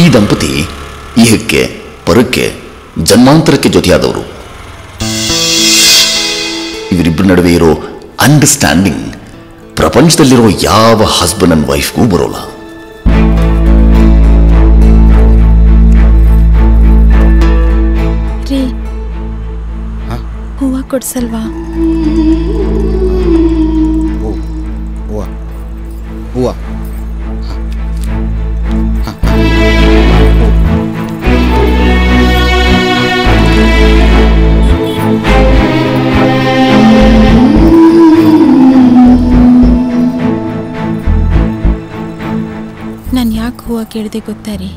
ಈ ದಂಪತಿ ಇಹಕ್ಕೆ ಪರಕ್ಕೆ ಜನ್ಮಾಂತರಕ್ಕೆ ಜೊತೆಯಾದವರು. ಇವರಿಬ್ಬರ ನಡುವೆ ಇರೋ ಅಂಡರ್ಸ್ಟ್ಯಾಂಡಿಂಗ್ ಪ್ರಪಂಚದಲ್ಲಿರೋ ಯಾವ ಹಸ್ಬೆಂಡ್ ಅಂಡ್ ವೈಫ್ಗೂ ಬರೋಲ್ಲ. ರೀ, ಹೂವ ಕೊಡ್ಸಲ್ವಾ? ಹೂವ ನಾನು ಯಾಕೆ ಹೂವು ಕೇಳಿದೆ ಗೊತ್ತಾ ರೀ?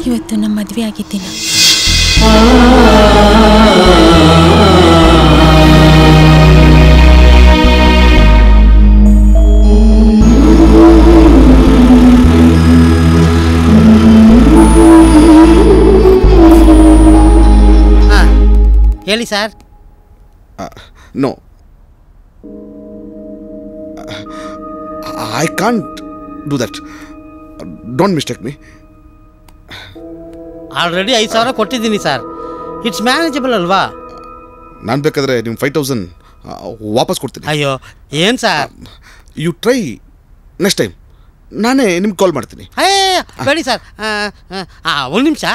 ಇವತ್ತು ನಮ್ಮ ಮದುವೆ ಆಗಿದ್ದೀನ. ಹೇಳಿ sir. No, I can't do that. Don't mistake me. Already 5,000 ಕೊಟ್ಟಿದ್ದೀನಿ ಸರ್. ಇಟ್ಸ್ ಮ್ಯಾನೇಜಬಲ್ ಅಲ್ವಾ? ನಾನು ಬೇಕಾದರೆ ನಿಮ್ಮ 5,000 ವಾಪಸ್ ಕೊಡ್ತೀನಿ. ಅಯ್ಯೋ ಏನು sir? You try next time. ನಾನೇ ನಿಮ್ಗೆ ಕಾಲ್ ಮಾಡ್ತೀನಿ. ಬೇಡಿ ಸರ್. ಒಂದು ನಿಮಿಷ.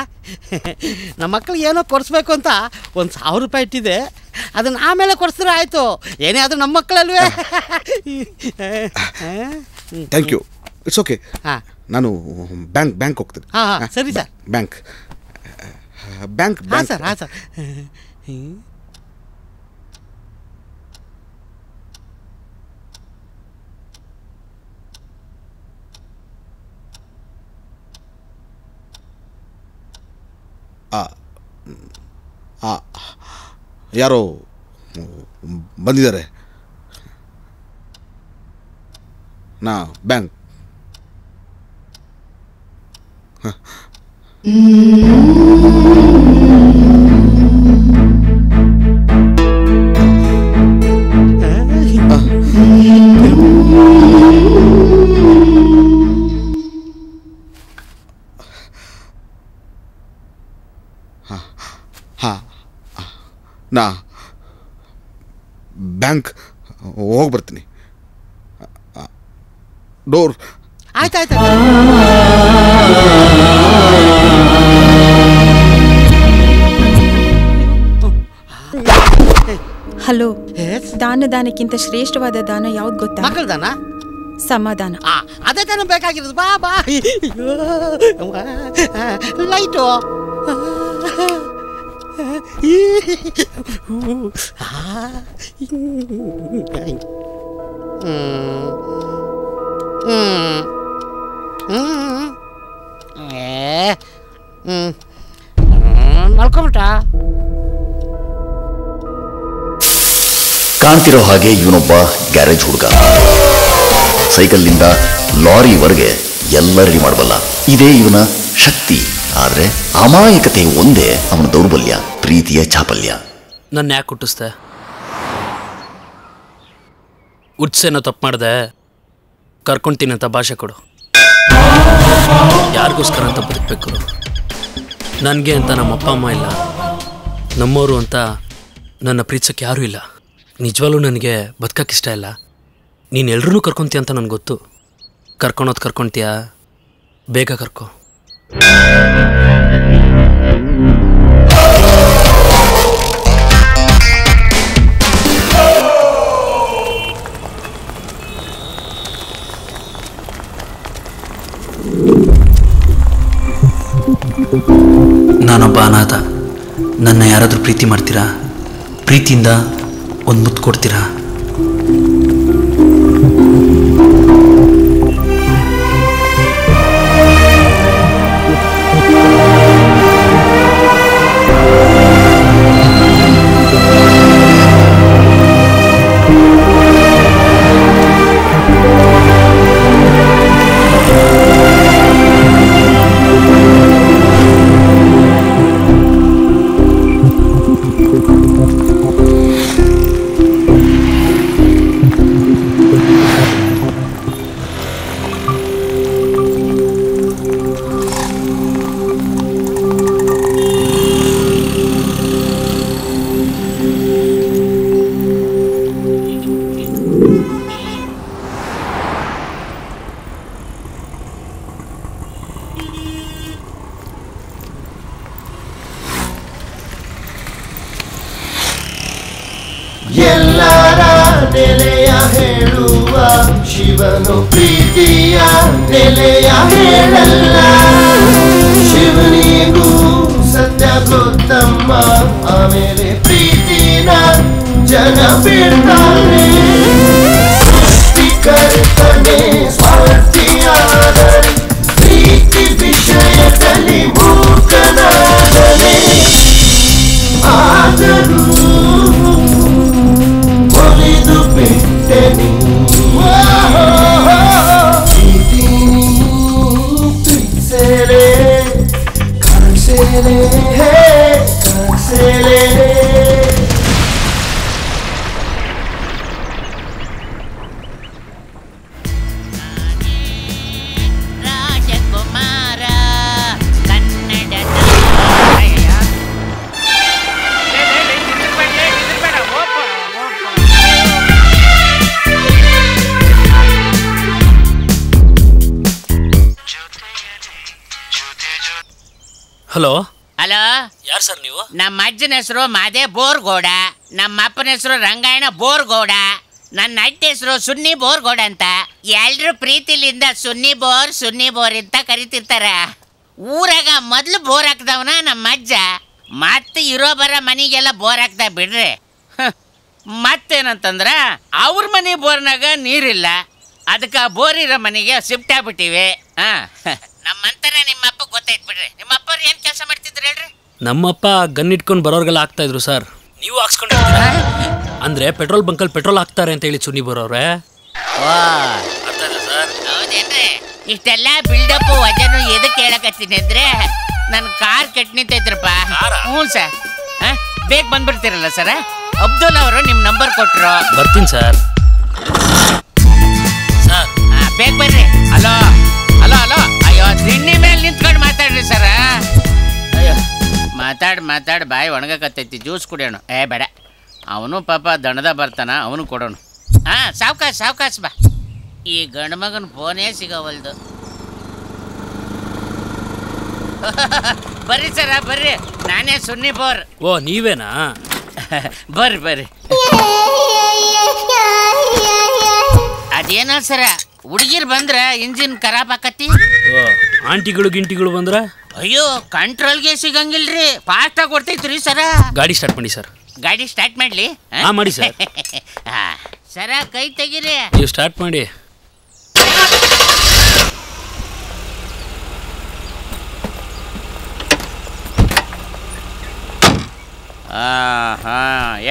ನಮ್ಮ ಮಕ್ಕಳಿಗೆ ಏನೋ ಕೊಡಿಸ್ಬೇಕು ಅಂತ 1,000 ರೂಪಾಯಿ ಇಟ್ಟಿದೆ. ಅದನ್ನು ಆಮೇಲೆ ಕೊಡಿಸಿದ್ರೆ ಆಯಿತು. ಏನೇ ಆದರೂ ನಮ್ಮ ಮಕ್ಕಳಲ್ವೇ. Thank you, it's okay. ನಾನು ಬ್ಯಾಂಕ್ ಹೋಗ್ತೀನಿ. ಹಾಂ ಸರಿ ಸರ್. ಬ್ಯಾಂಕ್ ಹಾಂ ಸರ್. ಹಾಂ ಸರ್. ಯಾರೋ ಬಂದಿದ್ದಾರೆ. ನಾ ಬ್ಯಾಂಕ್ ನಾ ಬ್ಯಾಂಕ್ ಹೋಗಿ ಬರ್ತೀನಿ. ಡೋರ್. ಆಯ್ತಾಯ್ತು. ಹಲೋ, ದಾನಕ್ಕಿಂತ ಶ್ರೇಷ್ಠವಾದ ದಾನ ಯಾವ್ದು ಗೊತ್ತಾ? ಮಕ್ಕಳ ದಾನ. ಸಮಾಧಾನ. ಅದೇ ತಾನೇ ಬೇಕಾಗಿರೋದು. ಬಾ ಬಾ. ಲೈಟು. ಮಲ್ಕೊಂಬಿಟ್ಟ. ಕಾಣ್ತಿರೋ ಹಾಗೆ ಇವನೊಬ್ಬ ಗ್ಯಾರೇಜ್ ಹುಡುಗ. ಸೈಕಲ್ನಿಂದ ಲಾರಿವರೆಗೆ ಎಲ್ಲ ರೆಡಿ ಮಾಡಬಲ್ಲ. ಇದೇ ಇವನ ಶಕ್ತಿ. ಆದ್ರೆ ಅಮಾಯಕತೆ ಒಂದೇ ಅವನ ದೌರ್ಬಲ್ಯ, ಪ್ರೀತಿಯ ಚಾಪಲ್ಯ. ನನ್ನ ಯಾಕೆ ಹುಟ್ಟಿಸ್ದೆ? ಹುಟ್ಸೇನೋ ತಪ್ಪು ಮಾಡಿದೆ, ಕರ್ಕೊಂತೀನಿ ಅಂತ ಭಾಷೆ ಕೊಡು. ಯಾರಿಗೋಸ್ಕರ ಅಂತ ಬದುಕಬೇಕು? ನನಗೆ ಅಂತ ನಮ್ಮ ಅಪ್ಪ ಅಮ್ಮ ಇಲ್ಲ, ನಮ್ಮವರು ಅಂತ ನನ್ನ ಪ್ರೀತಿಸೋಕ್ಕೆ ಯಾರೂ ಇಲ್ಲ. ನಿಜವಾಗ್ಲೂ ನನಗೆ ಬದುಕಕ್ಕೆ ಇಷ್ಟ ಇಲ್ಲ. ನೀನು ಎಲ್ರೂ ಕರ್ಕೊತೀಯ ಅಂತ ನನಗೆ ಗೊತ್ತು. ಕರ್ಕೊತೀಯ, ಬೇಗ ಕರ್ಕೊ. ನಾನೊಬ್ಬ ಅನಾಥ. ನನ್ನ ಯಾರಾದರೂ ಪ್ರೀತಿ ಮಾಡ್ತೀರಾ? ಪ್ರೀತಿಯಿಂದ ಒಂದು ಮುತ್ತು ಕೊಡ್ತೀರಾ? ಹೇಳುವ ಶಿವನು ಪ್ರೀತಿಯ ನೆಲೆಯ ಹೇಳಲ್ಲ ಶಿವನಿಗೂ ಸತ್ಯ ಗೊತ್ತಮ್ಮ ಆಮೇಲೆ ಪ್ರೀತಿನ ಜನ ಬಿಡ್ತಾರೆ ಸೃಷ್ಟಿಕರ್ತನೆ ಸ್ವಾರ್ಥಿಯಾದರೆ ಪ್ರೀತಿ ವಿಷಯದಲ್ಲಿ ಮೂಕನಾದನೆ ಆದರೂ ಒಲಿದು ಬಿಟ್ಟೆನಿ ಪ್ರೀತಿಸೇಲೆ ಕಾಣಿಸೇಲೆ ಕಾಣಿಸೇಲೆ ಹಲೋ ಹಲೋ, ಯಾರು ಸರ್ ನೀವು? ನಮ್ಮ ಅಜ್ಜನ ಹೆಸರು ಮಾದೇ ಬೋರ್ಗೌಡ, ನಮ್ಮ ಅಪ್ಪನ ಹೆಸರು ರಂಗಾಯಣ ಬೋರ್ಗೌಡ, ನನ್ನ ಅಡ್ಡ ಹೆಸರು ಸುನ್ನಿ ಬೋರ್ಗೌಡ ಅಂತ. ಎಲ್ರು ಪ್ರೀತಿಲಿಂದ ಸುನ್ನಿ ಬೋರ್ ಅಂತ ಕರಿತಿರ್ತಾರ. ಊರಾಗ ಮೊದ್ಲು ಬೋರ್ ಹಾಕ್ದವನ ನಮ್ಮ ಅಜ್ಜ, ಮತ್ತೆ ಇರೋ ಬರ ಮನಿಗೆಲ್ಲ ಬೋರ್ ಹಾಕ್ದ ಬಿಡ್ರಿ. ಮತ್ತೇನಂತಂದ್ರ ಅವ್ರ ಮನೆ ಬೋರ್ನಾಗ ನೀರಿಲ್ಲ, ಅದಕ್ಕೆ ಬೋರ್ ಇರೋ ಮನೆಗೆ ಶಿಫ್ಟ್ ಆಗ್ಬಿಟ್ಟಿವಿ. ನಮ್ಮಂತರ ನಿಮ್ಮಪ್ಪ ಗೊತ್ತಾಯ್ತು ಬಿಡ್ರಿ. ನಿಮ್ಮಪ್ಪರು ಏನ್ ಕೆಲಸ ಮಾಡ್ತಿದ್ರು ಹೇಳ್ರಿ? ನಮ್ಮಪ್ಪ ಗನ್ ಇಟ್ಕೊಂಡು ಬರೋರ್ಗೆಲ್ಲ ಹಾಕ್ತಾ ಇದ್ರು ಸರ್. ನೀವು ಹಾಕ್ಸ್ಕೊಂಡು ಅಂದ್ರೆ ಪೆಟ್ರೋಲ್ ಬಂಕಲ್ಲಿ ಪೆಟ್ರೋಲ್ ಹಾಕ್ತಾರೆ ಅಂತ ಹೇಳಿ ಸುನ್ನಿ ಬರೋರೆ. ಹೌದೇನ್ರಿ? ಇಷ್ಟೆಲ್ಲ ಬಿಲ್ಡಪ್ ವಜನು ಎದಕ್ಕೆ ಹೇಳಕತ್ತೀನಿ ಅಂದ್ರೆ ನನ್ನ ಕಾರ್ ಕೆಟ್ಟ ನಿಂತೈತ್ರಪ್ಪ. ಹ್ಞೂ ಸರ್, ಬೇಗ ಬಂದ್ಬಿಡ್ತೀರಲ್ಲ ಸರ್. ಅಬ್ದುಲ್ ಅವರು ನಿಮ್ಮ ನಂಬರ್ ಕೊಟ್ರು. ಬರ್ತೀನಿ ಸರ್. ಸರ್ ಬೇಗ ಬರ್ರಿ. Hello hello hello. ಅಯ್ಯೋ ದಿಣ್ಣಿ ಮೇಲೆ ನಿಂತ್ಕೊಂಡು ಮಾತಾಡ್ರಿ ಸರ. ಅಯ್ಯೋ ಮಾತಾಡ್ ಬಾಯಿ ಒಣಗಕತ್ತೈತಿ. ಜ್ಯೂಸ್ ಕುಡಿಯೋಣ. ಬೇಡ, ಅವನು ಪಾಪ ದಣದ ಬರ್ತಾನ, ಅವನು ಕೊಡೋಣ. ಸಾವ್ಕಾಸ್ ಬಾ. ಈ ಗಂಡು ಮಗನ ಫೋನೇ ಸಿಗವಲ್ದು. ಬರ್ರಿ ಸರ ಬರ್ರಿ, ನಾನೇ ಸುನ್ನಿ ಬೋರ್. ಓ ನೀವೇನಾ? ಬರ್ರಿ. ಅದೇನೋ ಸರ, ಹುಡುಗಿರ್ ಬಂದ್ರ ಇಂಜಿನ್ ಖರಾಬ್ ಆಕತಿ. ಓ ಆಂಟಿಗಳು ಗಿಂಟಿಗಳು ಬಂದ್ರ? ಅಯ್ಯೋ ಕಂಟ್ರೋಲ್ಗೆ ಸಿಗಂಗಿಲ್ರಿ, ಫಾಸ್ಟ್ ಆಗಿ ಕೊಡ್ತೈತ್ರಿ ಸರ. ಗಾಡಿ ಸ್ಟಾರ್ಟ್ ಮಾಡಿ ಸರ್. ಗಾಡಿ ಸ್ಟಾರ್ಟ್ ಮಾಡ್ಲಿ? ಮಾಡಿ ಸರ್. ಸರ ಕೈ ತೆಗೀರಿ. ನೀವು ಸ್ಟಾರ್ಟ್ ಮಾಡಿ.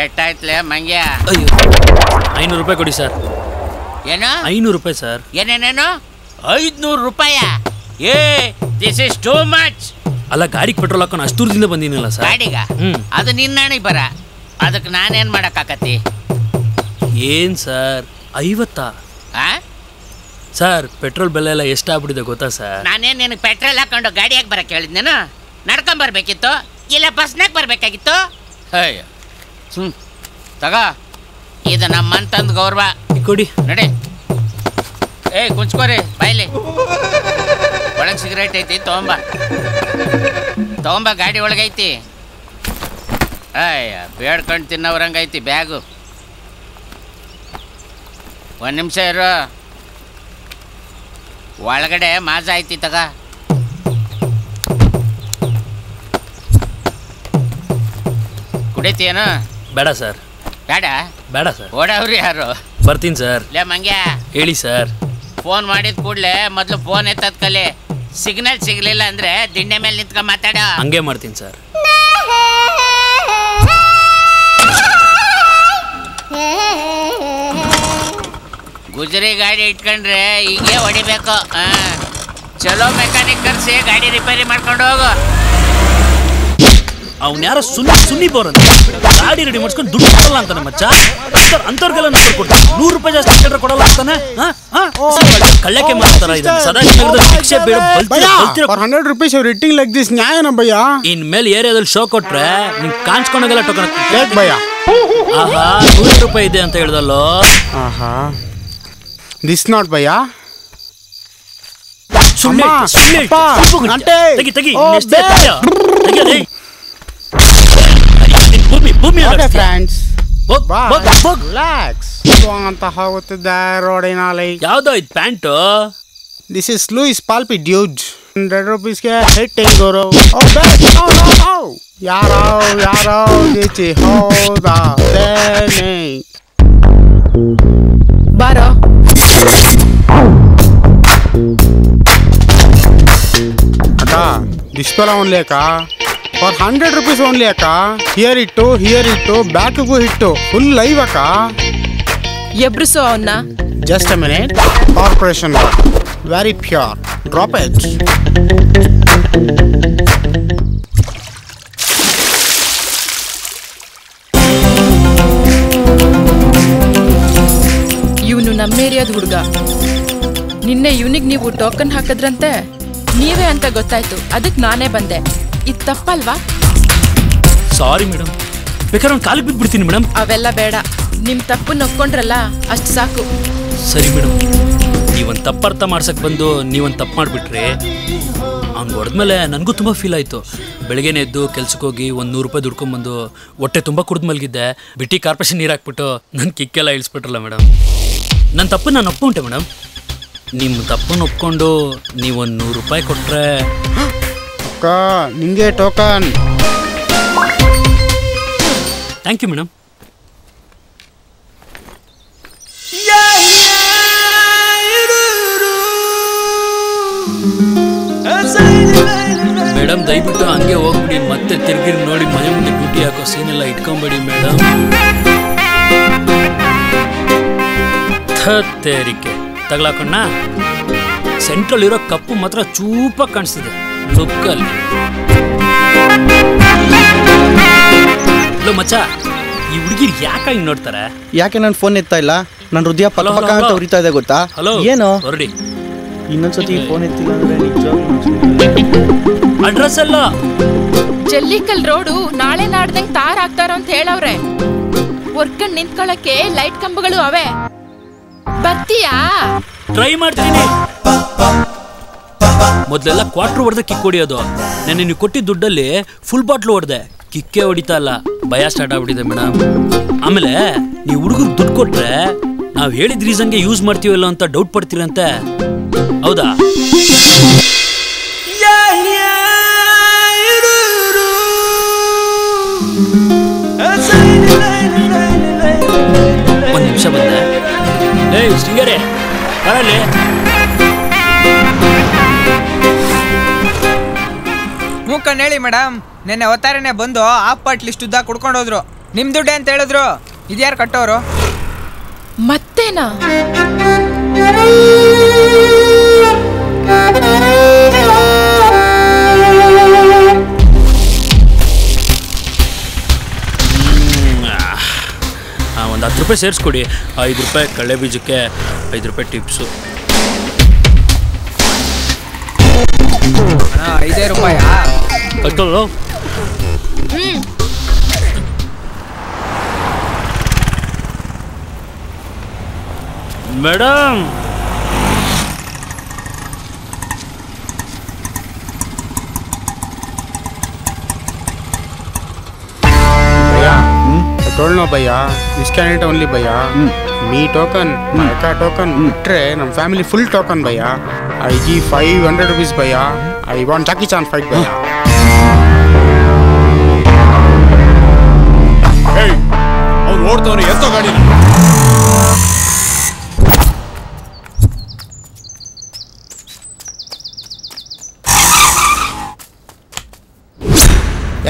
ಎಷ್ಟಾಯ್ತಲೇ ಮಂಗ್ಯ? ಅಯ್ಯೋ 500 ರೂಪಾಯಿ ಕೊಡಿ ಸರ್. ಏನು 500 ರೂಪಾಯಿ ಸರ್? ಏನೇನೇನು 500 ರೂಪಾಯ? This is too much. ಅಲ್ಲ ಗಾಡಿಗೆ ಪೆಟ್ರೋಲ್ ಹಾಕೊಂಡು ಅಷ್ಟು ದೂರದಿಂದ ಬಂದಿನಲ್ಲ ಸರ್. ಗಾಡಿಗ ಅದು ನಿನ್ನಣಿಗೆ ಬರ, ಅದಕ್ಕೆ ನಾನೇನ್ ಮಾಡಕ್ಕಾಕತಿ? ಏನ್ ಸರ್ 50? ಸರ್ ಪೆಟ್ರೋಲ್ ಬೆಲೆ ಎಲ್ಲ ಎಷ್ಟಾಗ್ಬಿಟ್ಟಿದೆ ಗೊತ್ತಾ ಸರ್? ನಾನೇನು ನಿನಗೆ ಪೆಟ್ರೋಲ್ ಹಾಕೊಂಡು ಗಾಡಿಯಾಗ ಬರಕ್ಕೆ ಹೇಳಿದ್ನೇನು? ನಡ್ಕೊಂಬರ್ಬೇಕಿತ್ತು, ಇಲ್ಲ ಬಸ್ನಾಗ ಬರ್ಬೇಕಾಗಿತ್ತು. ತಗ, ಇದು ನಮ್ಮಂತಂದು ಗೌರವ. ಕೊಡಿ ನಡಿ. ಕುಂಚ್ಕೋರಿ ಬಾಯ್ಲಿ. ಒಳಗೆ ಸಿಗರೇಟ್ ಐತಿ, ತಗೊಂಬ ಗಾಡಿ ಒಳಗೈತಿ. ಬೇಡ್ಕೊಂಡು ತಿನ್ನೋರಂಗೈತಿ ಬ್ಯಾಗು. ಒಂದು ನಿಮಿಷ ಇರು, ಒಳಗಡೆ ಮಾಜ ಐತಿ ತಗ. ಕುಡಿತೀಯೇನು? ಬೇಡ ಸರ್. ಬೇಡ ಸರ್. ಓಡವ್ರಿ ಯಾರು? ಬರ್ತೀನಿ ಸರ್. ಲೇ ಮಂಗ್ಯ, ಹೇಳಿ ಸರ್. ಫೋನ್ ಮಾಡಿದ ಕೂಡಲೇ ಮೊದಲು ಫೋನ್ ಎತ್ತದ ಕಲೆ. ಸಿಗ್ನಲ್ ಸಿಗ್ಲಿಲ್ಲ ಅಂದ್ರೆ ದಿಣ್ಣೆ ಮೇಲೆ ನಿಂತ್ಕೊಂಡು ಮಾತಾಡ. ಹಂಗೆ ಮಾಡ್ತೀನಿ ಸರ್. ಗುಜರಿ ಗಾಡಿ ಇಟ್ಕೊಂಡ್ರೆ ಹೀಗೆ ಹೊಡಿಬೇಕು. ಚಲೋ ಮೆಕ್ಯಾನಿಕ್ ಕರ್ಸಿ ಗಾಡಿ ರಿಪೇರಿ ಮಾಡ್ಕೊಂಡು ಹೋಗು. ಅವ್ನು ಯಾರೋ ಸುನ್ನಿ ಬೋರ್ ಅಂತ ಗಾಡಿ ರೆಡಿ ಮಾಡಿಸ್ಕೊಂಡು ದುಡ್ಡು ಕೊಡಲ್ಲ ಅಂತಾನೆ ಮಚ್ಚ. ಅಂತವ್ರಿಗೆಲ್ಲ ನಂಬರ್ ಕೊಡ್ತಾರೆ. 100 ರೂಪಾಯಿ ಜಾಸ್ತಿ ಕೇಳಿದ್ರೆ ಕೊಡಲ್ಲ ಅಂತಾನೆ. ಕಳ್ಳಕ್ಕೆ ಮಾಡ್ತಾರ ಇದನ್ನ. ಸದಾ ಶಿಕ್ಷೆ ಬೇಡ. 100 rupees you're eating like this. ನ್ಯಾಯನ bhaiya? ಇನ್ಮೇಲೆ ಏರಿಯಾದಲ್ಲಿ ಶೋ ಕೊಟ್ರೆ ನಿಂಗೆ ಕಾಣಿಸ್ಕೊಂಡಾಗೆಲ್ಲ ಟೋಕನ್ ಹಾಕ್ತೀನಿ ಭಯ್ಯ. ಆಹಾ 100 ರೂಪಾಯಿ ಇದೆ ಅಂತ ಹೇಳ್ದಲ್ಲೋ. ಆಹಾ ದಿಸ್ ನಾಟ್ ಭಯ್ಯ. ರಿಲ್ಯಾಕ್ಸ್ ಅಂತ ಹೋಗುತ್ತಿದ್ದ ರೋಡಿನಲ್ಲಿ. ಯಾವ್ದೋ ಇದು pant? This is Louis Philippe dude. 100 ರೂಪೀಸ್ಗೆ ಹಿಟ್ಟಿಂಗ್ ಗುರು. ಯಾರೋ ಈಚೆ ಹೋದಾನೆ. ಬಾರೋ. ಅಕ್ಕ ಡಿಸ್ಪೆಲ ಓನ್ಲಿ ಅಕ್ಕ. ಫಾರ್ 100 ರೂಪೀಸ್ ಓನ್ಲಿ ಅಕ್ಕ. ಹಿಯರ್ ಇಟ್ಟು ಬ್ಯಾಕ್ಗೂ ಹಿಟ್ಟು ಫುಲ್ ಲೈವ್ ಅಕ್ಕ. ಎಬ್ರಿಸೋ ಅವನ್ನ. Just a minute. Corporation very pure. Drop it. ಇವನು ನಮ್ಮ ಏರಿಯಾದ ಹುಡುಗ. ನಿನ್ನೆ ಇವನಿಗೆ ನೀವು ಟೋಕನ್ ಹಾಕಿದ್ರಂತೆ. ನೀವೇ ಅಂತ ಗೊತ್ತಾಯ್ತು, ಅದಕ್ಕೆ ನಾನೇ ಬಂದೆ. ಇದು ತಪ್ಪಲ್ವಾ? ಸಾರಿ ಮೇಡಮ್, ಬೇಕಾದ್ರೆ ಒಂದು ಕಾಲಿಗೆ ಬಿದ್ದುಬಿಡ್ತೀನಿ ಮೇಡಮ್. ಅವೆಲ್ಲ ಬೇಡ, ನಿಮ್ಮ ತಪ್ಪು ನೊಕ್ಕೊಂಡ್ರಲ್ಲ ಅಷ್ಟು ಸಾಕು. ಸರಿ ಮೇಡಮ್, ನೀವೊಂದು ತಪ್ಪು ಅರ್ಥ ಮಾಡ್ಸಕ್ಕೆ ಬಂದು ನೀವೊಂದು ತಪ್ಪು ಮಾಡಿಬಿಟ್ರೆ ಅವ್ನು ಹೊಡೆದ್ಮೇಲೆ ನನಗೂ ತುಂಬ ಫೀಲ್ ಆಯಿತು. ಬೆಳಗ್ಗೆನೇ ಎದ್ದು ಕೆಲ್ಸಕ್ಕೆ ಹೋಗಿ ಒಂದು 100 ರೂಪಾಯಿ ದುಡ್ಕೊಂಬಂದು ಹೊಟ್ಟೆ ತುಂಬ ಕುಡಿದು ಮಲಗಿದ್ದೆ. ಬಿಟ್ಟು ಕಾರ್ಪೊರೇಷನ್ ನೀರು ಹಾಕ್ಬಿಟ್ಟು ನನ್ನ ಕಿಕ್ಕೆಲ್ಲ ಇಳಿಸ್ಬಿಟ್ರಲ್ಲ ಮೇಡಮ್. ನನ್ನ ತಪ್ಪು ನಾನು ಒಪ್ಕೊಂಡೆ ಮೇಡಮ್. ನಿಮ್ಮ ತಪ್ಪನ್ನು ಒಪ್ಕೊಂಡು ನೀವೊಂದು 100 ರೂಪಾಯಿ ಕೊಟ್ಟರೆ. ಅಕ್ಕ ನಿಂಗೆ token. Thank you madam. Madam ದಯವಿಟ್ಟು ಹಂಗೆ ಹೋಗ್ಬಿಡಿ, ಮತ್ತೆ ತಿರ್ಗಿರಿ ನೋಡಿ ಮನೆ ಮುಂದೆ ಡ್ಯೂಟಿ ಹಾಕೋ ಸೀನೆಲ್ಲ ಇಟ್ಕೊಂಬೇಡಿ ಮೇಡಮ್. ತೇರಿಕೆ ತಗ್ಲಾಕೊಂಡ ಸೆಂಟ್ರಲ್ ಇರೋ ಕಪ್ಪು ಮಾತ್ರ ಚೂಪಾಗಿ ಕಾಣಿಸ್ತಿದೆ ಲುಕ್ಕಲ್ಲಿ. ಹಲೋ ಮಚ್ಚ, ಈ ಹುಡುಗಿರು ಯಾಕೆ ಹಿಂಗೆ ನೋಡ್ತಾರೆ? ಯಾಕೆ ನನ್ನ ಫೋನ್ ಎತ್ತಾ ಇಲ್ಲ? ನನ್ನ ಹೃದಯ ಪಕ್ಕ ಪಕ್ಕ ಅಂತ ಉರಿತಾ ಇದೆ ಗೊತ್ತಾ? ಹಲೋ ಏನು ಹೊರಡಿ. ಇನ್ನೊಂದ್ಸತಿ ಫೋನ್ ಎತ್ತಿಲ್ಲ ಅಂದ್ರೆ ಅಡ್ರೆಸ್ ಅಲ್ಲ, ಜಲ್ಲಿಕಲ್ ರೋಡು ನಾಳೆ ನಾಡ್ದಂಗ್ ತಾರ್ ಹಾಕ್ತಾರ ಅಂತ ಹೇಳವ್ರೆ. ವರ್ಕಂಡ್ ನಿಂತ್ಕೊಳ್ಳಕ್ಕೆ ಲೈಟ್ ಕಂಬಗಳು ಅವೆ. ಬರ್ತೀಯಾ? ಟ್ರೈ ಮಾಡ್ತೀನಿ. ಮೊದಲೆಲ್ಲ ಕ್ವಾರ್ಟರ್ ಹೊಡೆದ ಕಿಕ್ ಹೊಡಿಯೋದು. ನೆನ್ನೆ ನೀವು ಕೊಟ್ಟಿದ್ದ ದುಡ್ಡಲ್ಲಿ ಫುಲ್ ಬಾಟ್ಲು ಹೊಡೆದೆ, ಕಿಕ್ಕೇ ಹೊಡಿತಾ ಇಲ್ಲ. ಭಯ ಸ್ಟಾರ್ಟ್ ಆಗ್ಬಿಟ್ಟಿದೆ ಮೇಡಮ್. ಆಮೇಲೆ ನೀವು ಹುಡುಗರು ದುಡ್ಡು ಕೊಟ್ರೆ ನಾವು ಹೇಳಿದ ರೀಸನ್ಗೆ ಯೂಸ್ ಮಾಡ್ತೀವಲ್ಲ ಅಂತ ಡೌಟ್ ಪಡ್ತೀರಂತೆ, ಹೌದಾ? ಒಂದು ನಿಮಿಷ ಬಂದೆ. ಏಯ್ ಶೃಂಗೇರಿ ಬರಲಿ. ಮೂಕನ್ ಹೇಳಿ ಮೇಡಮ್, ನೆನ್ನೆ ಅವತಾರನೆ ಬಂದು ಹಾಫ್ ಪಾಟ್ ಲಿಸ್ಟ್ ಉದ್ದ ಕುಡ್ಕೊಂಡು ಹೋದ್ರು. ನಿಮ್ ದುಡ್ಡೆ ಅಂತ ಹೇಳಿದ್ರು. ಇದ್ಯಾರು ಕಟ್ಟೋರು? ಮತ್ತೇನಾ? ಒಂದು 10 ರೂಪಾಯಿ ಸೇರಿಸ್ಕೊಡಿ. 5 ರೂಪಾಯಿ ಕಳ್ಳೆ ಬೀಜಕ್ಕೆ, 5 ರೂಪಾಯಿ ಟಿಪ್ಸು. 5 ರೂಪಾಯಿ ಕಟ್ಟೋದು. ಮೇಡಮ್ ಟೋಲ್ನೋ ಭಯ್ಯ, ಡಿಸ್ಕೌಂಟ್ ಓನ್ಲಿ ಭಯ್ಯ. ಮೀ ಟೋಕನ್, ಮೈಕಾ ಟೋಕನ್ ಬಿಟ್ರೆ ನಮ್ಮ ಫ್ಯಾಮಿಲಿ ಫುಲ್ ಟೋಕನ್ ಭಯ್ಯ. ಐ ಗಿ 500 ರೂಪೀಸ್ ಭಯ್ಯ. I want Jackie Chan fight ಭಯ್ಯ. ಅವ್ನು ಓಡ್ತವನು ಎತ್ತೋ ಗಾಡಿ.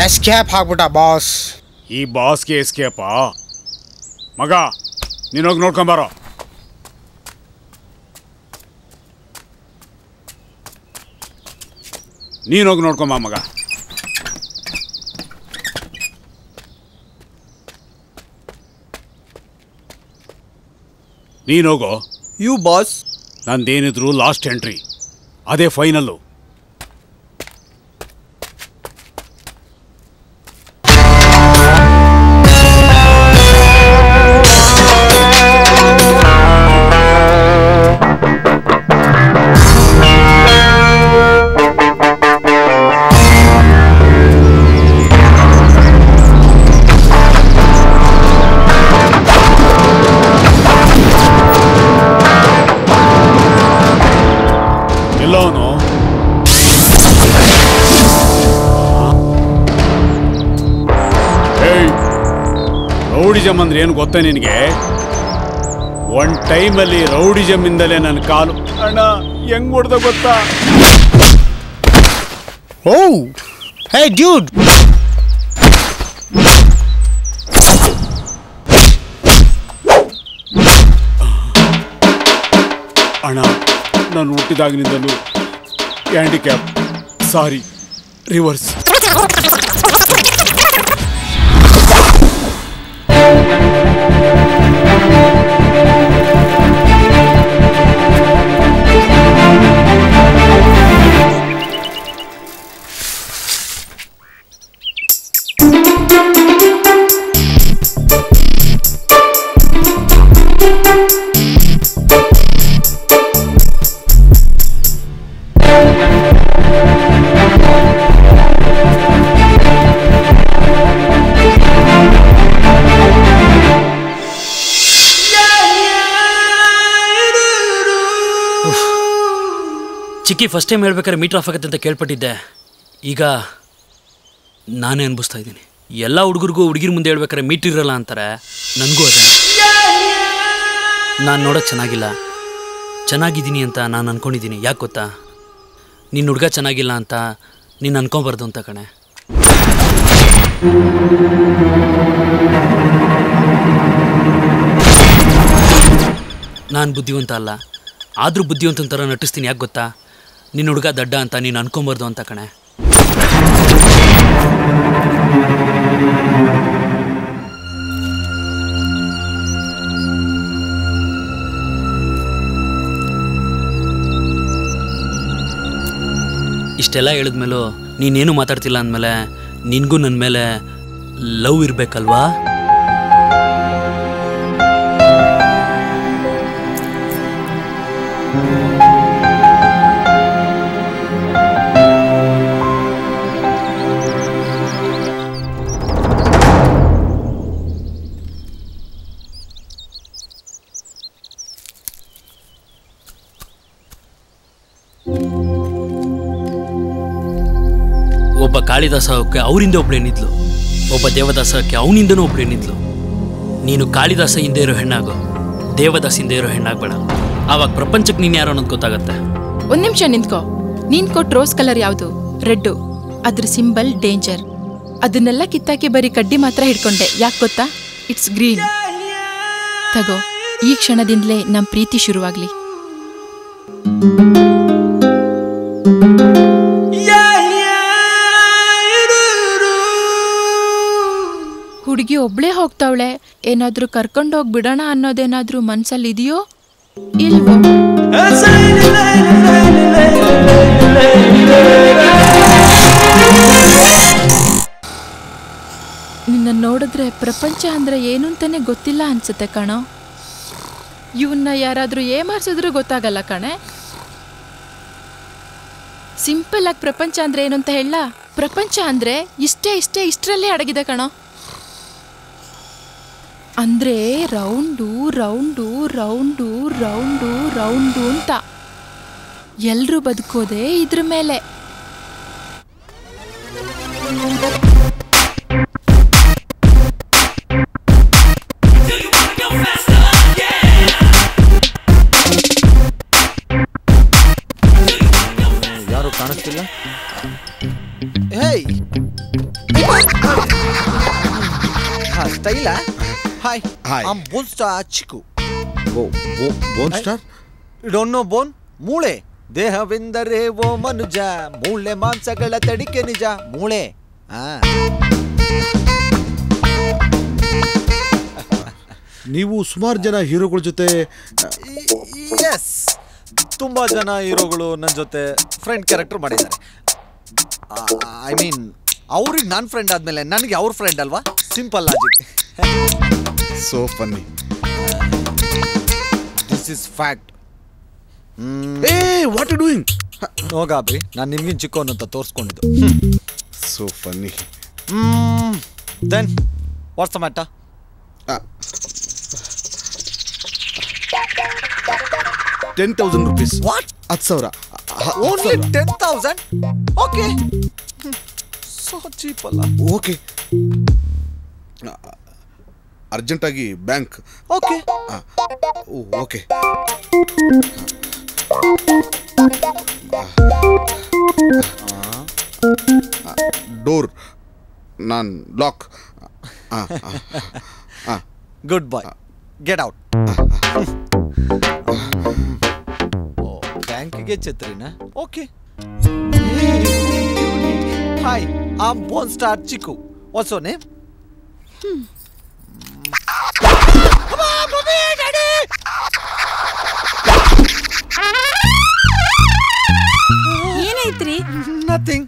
ಎಸ್ಕೇಪ್ ಹಾಕ್ಬಿಟ್ಟ ಬಾಸ್. ಈ ಬಾಸ್ಗೆ ಎಸ್ಕೇಪಾ? ಮಗ ನೀನೋಗಿ ನೋಡ್ಕೊಂಬಾರೋ. ನೀನೋಗಿ ನೋಡ್ಕೊಂಬ ಮಗ. ನೀನೋಗೋ. You boss. ನಂದೇನಿದ್ರು ಲಾಸ್ಟ್ ಎಂಟ್ರಿ, ಅದೇ ಫೈನಲ್ಲು. ರೌಡಿಸಮ್ ಅಂದ್ರೆ ಏನು ಗೊತ್ತಾ ನಿನಗೆ? ಒನ್ ಟೈಮಲ್ಲಿ ರೌಡಿಸಮ್ ಇಂದಲೇ ನನ್ನ ಕಾಲು ಅಣ್ಣ ಹೆಂಗ್ ಹೊಡೆದ ಗೊತ್ತಾ? ಓ ಹೇ ಡ್ಯೂಡ್, ಅಣ್ಣ ನಾನು ಹುಟ್ಟಿದಾಗಿನಿಂದಲೂ ಹ್ಯಾಂಡಿಕ್ಯಾಪ್, ಸಾರಿ ರಿವರ್ಸ್. ಚಿಕ್ಕಿ ಫಸ್ಟ್ ಟೈಮ್ ಹೇಳ್ಬೇಕಾದ್ರೆ ಮೀಟರ್ ಆಫ್ ಆಗುತ್ತೆ ಅಂತ ಕೇಳ್ಪಟ್ಟಿದ್ದೆ. ಈಗ ನಾನೇ ಅನ್ಭವಿಸ್ತಾ ಇದ್ದೀನಿ. ಎಲ್ಲ ಹುಡುಗರಿಗೂ ಹುಡುಗಿರ ಮುಂದೆ ಹೇಳ್ಬೇಕಾದ್ರೆ ಮೀಟರ್ ಇರಲ್ಲ ಅಂತಾರೆ, ನನಗೂ ಅದೇ. ನಾನು ನೋಡೋಕ್ಕೆ ಚೆನ್ನಾಗಿದ್ದೀನಿ ಅಂತ ನಾನು ಅಂದ್ಕೊಂಡಿದ್ದೀನಿ. ಯಾಕೆ ಗೊತ್ತಾ? ನಿನ್ನ ಹುಡುಗ ಚೆನ್ನಾಗಿಲ್ಲ ಅಂತ ನೀನು ಅನ್ಕೊಬಾರ್ದು ಅಂತ ಕಣೆ. ನಾನು ಬುದ್ಧಿವಂತ ಅಲ್ಲ, ಆದರೂ ಬುದ್ಧಿವಂತನ ಥರ ನಟಿಸ್ತೀನಿ. ಯಾಕೆ ಗೊತ್ತಾ? ನಿನ್ನ ಹುಡುಗ ದಡ್ಡ ಅಂತ ನೀನು ಅನ್ಕೊಂಬಾರ್ದು ಅಂತ ಕಣೆ. ಇಷ್ಟೆಲ್ಲ ಹೇಳಿದ್ಮೇಲೂ ನೀನೇನು ಮಾತಾಡ್ತಿಲ್ಲ ಅಂದಮೇಲೆ ನಿನಗೂ ನನ್ನ ಮೇಲೆ ಲವ್ ಇರಬೇಕಲ್ವಾ? ಒಬ್ಬ ಕಾಳಿದಾಸಕ್ಕೆ ಅವರಿಂದ ಒಬ್ಳೇನಿದ್ಲು, ಒಬ್ಬ ದೇವದಾಸಕ್ಕೆ ಅವನಿಂದನೂ ಒಬ್ಳೇನಿದ್ಲು. ನೀನು ಕಾಳಿದಾಸ ಹಿಂದೆ ಇರೋ ಹೆಣ್ಣಾಗು, ದೇವದಾಸ ಹಿಂದೆ ಇರೋ ಹೆಣ್ಣಾಗ್ಬೇಡ. ಆವಾಗ ಪ್ರಪಂಚಕ್ಕೆ ನೀನು ಯಾರೋ ಅನ್ನೋದು ಗೊತ್ತಾಗತ್ತೆ. ಒಂದ್ ನಿಮಿಷ ನಿಂತ್ಕೋ. ನೀನ್ ಕೊಟ್ಟು ರೋಸ್ ಕಲರ್ ಯಾವುದು? ರೆಡ್ಡು. ಅದ್ರ ಸಿಂಬಲ್ ಡೇಂಜರ್. ಅದನ್ನೆಲ್ಲ ಕಿತ್ತಾಕಿ ಬರೀ ಕಡ್ಡಿ ಮಾತ್ರ ಹಿಡ್ಕೊಂಡೆ. ಯಾಕೆ ಗೊತ್ತಾ? It's green. ತಗೋ, ಈ ಕ್ಷಣದಿಂದಲೇ ನಮ್ ಪ್ರೀತಿ ಶುರುವಾಗ್ಲಿ. ಹುಡುಗಿ ಒಬ್ಳೇ ಹೋಗ್ತಾವಳೆ, ಏನಾದ್ರೂ ಕರ್ಕೊಂಡೋಗಿ ಬಿಡೋಣ ಅನ್ನೋದೇನಾದ್ರೂ ಮನ್ಸಲ್ಲಿ ಇದೆಯೋ ಇಲ್ವೋ? ನಿನ್ನ ನೋಡಿದ್ರೆ ಪ್ರಪಂಚ ಅಂದ್ರೆ ಏನು ಅಂತಾನೆ ಗೊತ್ತಿಲ್ಲ ಅನ್ಸುತ್ತೆ ಕಣೋ. ಇವನ್ನ ಯಾರಾದ್ರೂ ಏಮಾರ್ಸಿದ್ರು ಗೊತ್ತಾಗಲ್ಲ ಕಣೆ. ಸಿಂಪಲ್ ಆಗಿ ಪ್ರಪಂಚ ಅಂದ್ರೆ ಏನು ಅಂತ ಹೇಳ? ಪ್ರಪಂಚ ಅಂದ್ರೆ ಇಷ್ಟರಲ್ಲೇ ಅಡಗಿದೆ ಕಣೋ. ಅಂದ್ರೆ round round round round round ಅಂತ ಎಲ್ರೂ ಬದುಕೋದೆ ಇದ್ರ ಮೇಲೆ. ಯಾರು ಕಾಣಿಸ್ತಿಲ್ಲ. ಸ್ಟೈಲಾ? Hi, I am bone star Chikku. Bone star? Don't know bone? ಮೂಳೆ. ದೇಹವೆಂದರೆ ಓ ಮನುಜ, ಮೂಳೆ ಮಾಂಸಗಳ ತಡಿಕೆ ನಿಜ. ಮೂಳೆ. ನೀವು ಸುಮಾರು ಜನ ಹೀರೋಗಳ ಜೊತೆ? ಎಸ್, ತುಂಬಾ ಜನ ಹೀರೋಗಳು ನನ್ನ ಜೊತೆ ಫ್ರೆಂಡ್ ಕ್ಯಾರೆಕ್ಟರ್ ಮಾಡಿದ್ದಾರೆ. ಐ ಮೀನ್, ಅವ್ರಿಗೆ ನನ್ನ ಫ್ರೆಂಡ್ ಆದ್ಮೇಲೆ ನನಗೆ ಅವ್ರ ಫ್ರೆಂಡ್ ಅಲ್ವಾ? Simple logic. So funny. This is fact. What you doing? No ಗಾಬ್ರಿ, ನಾನು ನಿಮ್ಗಿನ್ ಚಿಕ್ಕವನು ಅಂತ ತೋರಿಸ್ಕೊಂಡಿದ್ದು. So funny. Then what's the matter? ₹10,000. What? 10,000. Only 10,000? Okay, so cheap ಅಲ್ಲ. ಓಕೆ, ಅರ್ಜೆಂಟಾಗಿ ಬ್ಯಾಂಕ್. Okay okay. ಡೋರ್ ನಾನು lock. Good boy, get out. ಬ್ಯಾಂಕಿಗೆ ಛತ್ರಿನ? Okay. Hi, I am bone star chikoo. What's your name? ಏನೈತ್ರಿ? Nothing.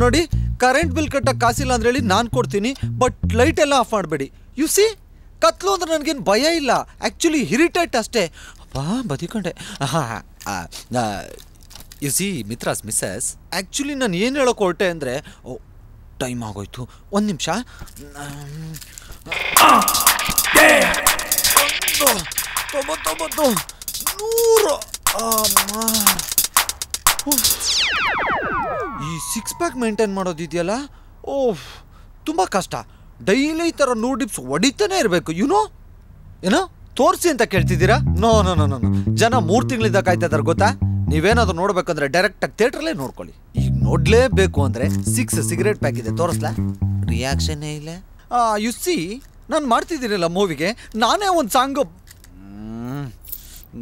ನೋಡಿ, current bill ಕಟ್ಟಕ್ಕೆ ಕಾಸಿಲ್ಲ ಅಂದ್ರೆ ಹೇಳಿ ನಾನು ಕೊಡ್ತೀನಿ, ಬಟ್ ಲೈಟ್ ಎಲ್ಲ ಆಫ್ ಮಾಡಬೇಡಿ. ಯು ಸಿ, ಕತ್ಲು ಅಂದ್ರೆ ನನಗೇನು ಭಯ ಇಲ್ಲ, ಆ್ಯಕ್ಚುಲಿ ಇರಿಟೇಟ್ ಅಷ್ಟೇ. ಅಪ್ಪಾ ಬದಿಕೊಂಡೆ. You see Mitra's missus, actually ನಾನು ಏನು ಹೇಳೋಕೆ ಹೊರಟೆ ಅಂದರೆ, ಟೈಮ್ ಆಗೋಯ್ತು, ಒಂದು ನಿಮಿಷ. ತೊಂಬತ್ತೊಂಬತ್ತು, 100. ಈ 6 ಪ್ಯಾಕ್ ಮೇಂಟೈನ್ ಮಾಡೋದಿದೆಯಲ್ಲ, ಓಹ್ ತುಂಬ ಕಷ್ಟ. ಡೈಲಿ ಈ ಥರ 100 ಡಿಪ್ಸ್ ಹೊಡಿತಾನೆ ಇರಬೇಕು. ಏನೋ ತೋರಿಸಿ ಅಂತ ಕೇಳ್ತಿದ್ದೀರಾ? ನೋ ನೋ ನೋ ನೋ ಜನ 3 ತಿಂಗಳಿಂದ ಕಾಯ್ತಾ ಇದ್ದಾರೆ ಗೊತ್ತಾ. ನೀವೇನಾದ್ರು ನೋಡ್ಬೇಕಂದ್ರೆ ಡೈರೆಕ್ಟಾಗಿ ಥಿಯೇಟ್ರಲ್ಲೇ ನೋಡ್ಕೊಳ್ಳಿ. ಈಗ ನೋಡಲೇಬೇಕು ಅಂದರೆ 6 ಸಿಗರೇಟ್ ಪ್ಯಾಕ್ ಇದೆ, ತೋರಿಸ್ಲಾ? ರಿಯಾಕ್ಷನ್ನೇ ಇಲ್ಲ. ಯು ಸಿ, ನಾನು ಮಾಡ್ತಿದ್ದೀರಲ್ಲ ಮೂವಿಗೆ, ನಾನೇ ಒಂದು ಸಾಂಗು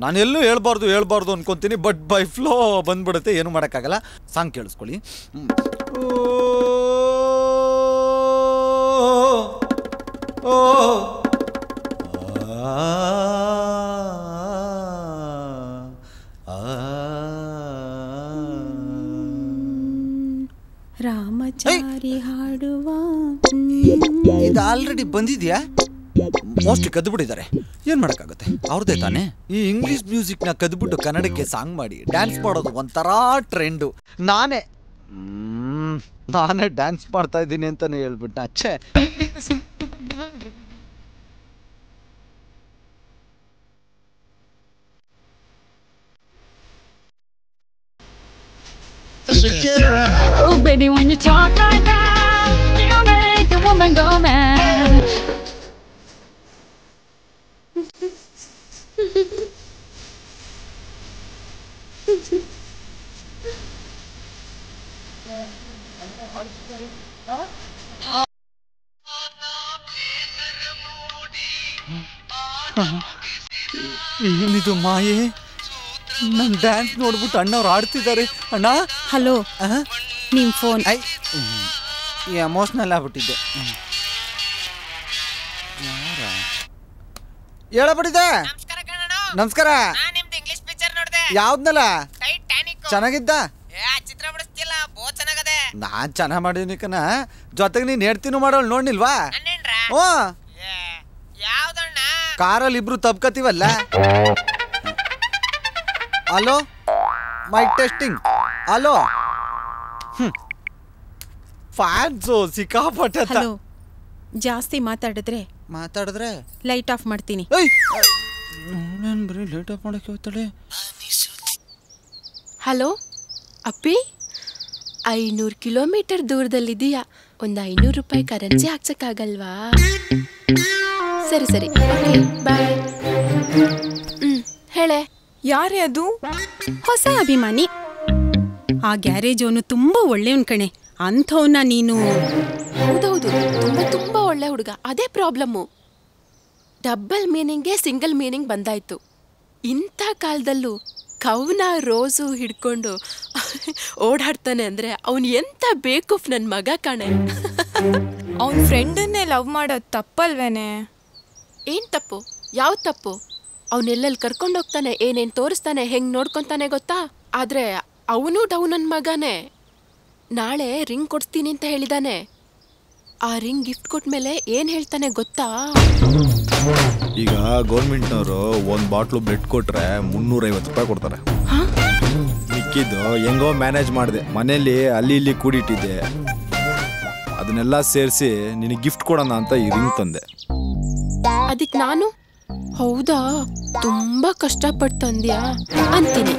ನಾನೆಲ್ಲೂ ಹೇಳ್ಬಾರ್ದು ಅನ್ಕೊತೀನಿ, ಬಟ್ ಬೈ ಫ್ಲೋ ಬಂದ್ಬಿಡುತ್ತೆ, ಏನು ಮಾಡೋಕ್ಕಾಗಲ್ಲ. ಸಾಂಗ್ ಕೇಳಿಸ್ಕೊಳ್ಳಿ. ರಾಮಚಾರಿ ಹಾಡುವ ಇದು ಆಲ್ರೆಡಿ ಬಂದಿದ್ಯಾ? ಮೋಸ್ಟ್ಲಿ ಕದ್ದುಬಿಟ್ಟಿದ್ದಾರೆ. ಏನು ಮಾಡೋಕ್ಕಾಗುತ್ತೆ, ಅವ್ರದ್ದೇ ತಾನೇ. ಈ ಇಂಗ್ಲೀಷ್ ಮ್ಯೂಸಿಕ್ನ ಕದ್ಬಿಟ್ಟು ಕನ್ನಡಕ್ಕೆ ಸಾಂಗ್ ಮಾಡಿ ಡ್ಯಾನ್ಸ್ ಮಾಡೋದು ಒಂಥರ ಟ್ರೆಂಡು. ನಾನೇ ಡ್ಯಾನ್ಸ್ ಮಾಡ್ತಾ ಇದ್ದೀನಿ ಅಂತಾನೆ ಹೇಳ್ಬಿಟ್ಟು ಅಚ್ಚೆ. Oh baby, when you talk like that, you make a woman go mad. ಏನಿದು ಮಾಯೆ? ನನ್ನ ಡ್ಯಾನ್ಸ್ ನೋಡ್ಬಿಟ್ಟು ಅಣ್ಣವ್ರು ಆಡ್ತಿದ್ದಾರೆ. ಅಣ್ಣ ಹಲೋ, ನಿಮ್ಮ ಫೋನ್. ಎಮೋಷ್ನಲ್ ಆಗ್ಬಿಟ್ಟಿದ್ದೆ. ಹೇಳಬಿಟ್ಟಿದ್ದೆ. ನಮಸ್ಕಾರ. ಯಾವ್ದನಲ್ಲ ಚೆನ್ನಾಗಿದ್ದ? ನಾನ್ ಚೆನ್ನಾಗ್ ಮಾಡಿದೀನಿ ಕಣ. ಜೊತೆಗೆ ನೀನ್ ಹೇಳ್ತೀನು ಮಾಡೋಳು ನೋಡ್ನಿಲ್ವಾ? ಓ, ಕಾರಲ್ಲಿ ಇಬ್ರು ತಪ್ಕತೀವಲ್ಲ. Hello, mic testing. Hello, fans ಸಿಕ್ಕಾಪಟ್ಟೆ. ಹಲೋ, ಜಾಸ್ತಿ ಮಾತಾಡಿದ್ರೆ ಲೈಟ್ ಆಫ್ ಮಾಡ್ತೀನಿ. ಬರೀ ಲೈಟ್ ಆಫ್ ಮಾಡಕ್ಕೆ ಹೋಗ್ತಾಳೆ. ಹಲೋ ಅಪ್ಪಿ, 500 ಕಿಲೋಮೀಟರ್ ದೂರದಲ್ಲಿದೀಯಾ? ಒಂದು 500 ರೂಪಾಯಿ ಕರೆನ್ಸಿ ಹಾಕ್ಸಕ್ಕಾಗಲ್ವಾ? ಸರಿ ಸರಿ, ಓಕೆ ಬಾಯ್. ಹೇಳೆ. ಯಾರೇ ಅದು? ಹೊಸ ಅಭಿಮಾನಿ. ಆ ಗ್ಯಾರೇಜ್ ಅವನು ತುಂಬಾ ಒಳ್ಳೆಯವನ್ ಕಣೆ. ಅಂಥವನ್ನ ನೀನು? ಹೌದೌದು, ತುಂಬಾ ತುಂಬಾ ಒಳ್ಳೆ ಹುಡುಗ. ಅದೇ ಪ್ರಾಬ್ಲಮ್ಮು, ಡಬಲ್ ಮೀನಿಂಗ್ಗೆ ಸಿಂಗಲ್ ಮೀನಿಂಗ್ ಬಂದಾಯ್ತು. ಇಂಥ ಕಾಲದಲ್ಲೂ ಕವನ ರೋಸು ಹಿಡ್ಕೊಂಡು ಓಡಾಡ್ತಾನೆ ಅಂದ್ರೆ ಅವನು ಎಂತ ಬೇಕು ನನ್ನ ಮಗ ಕಾಣೆ. ಅವನ ಫ್ರೆಂಡನ್ನೇ ಲವ್ ಮಾಡೋದು ತಪ್ಪಲ್ವೇನೆ? ಏನ್ ತಪ್ಪು? ಯಾವ ತಪ್ಪು? ಅವನೆಲ್ಲೆಲ್ಲಿ ಕರ್ಕೊಂಡು ಹೋಗ್ತಾನೆ, ಏನೇನು ತೋರಿಸ್ತಾನೆ, ಹೆಂಗ್ ನೋಡ್ಕೊತಾನೆ ಗೊತ್ತಾ? ಆದ್ರೆ ಅವನು ಡೌನ್ ನನ್ನ ಮಗನೇ. ನಾಳೆ ರಿಂಗ್ ಕೊಡ್ತೀನಿ ಅಂತ ಹೇಳಿದಾನೆ. ಆ ರಿಂಗ್ ಗಿಫ್ಟ್ ಕೊಟ್ಮೇಲೆ ಏನ್ ಹೇಳ್ತಾನೆ ಗೊತ್ತಾ? ಈಗ ಗೌರ್ಮೆಂಟ್ನವರು ಒಂದು ಬಾಟ್ಲು ಬ್ರೆಡ್ ಕೊಟ್ರೆ 350 ರೂಪಾಯಿ ಕೊಡ್ತಾರೆ. ಮಿಕ್ಕಿದ್ದು ಹೆಂಗೋ ಮ್ಯಾನೇಜ್ ಮಾಡಿದೆ. ಮನೇಲಿ ಅಲ್ಲಿ ಇಲ್ಲಿ ಕೂಡಿಟ್ಟಿದ್ದೆ, ಅದನ್ನೆಲ್ಲ ಸೇರಿಸಿ ನಿನಗೆ ಗಿಫ್ಟ್ ಕೊಡೋಣ ಅಂತ ಈ ರಿಂಗ್ ತಂದೆ. ಅದಕ್ಕೆ ನಾನು ಹೌದಾ ತುಂಬಾ ಕಷ್ಟಪಟ್ಟು ತಂದ್ಯಾ ಅಂತೀನಿ.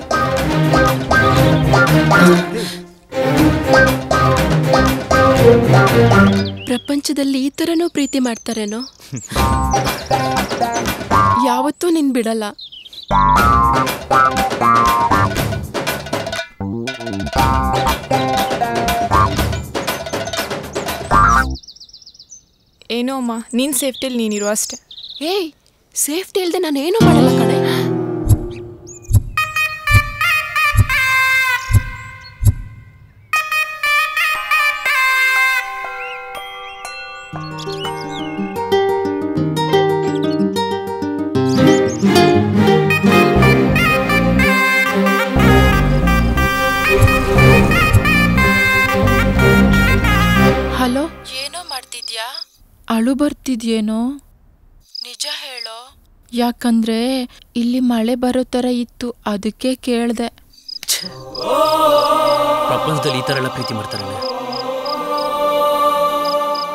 ಪ್ರಪಂಚದ ಪ್ರಪಂಚದಲ್ಲಿ ಈ ಥರನೂ ಪ್ರೀತಿ ಮಾಡ್ತಾರೇನೋ. ಯಾವತ್ತೂ ನಿನ್ ಬಿಡಲ್ಲ. ಏನೋ ಅಮ್ಮ, ನೀನ್ ಸೇಫ್ಟಿಲಿ ನೀನಿರು ಅಷ್ಟೆ. ಏಯ್, ಸೇಫ್ಟಿ ಇಲ್ದೆ ನಾನು ಏನೂ ಮಾಡಲ್ಲ ಕಣೆ. ಹಲೋ, ಏನೋ ಮಾಡ್ತಿದ್ಯಾ? ಅಳು ಬರ್ತಿದ್ಯೇನೋ? ನಿಜ ಹೇಳೋ. ಯಾಕಂದ್ರೆ ಇಲ್ಲಿ ಮಳೆ ಬರೋ ಥರ ಇತ್ತು, ಅದಕ್ಕೆ ಕೇಳ್ದೆ. ಪ್ರಪಂಚದಲ್ಲಿ ಈ ಥರ ಎಲ್ಲ ಪ್ರೀತಿ ಮಾಡ್ತಾರೆ.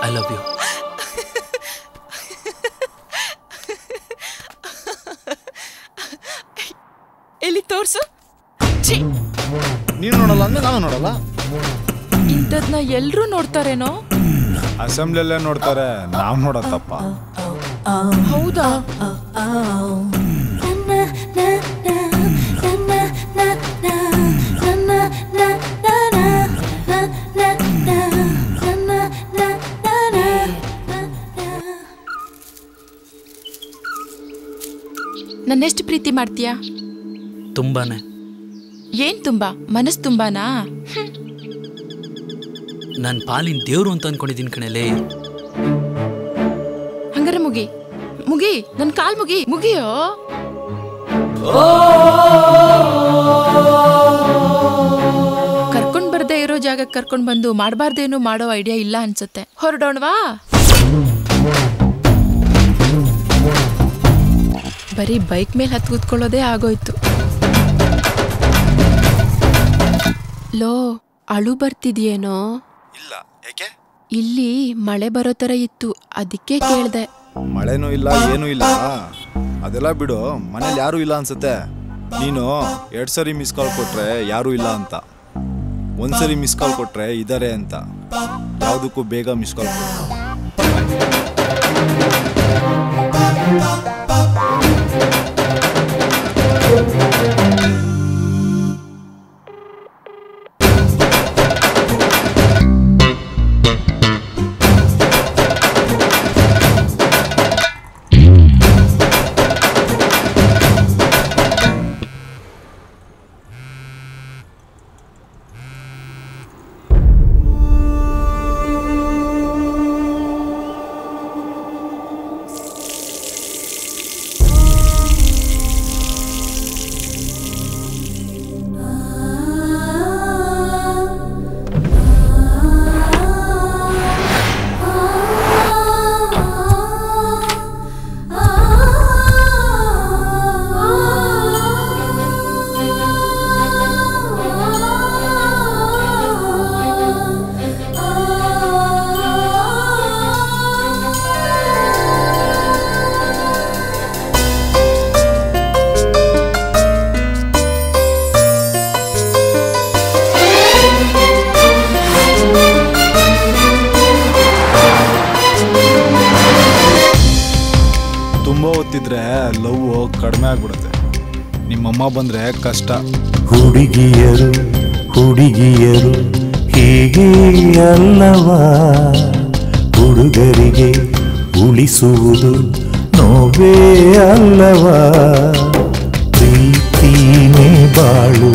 I love you. ಎಲ್ಲಿ ತೋರ್ಸು. ನೀನು ನೋಡಲ್ಲ ಅಂದ್ರೆ ನಾನು ನೋಡಲ್ಲ. ಇಂಥದ್ನ ಎಲ್ರೂ ನೋಡ್ತಾರೇನೋ. ಅಸೆಂಬ್ಲಿಯಲ್ಲೇ ನೋಡ್ತಾರೆ, ನಾವು ನೋಡತ್ತಪ್ಪ. ಹೌದಾ? ನನ್ನೆಷ್ಟು ಪ್ರೀತಿ ಮಾಡ್ತೀಯಾ? ತುಂಬಾನೇ. ಏನ್ ತುಂಬಾ? ಮನಸ್ಸು ತುಂಬಾನಾ? ನನ್ನ ಪಾಲಿನ ದೇವ್ರು ಅಂತ ಅನ್ಕೊಂಡಿದ್ದೀನಿ ಕಣಲೆ. ಹಂಗಾರೆ ಮುಗಿ ಮುಗಿ, ನನ್ನ ಕಾಲ್ ಮುಗಿ, ಮುಗಿಯೋ. ಕರ್ಕೊಂಡ್ ಬರ್ದೇ ಇರೋ ಜಾಗಕ್ಕೆ ಕರ್ಕೊಂಡ್ ಬಂದು ಮಾಡಬಾರ್ದೇನು ಮಾಡೋ ಐಡಿಯಾ ಇಲ್ಲ ಅನ್ಸುತ್ತೆ. ಹೊರಡೋಣವಾ? ಬರೀ ಬೈಕ್ ಮೇಲೆ ಹತ್ತು ಕೂತ್ಕೊಳ್ಳೋದೇ ಆಗೋಯ್ತು. ಲೋ, ಅಳು ಬರ್ತಿದ್ಯೇನೋ? ಇಲ್ಲ, ಯಾಕೆ? ಇಲ್ಲಿ ಮಳೆ ಬರೋ ತರ ಇತ್ತು, ಅದಕ್ಕೆ ಕೇಳ್ದೆ. ಮಳೆನೂ ಇಲ್ಲ, ಏನೂ ಇಲ್ಲ. ಅದೆಲ್ಲ ಬಿಡು, ಮನೇಲಿ ಯಾರೂ ಇಲ್ಲ ಅನ್ಸುತ್ತೆ. ನೀನು 2 ಸರಿ ಮಿಸ್ ಕಾಲ್ ಕೊಟ್ರೆ ಯಾರೂ ಇಲ್ಲ ಅಂತ, 1 ಸರಿ ಮಿಸ್ ಕಾಲ್ ಕೊಟ್ರೆ ಇದಾರೆ ಅಂತ. ಯಾವುದಕ್ಕೂ ಬೇಗ ಮಿಸ್ ಕಾಲ್ ಕೊಡು. ಲವ್ ಕಡಿಮೆ ಆಗ್ಬಿಡುತ್ತೆ. ನಿಮ್ಮಮ್ಮ ಬಂದ್ರೆ ಕಷ್ಟ. ಹುಡುಗಿಯರು ಹುಡುಗಿಯರು ಹೀಗೆ ಅಲ್ಲವಾ, ಹುಡುಗರಿಗೆ ಉಳಿಸುವುದು ನೋವೇ ಅಲ್ಲವಾ. ಪ್ರೀತಿನೇ ಬಾಳು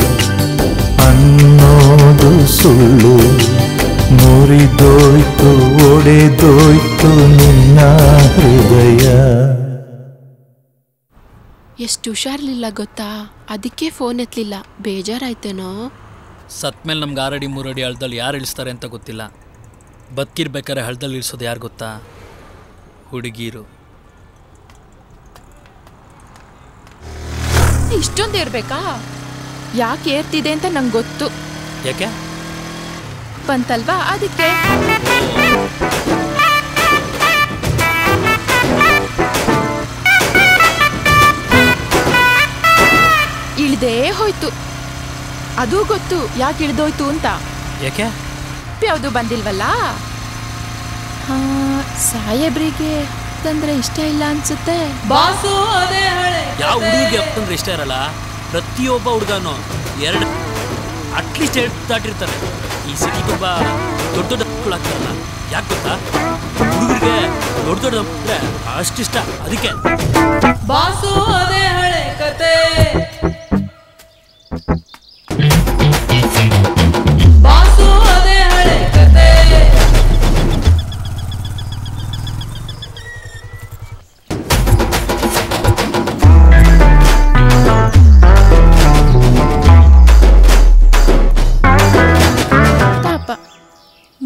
ಅನ್ನೋದು ಸುಳ್ಳು, ಮುರಿದೋಯ್ತು ಒಡೆದೋಯ್ತು ನಿನ್ನ ಹೃದಯ. ಎಷ್ಟು ಹುಷಾರ್ಲಿಲ್ಲ ಗೊತ್ತಾ, ಅದಕ್ಕೆ ಫೋನ್ ಎತ್ತಲಿಲ್ಲ. ಬೇಜಾರಾಯ್ತೇನೋ. ಸತ್ಮೇಲೆ ನಮ್ಗೆ 6 ಅಡಿ 3 ಅಡಿ ಹಳ್ಳದಲ್ಲಿ ಯಾರು ಇಳಿಸ್ತಾರೆ ಅಂತ ಗೊತ್ತಿಲ್ಲ. ಬದುಕಿರ್ಬೇಕಾದ್ರೆ ಹಳ್ಳದಲ್ಲಿ ಇಳಿಸೋದು ಯಾರು ಗೊತ್ತಾ? ಹುಡುಗೀರು. ಇಷ್ಟೊಂದು ಇರ್ಬೇಕಾ? ಯಾಕೆ ಏರ್ತಿದೆ ಅಂತ ನಂಗೆ ಗೊತ್ತು. ಯಾಕೆ ಬಂತಲ್ವಾ ಅದಕ್ಕೆ. ಇಳ್ದೇ ಹೋಯ್ತು. ಅದು ಗೊತ್ತು ಯಾಕೆ ಇಳ್ದೋಯ್ತು ಅಂತ. ಯಾಕೆ? ಯಾವುದು ಬಂದಿಲ್ವಲ್ಲ. ಸಾಹೇಬ್ರಿಗೆ ತಂದ್ರೆ ಇಷ್ಟ ಇಲ್ಲ ಅನ್ಸುತ್ತೆ. ಬಾಸು ಅದೇ ಹಳೆ ಯಾವ ಹುಡುಗಿಗೆ ಅಪ್ಪಂದ್ರೆ ಇಷ್ಟ ಇರಲ್ಲ. ಪ್ರತಿಯೊಬ್ಬ ಹುಡುಗನು ಎರಡು ಅಟ್ಲೀಸ್ಟ್ 2 ದಾಟಿರ್ತಾರೆ. ಈ ಸಿಟಿ ತುಂಬ ದೊಡ್ಡ ದೊಡ್ಡ ಮಕ್ಕಳಾಗ್ತಾರಲ್ಲ, ಯಾಕೆ ಗೊತ್ತಾ? ಹುಡುಗರಿಗೆ ದೊಡ್ಡ ದೊಡ್ಡ ಅಂದ್ರೆ ಅಷ್ಟಿಷ್ಟ. ಅದಕ್ಕೆ ಬಾಸು ಅದೇ ಹಳೆ ಕತೆ, ಬಾಸು ಅದೇ ಹಳೆ ಕತೆ.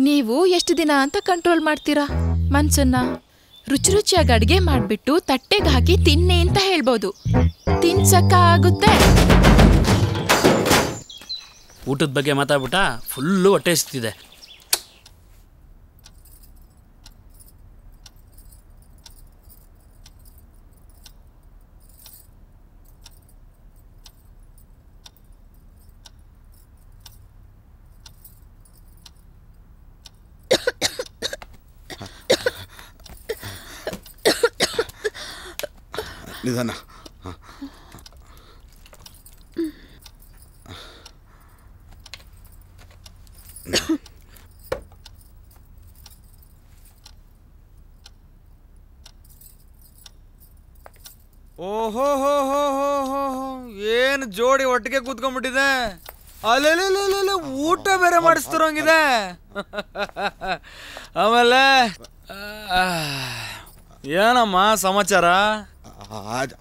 ನೀವು ಎಷ್ಟು ದಿನ ಅಂತ ಕಂಟ್ರೋಲ್ ಮಾಡ್ತೀರಾ ಮನ್ಸನ್ನ? ರುಚಿ ರುಚಿಯಾಗಿ ಅಡುಗೆ ಮಾಡಿಬಿಟ್ಟು ತಟ್ಟೆಗೆ ಹಾಕಿ ತಿನ್ನಿ ಅಂತ ಹೇಳ್ಬೋದು. ತಿನ್ಸಕ್ಕ ಆಗುತ್ತೆ? ಊಟದ ಬಗ್ಗೆ ಮಾತಾಡ್ಬಿಟ್ಟ ಫುಲ್ಲು ಹೊಟ್ಟೆ ಹಸಿತಿದೆ. ನಿಧಾನ. ಓಹೋ ಹೋ ಹೋ ಹೋ ಹೋ, ಏನು ಜೋಡಿ ಒಟ್ಟಿಗೆ ಕೂತ್ಕೊಂಡ್ಬಿಟ್ಟಿದೆ. ಅಲ್ಲೆಲ್ಲ ಊಟ ಬೇರೆ ಮಾಡಿಸ್ತಿರೋಂಗಿದೆ. ಆಮೇಲೆ ಏನಮ್ಮ ಸಮಾಚಾರ?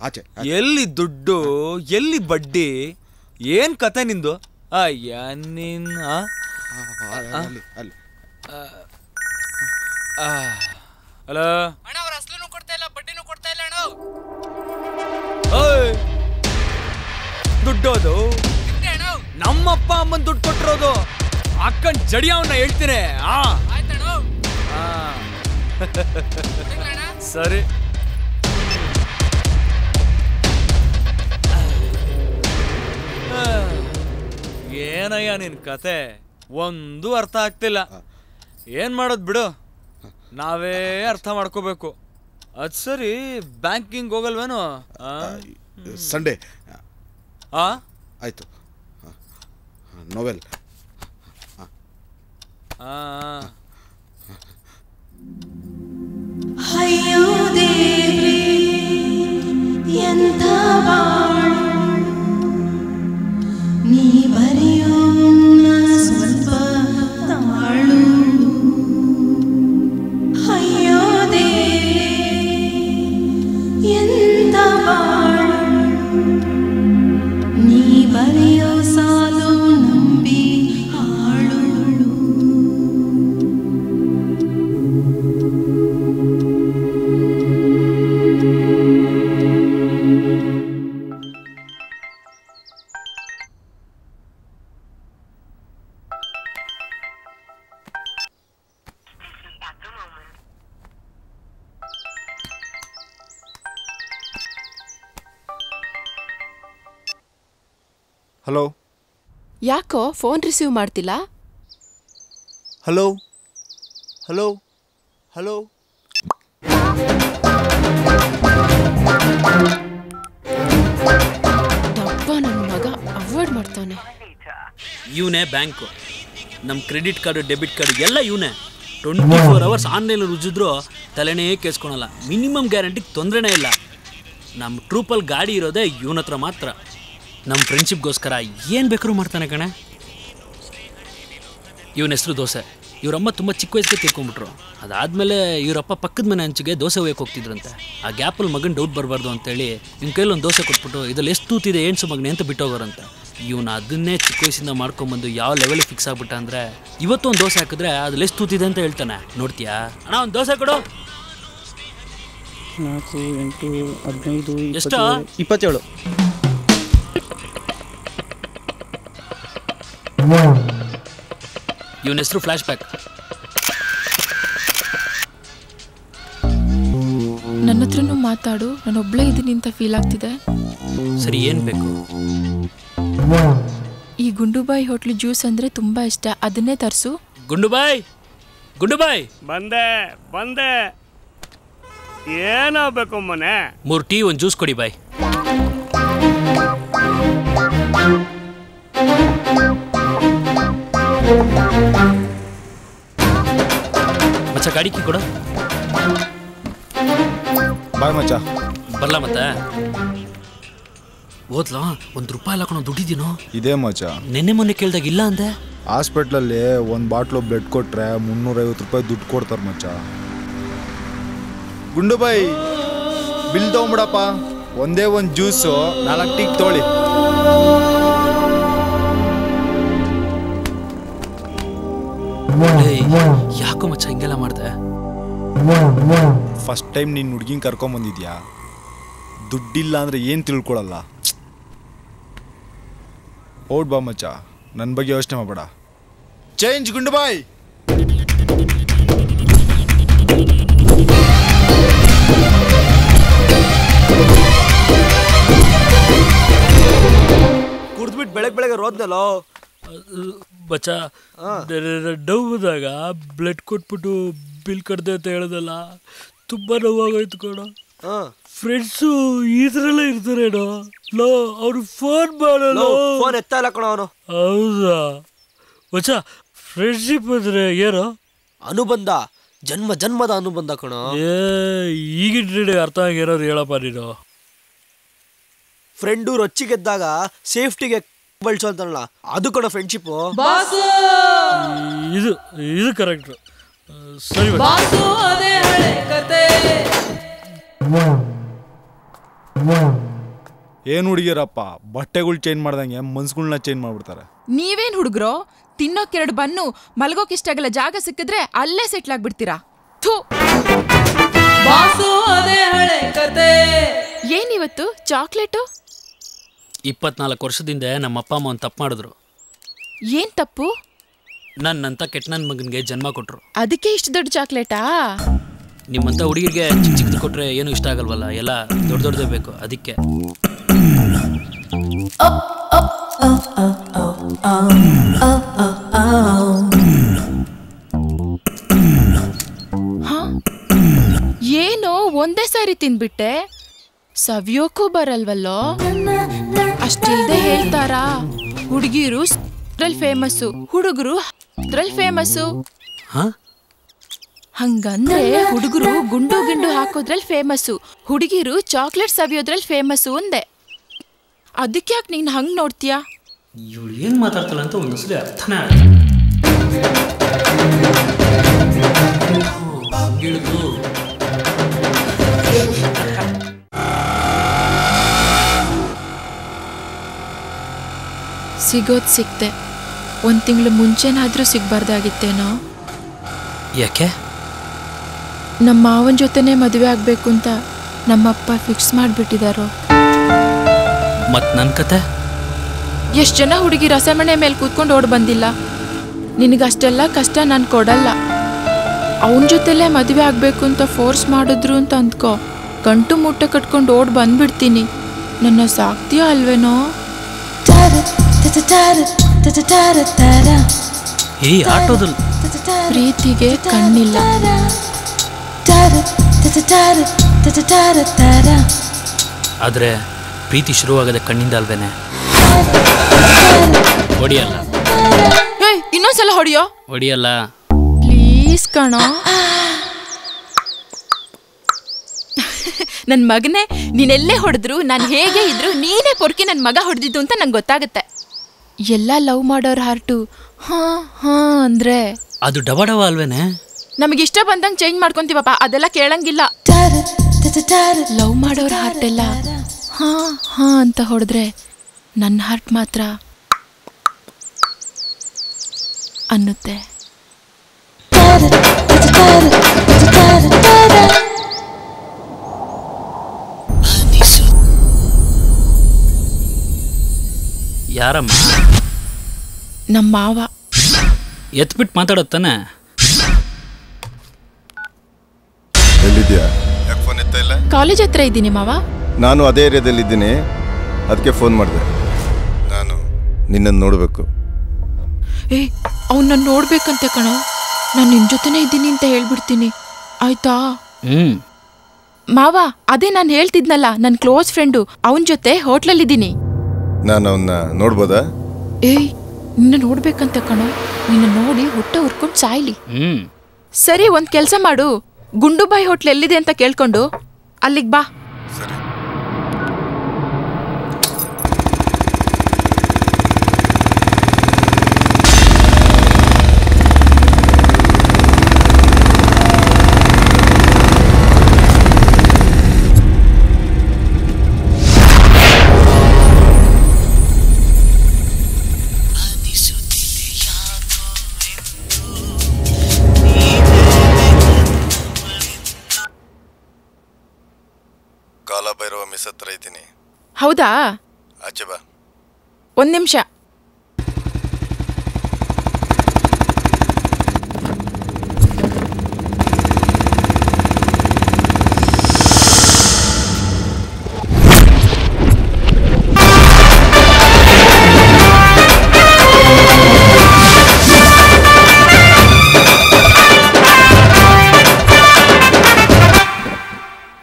ಆಚೆ ಎಲ್ಲಿ ದುಡ್ಡು, ಎಲ್ಲಿ ಬಡ್ಡಿ, ಏನ್ ಕತೆ ನಿಂದು? ಅಯ್ಯ ನೀನ್ ಹಲೋ, ದುಡ್ಡೋದು ನಮ್ಮಪ್ಪ ಅಮ್ಮನ್ ದುಡ್ಡು ಕೊಟ್ಟಿರೋದು. ಅಕ್ಕನ್ ಜಡಿ ಅವನ್ನ ಹೇಳ್ತೀನಿ. ಸರಿ. ಏನಯ್ಯ ನಿನ್ ಕತೆ? ಒಂದು ಅರ್ಥ ಆಗ್ತಿಲ್ಲ. ಏನ್ ಮಾಡೋದ್ ಬಿಡು, ನಾವೇ ಅರ್ಥ ಮಾಡ್ಕೋಬೇಕು. ಅದ್ ಸರಿ, ಬ್ಯಾಂಕಿಂಗ್ ಹೋಗಲ್ವೇನು? ಸಂಡೇ ಆಯ್ತು. ನೋವೆಲ್ ಅಯ್ಯೋ ದೇವ್ರೇ ಎಂಥ ಬಾಳು, ನೀ ಬರೆಯೋ ಸ್ವಲ್ಪ ತಾಳು. ಅಯ್ಯೋ ದೇವ್ರೇ ಎಂಥ ಬಾಳು, ನೀ ಬರೆಯೋ ಸಾಲು ನಂಬಿ ಹಾಳು. ಹಲೋ, ಯಾಕೋ ಫೋನ್ ರಿಸೀವ್ ಮಾಡ್ತಿಲ್ಲ? Hello hello hello. ಡಬ್ಬ ನನ್ನ ಮಗ ಅವಾಯ್ಡ್ ಮಾಡ್ತಾನೆ. ಇವನೇ ಬ್ಯಾಂಕು, ನಮ್ಮ ಕ್ರೆಡಿಟ್ ಕಾರ್ಡು ಡೆಬಿಟ್ ಕಾರ್ಡು ಎಲ್ಲ ಇವನೇ. 24 hours ಆನ್ಲೈನಲ್ಲಿ ರುಜಿದ್ರು ತಲೆನೇ ಕೇಳಿಸ್ಕೊಳಲ್ಲ. ಮಿನಿಮಮ್ ಗ್ಯಾರಂಟಿಗೆ ತೊಂದರೆನೇ ಇಲ್ಲ. ನಮ್ಮ ಟ್ರೂಪಲ್ಲಿ ಗಾಡಿ ಇರೋದೇ ಇವನ ಹತ್ರ ಮಾತ್ರ. ನಮ್ಮ ಫ್ರೆಂಡ್ಶಿಪ್ಗೋಸ್ಕರ ಏನು ಬೇಕಾದ್ರೂ ಮಾಡ್ತಾನೆ ಕಣೆ. ಇವನ ಹೆಸರು ದೋಸೆ. ಇವರಮ್ಮ ತುಂಬ ಚಿಕ್ಕ ವಯಸ್ಸಿಗೆ ತೀರ್ಕೊಂಡ್ಬಿಟ್ರು. ಅದಾದಮೇಲೆ ಇವರಪ್ಪ ಪಕ್ಕದ ಮನೆ ಹಂಚಿಗೆ ದೋಸೆ ಹೋಯಕ್ಕೆ ಹೋಗ್ತಿದ್ರಂತೆ. ಆ ಗ್ಯಾಪಲ್ಲಿ ಮಗನ ಡೌಟ್ ಬರಬಾರ್ದು ಅಂತೇಳಿ ಇವ್ನ ಕೈಲಿ ಒಂದು ದೋಸೆ ಕೊಟ್ಬಿಟ್ಟು ಇದ್ರಲ್ಲಿ ಎಷ್ಟು ತೂತಿದೆ ಏನ್ಸು ಮಗನೆ ಅಂತ ಬಿಟ್ಟೋಗೋರಂತೆ. ಇವನು ಅದನ್ನೇ ಚಿಕ್ಕ ವಯಸ್ಸಿಂದ ಮಾಡ್ಕೊಂಬಂದು ಯಾವ ಲೆವೆಲಿಗೆ ಫಿಕ್ಸ್ ಆಗ್ಬಿಟ್ಟ ಅಂದರೆ ಇವತ್ತು ಒಂದು ದೋಸೆ ಹಾಕಿದ್ರೆ ಅದ್ರಲ್ಲಿ ಎಷ್ಟು ತೂತಿದೆ ಅಂತ ಹೇಳ್ತಾನೆ. ನೋಡ್ತೀಯಾ ಅಣ್ಣ, ಒಂದು ದೋಸೆ ಕೊಡು. 4, 8, 15, ಎಷ್ಟು? 27. ಇವನ ಹೆಸರು ಫ್ಲಾಶ್ ಬ್ಯಾಕ್. ನನ್ನ ಹತ್ರನೂ ಮಾತಾಡು, ನಾನೊಬ್ಳೇ ಇದ್ದೀನಿ ಅಂತ ಫೀಲ್ ಆಗ್ತಿದೆ. ಸರಿ, ಏನು ಬೇಕು? ಈ ಗುಂಡುಬಾಯಿ ಹೋಟ್ಲು ಜ್ಯೂಸ್ ಅಂದರೆ ತುಂಬ ಇಷ್ಟ, ಅದನ್ನೇ ತರಿಸು. ಗುಂಡುಬಾಯ್, ಗುಂಡುಬಾಯ್. ಬಂದೆ ಬಂದೆ. ಏನಾಗಬೇಕು ಮನೆ? 3 ಟೀ 1 ಜ್ಯೂಸ್ ಕೊಡಿ ಬಾಯ್. ಮಚ್ಚ ಗಾಡಿ ಕೀ ಕೊಡು. ಬಾಯ್ ಮಚ್ಚ. ಬರ್ಲ ಮತ್ತೆ ಓದ್ಲಾ? ₹1 ಹಾಕೋಣ ದುಡ್ಡಿದ್ದೀನೋ? ಇದೇ ಮಚ್ಚ. ನೆನ್ನೆ ಮೊನ್ನೆ ಕೇಳ್ದಾಗ ಇಲ್ಲ ಅಂದೆ. ಹಾಸ್ಪಿಟ್ಲಲ್ಲಿ 1 ಬಾಟ್ಲು ಬ್ಲಡ್ ಕೊಟ್ರೆ ₹350 ದುಡ್ಡು ಕೊಡ್ತಾರೆ ಮಚ್ಚ. ಗುಂಡು ಬಾಯ್ ಬಿಲ್ ತಗೊಂಬಿಡಪ್ಪ. ಒಂದೇ 1 ಜ್ಯೂಸು 4 ಟೀ ತೊಗೊಳ್ಳಿ. ಯಾಕೋ ಮಚ್ಚ ಹಿಂಗೆಲ್ಲ ಮಾಡ್ದೆ? ಫಸ್ಟ್ ಟೈಮ್ ನೀನು ಹುಡ್ಗಿನ ಕರ್ಕೊಂಬಂದಿದ್ಯಾ, ದುಡ್ಡಿಲ್ಲ ಅಂದ್ರೆ ಏನು ತಿಳ್ಕೊಳಲ್ಲ. ಓಡ್ ಬಾ ಮಚ್ಚ, ನನ್ನ ಬಗ್ಗೆ ಯೋಚನೆ ಮಾಡಬೇಡ. ಚೇಂಜ್ ಗುಂಡು ಬಾಯ್. ಕುಡ್ದ್ಬಿಟ್ಟು ಬೆಳಗ್ಗೆ ರೋದ್ನಲ್ಲೋ ಬಚ್ಚ. ನೋವುದಾಗ ಬ್ಲಡ್ ಕೊಟ್ಬಿಟ್ಟು ಬಿಲ್ ಕಟ್ದೆ ಅಂತ ಹೇಳ್ದಲ್ಲ, ತುಂಬಾ ನೋವಾಗೋಯ್ತು ಕಣ. ಫ್ರೆಂಡ್ಸು ಇದ್ರಲ್ಲೇ ಇರ್ತಾರೇನೋ ಲೋ, ಅವ್ರು ಫೋನ್ ಮಾಡಲ್ಲ. ಫೋನ್ ಎತ್ತ ಇಲ್ಲ ಕಣ ಅವನು. ಹೌದಾ ಬಚ್ಚ? ಫ್ರೆಂಡ್ಶಿಪ್ ಅಂದ್ರೆ ಏನೋ? ಅನುಬಂಧ, ಜನ್ಮ ಜನ್ಮದ ಅನುಬಂಧ ಕಣ. ಈಗಿನ ಅರ್ಥ ಆಗಿರೋರು ಹೇಳಪ್ಪ ನೀನು. ಫ್ರೆಂಡು ರೊಚ್ಚಿಗೆದ್ದಾಗ ಸೇಫ್ಟಿಗೆ ಬಳಸೋ ಅಂತಾನಲ್ಲ, ಅದು ಕಣ ಫ್ರೆಂಡ್ಶಿಪ್. ಇದು ಕರೆಕ್ಟ್. ಸರಿ ಏನು ಹುಡುಗಿಯರಪ್ಪ, ಬಟ್ಟೆಗಳು ಚೇಂಜ್ ಮಾಡ್ದಂಗೆ ಮನ್ಸುಗಳನ್ನ ಚೇಂಜ್ ಮಾಡ್ಬಿಡ್ತಾರೆ. ನೀವೇನ್ ಹುಡುಗ್ರೋ, ತಿನ್ನೋಕ್ 2 ಬನ್ನು, ಮಲ್ಗೋಕ್ ಇಷ್ಟ ಆಗಲ್ಲ ಜಾಗ ಸಿಕ್ಕಿದ್ರೆ ಅಲ್ಲೇ ಸೆಟ್ಲ್ ಆಗ್ಬಿಡ್ತೀರಾ. ಏನಿವತ್ತು ಚಾಕ್ಲೇಟು? 24 ವರ್ಷದಿಂದ ನಮ್ಮ ಅಪ್ಪ ಅಮ್ಮ ಒಂದು ತಪ್ಪು ಮಾಡಿದ್ರು. ಏನ್ ತಪ್ಪು? ನನ್ನಂತ ಕೆಟ್ಟ ನನ್ನ ಮಗನಿಗೆ ಜನ್ಮ ಕೊಟ್ರು. ಅದಕ್ಕೆ ಇಷ್ಟು ದೊಡ್ಡ ಚಾಕ್ಲೇಟಾ? ನಿಮ್ಮಂತ ಹುಡುಗಿರಿಗೆ ಚಿಕ್ಕ ಚಿಕ್ಕದು ಕೊಟ್ರೆ ಏನು ಇಷ್ಟ ಆಗಲ್ವಲ್ಲ, ಎಲ್ಲ ದೊಡ್ಡ ದೊಡ್ಡದೇ ಬೇಕು. ಅದಕ್ಕೆ ಏನೋ ಒಂದೇ ಸಾರಿ ತಿನ್ಬಿಟ್ಟೆ, ಸವಿಯೋಕ್ಕೂ ಬರಲ್ವಲ್ಲೋ. ಅಷ್ಟಿಲ್ದೆ ಹೇಳ್ತಾರಾ, ಹುಡುಗಿರು ಫೇಮಸ್ಸು, ಹುಡುಗರು ಫೇಮಸ್ಸು. ಹಂಗಂದ್ರೆ ಹುಡುಗರು ಗುಂಡು ಗಿಂಡು ಹಾಕೋದ್ರಲ್ಲಿ ಫೇಮಸ್ಸು, ಹುಡುಗಿರು ಚಾಕ್ಲೇಟ್ ಸವಿಯೋದ್ರಲ್ಲಿ ಫೇಮಸ್ಸು ಅಂದೆ. ಅದಕ್ಕೆ ಯಾಕೆ ನೀನು ಹಂಗೆ ನೋಡ್ತೀಯಾ? ಇವಳು ಏನು ಮಾತಾಡ್ತಾಳೆ ಅಂತ ಒಂದೊಂದ್ಸಲಿ ಅರ್ಥನೇ ಆಗಲ್ಲ. ಸಿಗೋದು ಸಿಕ್ತೆ, 1 ತಿಂಗಳು ಮುಂಚೆನಾದ್ರೂ ಸಿಗ್ಬಾರ್ದಾಗಿತ್ತೇನೋ. ಯಾಕೆ? ನಮ್ಮ ಮಾವನ ಜೊತೆನೇ ಮದುವೆ ಆಗಬೇಕು ಅಂತ ನಮ್ಮಪ್ಪ ಫಿಕ್ಸ್ ಮಾಡಿಬಿಟ್ಟಿದಾರೋ. ಮತ್ತು ನನ್ನ ಕತೆ? ಎಷ್ಟು ಜನ ಹುಡುಗಿ ರಸಮಣೆ ಮೇಲೆ ಕೂತ್ಕೊಂಡು ಓಡ್ ಬಂದಿಲ್ಲ. ನಿನಗಷ್ಟೆಲ್ಲ ಕಷ್ಟ ನಾನು ಕೊಡಲ್ಲ. ಅವನ ಜೊತೆಲೇ ಮದುವೆ ಆಗಬೇಕು ಅಂತ ಫೋರ್ಸ್ ಮಾಡಿದ್ರು ಅಂತ ಅಂದ್ಕೋ, ಗಂಟು ಮುಟ್ಟೆ ಕಟ್ಕೊಂಡು ಓಡ್ ಬಂದ್ಬಿಡ್ತೀನಿ. ನನ್ನ ಸಾಕ್ತೀಯ ಅಲ್ವೇನೋ? ಈ ಆಟೋದಲ್ಲಿ ಪ್ರೀತಿಗೆ ಕಣ್ಣಿಲ್ಲ. ಆದರೆ ಪ್ರೀತಿ ಶುರುವಾಗದೆ ಕಣ್ಣಿಂದ ಅಲ್ವೇನೆ? ಹೊಡಿಯಲ್ಲ. ಇನ್ನೊಂದ್ಸಲ ಹೊಡಿಯೋ. ಹೊಡಿಯಲ್ಲ ಪ್ಲೀಸ್ ಕಣೋ. ನನ್ನ ಮಗನೇ, ನೀನೆಲ್ಲೇ ಹೊಡೆದ್ರು, ನಾನು ಹೇಗೆ ಇದ್ರು ನೀನೇ ಪೊರ್ಕಿ ನನ್ನ ಮಗ ಹೊಡೆದಿದ್ದು ಅಂತ ನಂಗೆ ಗೊತ್ತಾಗುತ್ತೆ. ಎಲ್ಲ ಲವ್ ಮಾಡೋರ್ ಹಾರ್ಟು ಹಾ ಅಂದ್ರೆ ಅದು ಡಬಡವ ಅಲ್ವೇನೆ? ನಮಗಿಷ್ಟ ಬಂದಂಗೆ ಚೇಂಜ್ ಮಾಡ್ಕೊಂತೀವಪ್ಪ, ಅದೆಲ್ಲ ಕೇಳಂಗಿಲ್ಲ. ಲವ್ ಮಾಡೋರ್ ಹಾರ್ಟ್ ಎಲ್ಲ ಹಾ ಅಂತ ಹೊಡೆದ್ರೆ ನನ್ನ ಹಾರ್ಟ್ ಮಾತ್ರ ಅನ್ನುತ್ತೆ. ಯಾರಮ್ಮ? ನಮ್ಮ ಮಾವ. ಎತ್ಬಿಟ್ಟು ಮಾತಾಡತ್ತಾನೆ. ಎಲ್ಲಿದ್ಯಾ? ಯಾಕೆ ಫೋನ್ ಎತ್ತಾ ಇಲ್ಲ? ಕಾಲೇಜ್ ಹತ್ರ ಇದ್ದೀನಿ ಮಾವ. ನಾನು ಅದೇ ಏರಿಯಾದಲ್ಲಿ ಇದ್ದೀನಿ, ಅದಕ್ಕೆ ಫೋನ್ ಮಾಡಿದೆ. ನಾನು ನಿನ್ನನ್ನು ನೋಡಬೇಕು. ಅವನ್ನ ನೋಡ್ಬೇಕಂತೆ ಕಣೋ. ನಾನು ನಿನ್ನ ಜೊತೆನೇ ಇದ್ದೀನಿ ಅಂತ ಹೇಳ್ಬಿಡ್ತೀನಿ, ಆಯ್ತಾ? ಮಾವ ಅದೇ ನಾನು ಹೇಳ್ತಿದ್ನಲ್ಲ ನನ್ನ ಕ್ಲೋಸ್ ಫ್ರೆಂಡು ಅವನ ಜೊತೆ ಹೋಟ್ಲಲ್ಲಿದ್ದೀನಿ. ನಾನು ಅವನ್ನ ನೋಡ್ಬೋದಾ? ಏಯ್ ನಿನ್ನ ನೋಡ್ಬೇಕಂತ ಕಣೋ, ನಿನ್ನ ನೋಡಿ ಹೊಟ್ಟೆ ಹುರ್ಕೊಂಡು ಸಾಯ್ಲಿ. ಸರಿ ಒಂದ್ ಕೆಲ್ಸ ಮಾಡು, ಗುಂಡುಬಾಯಿ ಹೋಟ್ಲ್ ಎಲ್ಲಿದೆ ಅಂತ ಕೇಳ್ಕೊಂಡು ಅಲ್ಲಿಗೆ ಬಾ. ಕಾಲಭೈರವ ಮಿಸ್ ಹತ್ರ ಇದ್ದೀನಿ. ಹೌದಾ? ಆಚೆ ಬಾ. ಒಂದ್ ನಿಮಿಷ.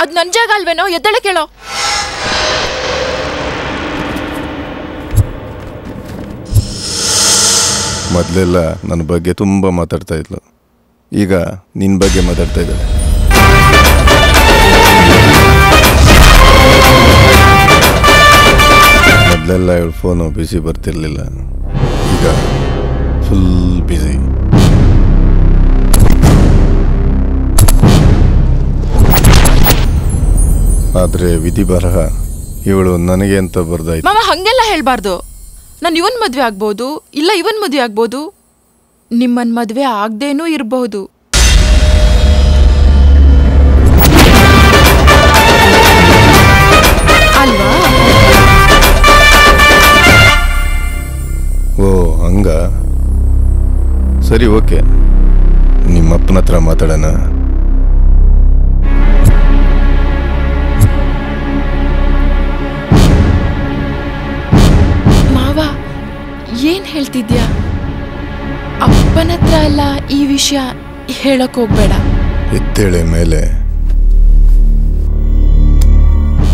ಅದ್ ನನ್ ಜಾಗ ಅಲ್ವೇನೋ, ಎದ್ದಳೆ ಕೇಳೋ. ಮೊದಲೆಲ್ಲ ನನ್ನ ಬಗ್ಗೆ ತುಂಬ ಮಾತಾಡ್ತಾ ಇದ್ಲು, ಈಗ ನಿನ್ನ ಬಗ್ಗೆ ಮಾತಾಡ್ತಾ ಇದ್ದಾಳೆ. ಮೊದಲೆಲ್ಲ ಇವಳು ಫೋನು ಬಿಸಿ ಬರ್ತಿರ್ಲಿಲ್ಲ, ಈಗ ಫುಲ್ ಬಿಸಿ. ಆದರೆ ವಿಧಿ ಬರಹ ಇವಳು ನನಗೆ ಅಂತ ಬರ್ದಾಯ್ತು. ಮಾಮ ಹಂಗೆಲ್ಲ ಹೇಳ್ಬಾರ್ದು. ನಾನು ಇವನ್ ಮದ್ವೆ ಆಗ್ಬೋದು, ಇಲ್ಲ ಇವನ್ ಮದ್ವೆ ಆಗ್ಬೋದು, ನಿಮ್ಮನ್ ಮದ್ವೆ ಆಗ್ದೇನೂ ಇರಬಹುದು. ಅಲ್ವಾ? ಓ ಹಂಗ, ಸರಿ ಓಕೆ, ನಿಮ್ಮಪ್ಪನ ಹತ್ರ ಮಾತಾಡೋಣ. ಏನ್ ಹೇಳ್ತಿದ್ಯಾ? ಅಪ್ಪನ ಹತ್ರ ಎಲ್ಲ ಈ ವಿಷಯ ಹೇಳಕ್ ಹೋಗ್ಬೇಡ. ಎತ್ತೇಳೆ ಮೇಲೆ.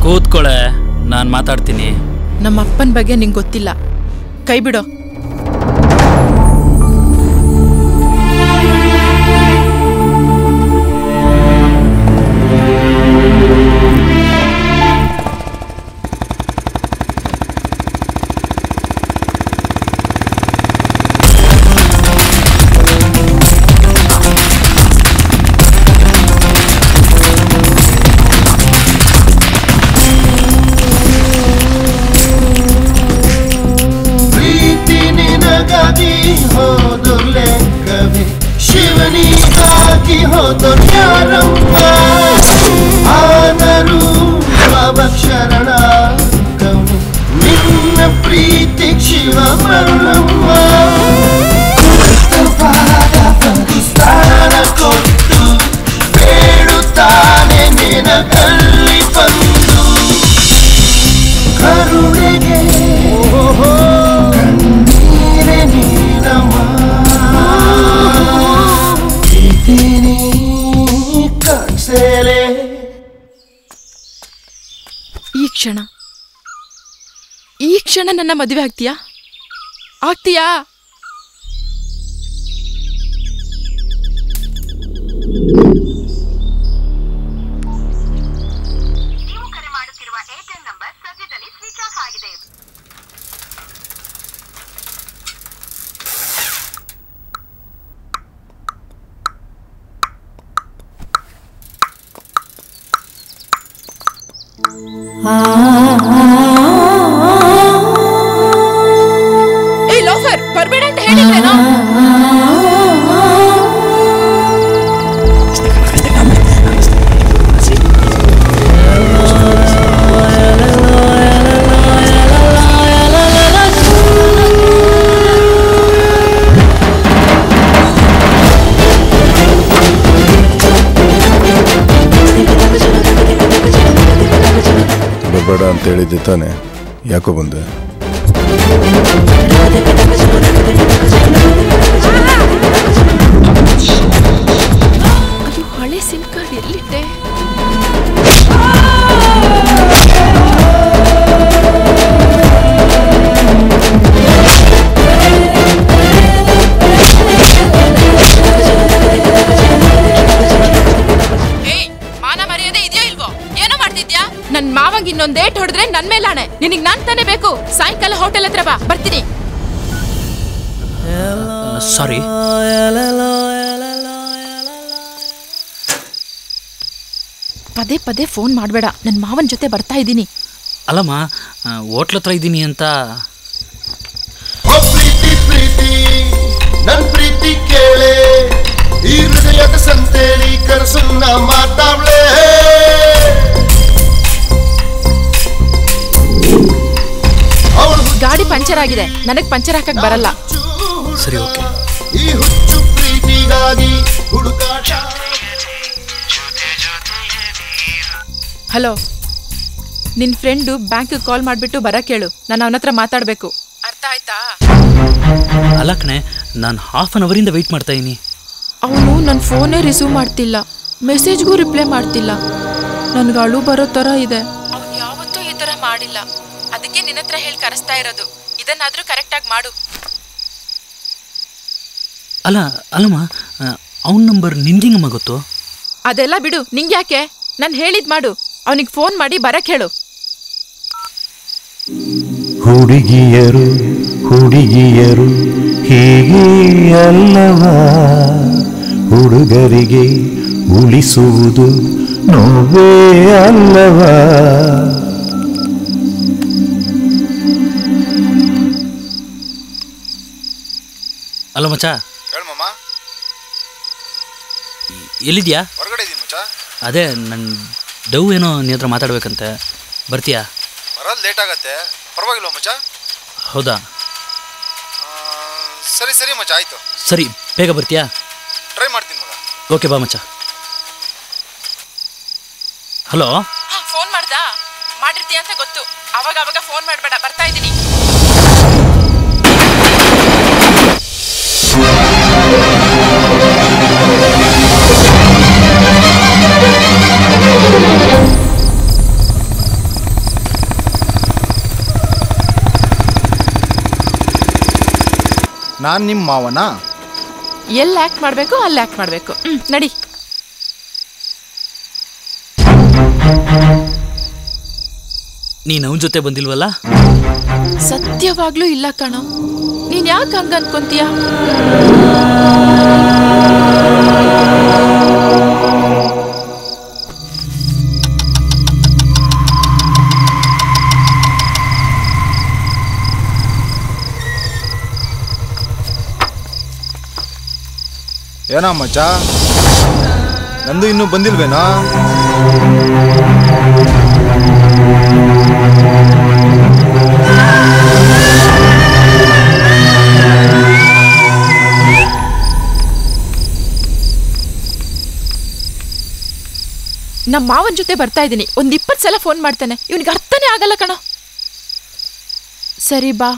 ಕೂತ್ಕೊಳೆ, ನಾನು ಮಾತಾಡ್ತೀನಿ. ನಮ್ಮ ಅಪ್ಪನ ಬಗ್ಗೆ ನಿಂಗೆ ಗೊತ್ತಿಲ್ಲ, ಕೈ ಬಿಡೋ. ಶಿವನಿಗಾಗಿ ಹೋದ ಯಾರಮ್ಮ ಆದರೂ ಶರಣ ಕವಿ ನಿನ್ನ ಪ್ರೀತಿ ಶಿವ ಮರಣಮ್ಮ ಸ್ಥಾನ ಕೊಟ್ಟು ಬೇಡುತ್ತಾನೆ ನಿನಗಲ್ಲಿ ಬಂದು ಕರುಣೆಗೆ ಕಣ್ಣೀರೆ ನೀನಮ್ಮ ಈ ಕ್ಷಣ ನನ್ನ ಮದುವೆ ಆಗ್ತೀಯಾ? ಏ ಲೋಫರ್, ಬರ್ಬೇಡ ಅಂತ ಹೇಳಿದ್ರೇನೋ? ಬರಬೇಡ ಅಂತ ಹೇಳಿದ್ದೆ ತಾನೆ, ಯಾಕೋ ಬಂದೆ? ಅದು ಹಳೆ ಸಿಮ್ ಕಾರ್ಡ್ ಎಲ್ಲಿಟ್ಟೆ? ಇನ್ನೊಂದ್ ಡೇಟ್ ಹೊಡೆದ್ರೆ ನನ್ ಮೇಲಾಣೆ. ನಿನಗ್ ನಾನ್ ತಾನೇ ಬೇಕು. ಸಾಯಂಕಾಲ ಹೋಟೆಲ್ ಹತ್ರ ಬಾ, ಬರ್ತೀನಿ. ಸಾರಿ. ಪದೇ ಪದೇ ಫೋನ್ ಮಾಡಬೇಡ. ನನ್ನ ಮಾವನ ಜೊತೆ ಬರ್ತಾ ಇದ್ದೀನಿ. ಅಲ್ಲಮ್ಮ, ಹೋಟ್ಲ ಹತ್ರ ಇದ್ದೀನಿ ಅಂತ. ನನ್ ಪ್ರೀತಿ ಕೇಳೆ, ಈ ಹೃದಯದ ಸಂತೇಳಿ ಕನಸನ್ನ ಮಾತಾಡ್ಲೆ. ಗಾಡಿ ಪಂಚರ್ ಆಗಿದೆ, ನನಗ್ ಪಂಚರ್ ಹಾಕಕ್ ಬರಲ್ಲ. ಸರಿ, ಓಕೆ. ಈ ಹುಚ್ಚು ಪ್ರೀತಿಗಾಗಿ ಹುಡುಕಾಟ. ಹಲೋ, ನಿನ್ ಫ್ರೆಂಡು ಬ್ಯಾಂಕ್ ಕಾಲ್ ಮಾಡ್ಬಿಟ್ಟು ಬರಕ್ ಹೇಳು. ನಾನು ಅವನ ಹತ್ರ ಮಾತಾಡ್ಬೇಕು. ಅರ್ಥ ಆಯ್ತಾ? ಅಲ್ಲ ಕಣೆ, ನಾನು ಹಾಫ್ ಅನ್ ಅವರಿಂದ ವೆಯ್ಟ್ ಮಾಡ್ತಾ ಇದೀನಿ. ಅವನು ನನ್ನ ಫೋನೇ ರಿಸೀವ್ ಮಾಡ್ತಿಲ್ಲ, ಮೆಸೇಜ್ಗೂ ರಿಪ್ಲೈ ಮಾಡ್ತಿಲ್ಲ. ನನ್ಗೆ ಅಳು ಬರೋ ಥರ ಇದೆ. ಅವ್ನು ಯಾವತ್ತೂ ಈ ಥರ ಮಾಡಿಲ್ಲ. ಅದಕ್ಕೆ ನಿನ್ನ ಹತ್ರ ಹೇಳಿ ಕರೆಸ್ತಾ ಇರೋದು. ಇದನ್ನಾದ್ರೂ ಕರೆಕ್ಟಾಗಿ ಮಾಡು. ಅಲ್ಲಮ್ಮ, ಅವನ ನಂಬರ್ ನಿನ್ಗೆಂಗಮ್ಮ ಗೊತ್ತು? ಅದೆಲ್ಲ ಬಿಡು, ನಿಂಗೆ ಯಾಕೆ? ನಾನು ಹೇಳಿದ್ ಮಾಡು. ಅವನಿಗೆ ಫೋನ್ ಮಾಡಿ ಬರಕ್ ಹೇಳು. ಹುಡುಗಿಯರು ಹುಡುಗಿಯರು ಹೀಗೆ ಅಲ್ಲವಾ, ಹುಡುಗರಿಗೆ ಉಳಿಸುವುದು ನೋವೇ ಅಲ್ಲವಾ. ಅಲ್ಲ ಮಚ್ಚ, ಹೇಳ್ಮಮ್ಮ, ಎಲ್ಲಿದ್ಯಾ? ಹೊರಗಡೆ ಇದೀನಿ ಮಚ್ಚ. ಅದೇ ನನ್ನ ಡವ್ ಏನೋ ನಿನ್ನ ಹತ್ರ ಮಾತಾಡ್ಬೇಕಂತೆ. ಬರ್ತೀಯಾ? ಬರೋದು ಲೇಟ್ ಆಗತ್ತೆ, ಪರವಾಗಿಲ್ವ ಮಚ್ಚ? ಹೌದಾ? ಸರಿ ಸರಿ ಮಚ್ಚ, ಆಯ್ತು. ಸರಿ, ಬೇಗ ಬರ್ತೀಯಾ? ಟ್ರೈ ಮಾಡ್ತೀನಿ ಮಗ. ಓಕೆ, ಬಾ ಮಚ್ಚ. Hello, phone ಮಾಡ್ದಾ? ಮಾಡಿರ್ತೀಯ ಅಂತ ಗೊತ್ತು. ಅವಾಗ ಅವಾಗ ಫೋನ್ ಮಾಡಬೇಡ, ಬರ್ತಾ ಇದ್ದೀನಿ. ನಾನು ನಿಮ್ಮ ಮಾವನಾ? ಎಲ್ಲಿ ಆಕ್ಟ್ ಮಾಡಬೇಕು ಅಲ್ಲಿ ಆಕ್ಟ್ ಮಾಡಬೇಕು. ನಡಿ. ನೀನು ಅವನ ಜೊತೆ ಬಂದಿಲ್ವಲ್ಲ? ಸತ್ಯವಾಗ್ಲೂ ಇಲ್ಲ ಕಣೋ. ನೀನ್ ಯಾಕೆ ಹಂಗ ಅನ್ಕೊಂತೀಯ? ಏನಾ ಮಚ್ಚ, ನಂದು ಇನ್ನೂ ಬಂದಿಲ್ವೇನಾ? ನಮ್ಮ ಮಾವನ ಜೊತೆ ಬರ್ತಾ ಇದ್ದೀನಿ. ಒಂದ್ 20 ಸಲ ಫೋನ್ ಮಾಡ್ತಾನೆ. ಇವನಿಗೆ ಅರ್ಥನೇ ಆಗಲ್ಲ ಕಣೋ. ಸರಿ ಬಾ,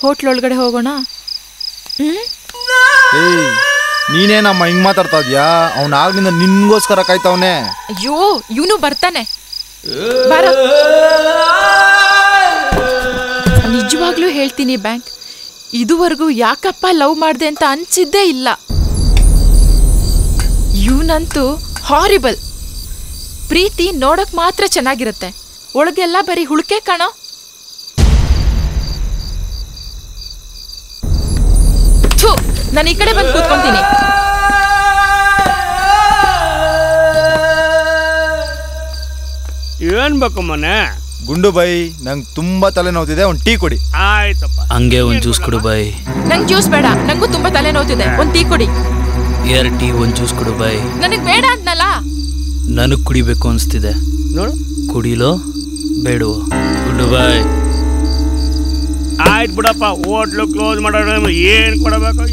ಹೋಟ್ಲ್ ಒಳಗಡೆ ಹೋಗೋಣ. ಏಯ್, ನೀನೇನಮ್ಮ ಹಿಂಗ್ ಮಾತಾಡ್ತಾ ಇದ್ಯಾ? ಅವ್ನ ಆಗ್ಲಿಂದ ನಿನ್ಗೋಸ್ಕರ ಕಾಯ್ತವನೆ. ಅಯ್ಯೋ, ಇವನು ಬರ್ತಾನೆ. ಬಾರ. ನಿಜವಾಗ್ಲೂ ಹೇಳ್ತೀನಿ ಬ್ಯಾಂಕ್, ಇದುವರೆಗೂ ಯಾಕಪ್ಪ ಲವ್ ಮಾಡ್ದೆ ಅಂತ ಅನ್ಸಿದ್ದೇ ಇಲ್ಲ. ಇವನಂತೂ ಹಾರಿಬಲ್. ಪ್ರೀತಿ ನೋಡಕ್ ಮಾತ್ರ ಚೆನ್ನಾಗಿರುತ್ತೆ, ಒಳಗೆಲ್ಲ ಬರೀ ಹುಳುಕೆ ಕಾಣೋ. ನಾನು ಈ ಕಡೆ ಬಂದು ಕೂತ್ಕೊಂತೀನಿ. ಏನ್ ಬೇಕು ಮನೆ? ಗುಂಡು ಬೈ, ನಂಗೆ ತುಂಬಾ ತಲೆ ನೋವ್ತಿದೆ, ಒಂದು ಟೀ ಕೊಡಿ. ಆಯ್ತಪ್ಪ. ಹಂಗೆ ಒಂದು ಜ್ಯೂಸ್ ಕೊಡು ಬೈ. ನಂಗೆ ಜ್ಯೂಸ್ ಬೇಡ, ನಂಗೂ ತುಂಬಾ ತಲೆ ನೋವ್ತಿದೆ. ಒಂದು ಟೀ ಕೊಡಿ. 2 ಟೀ, ಒಂದು ಜ್ಯೂಸ್ ಕೊಡು ಬೈ. ನನಗ್ ಬೇಡ ಅಂದ್ನಲ್ಲ. ನನಗ್ ಕುಡಿಬೇಕು ಅನ್ಸ್ತಿದೆ. ನೋಡು, ಕುಡಿಲೋ ಬೇಡವೋ? ಗುಂಡು ಬೈ. ಆಯ್ತು ಬಿಡಪ್ಪ, ಹೋಟ್ಲು ಕ್ಲೋಸ್ ಮಾಡೋಣ. ಏನ್ ಕೊಡಬೇಕು?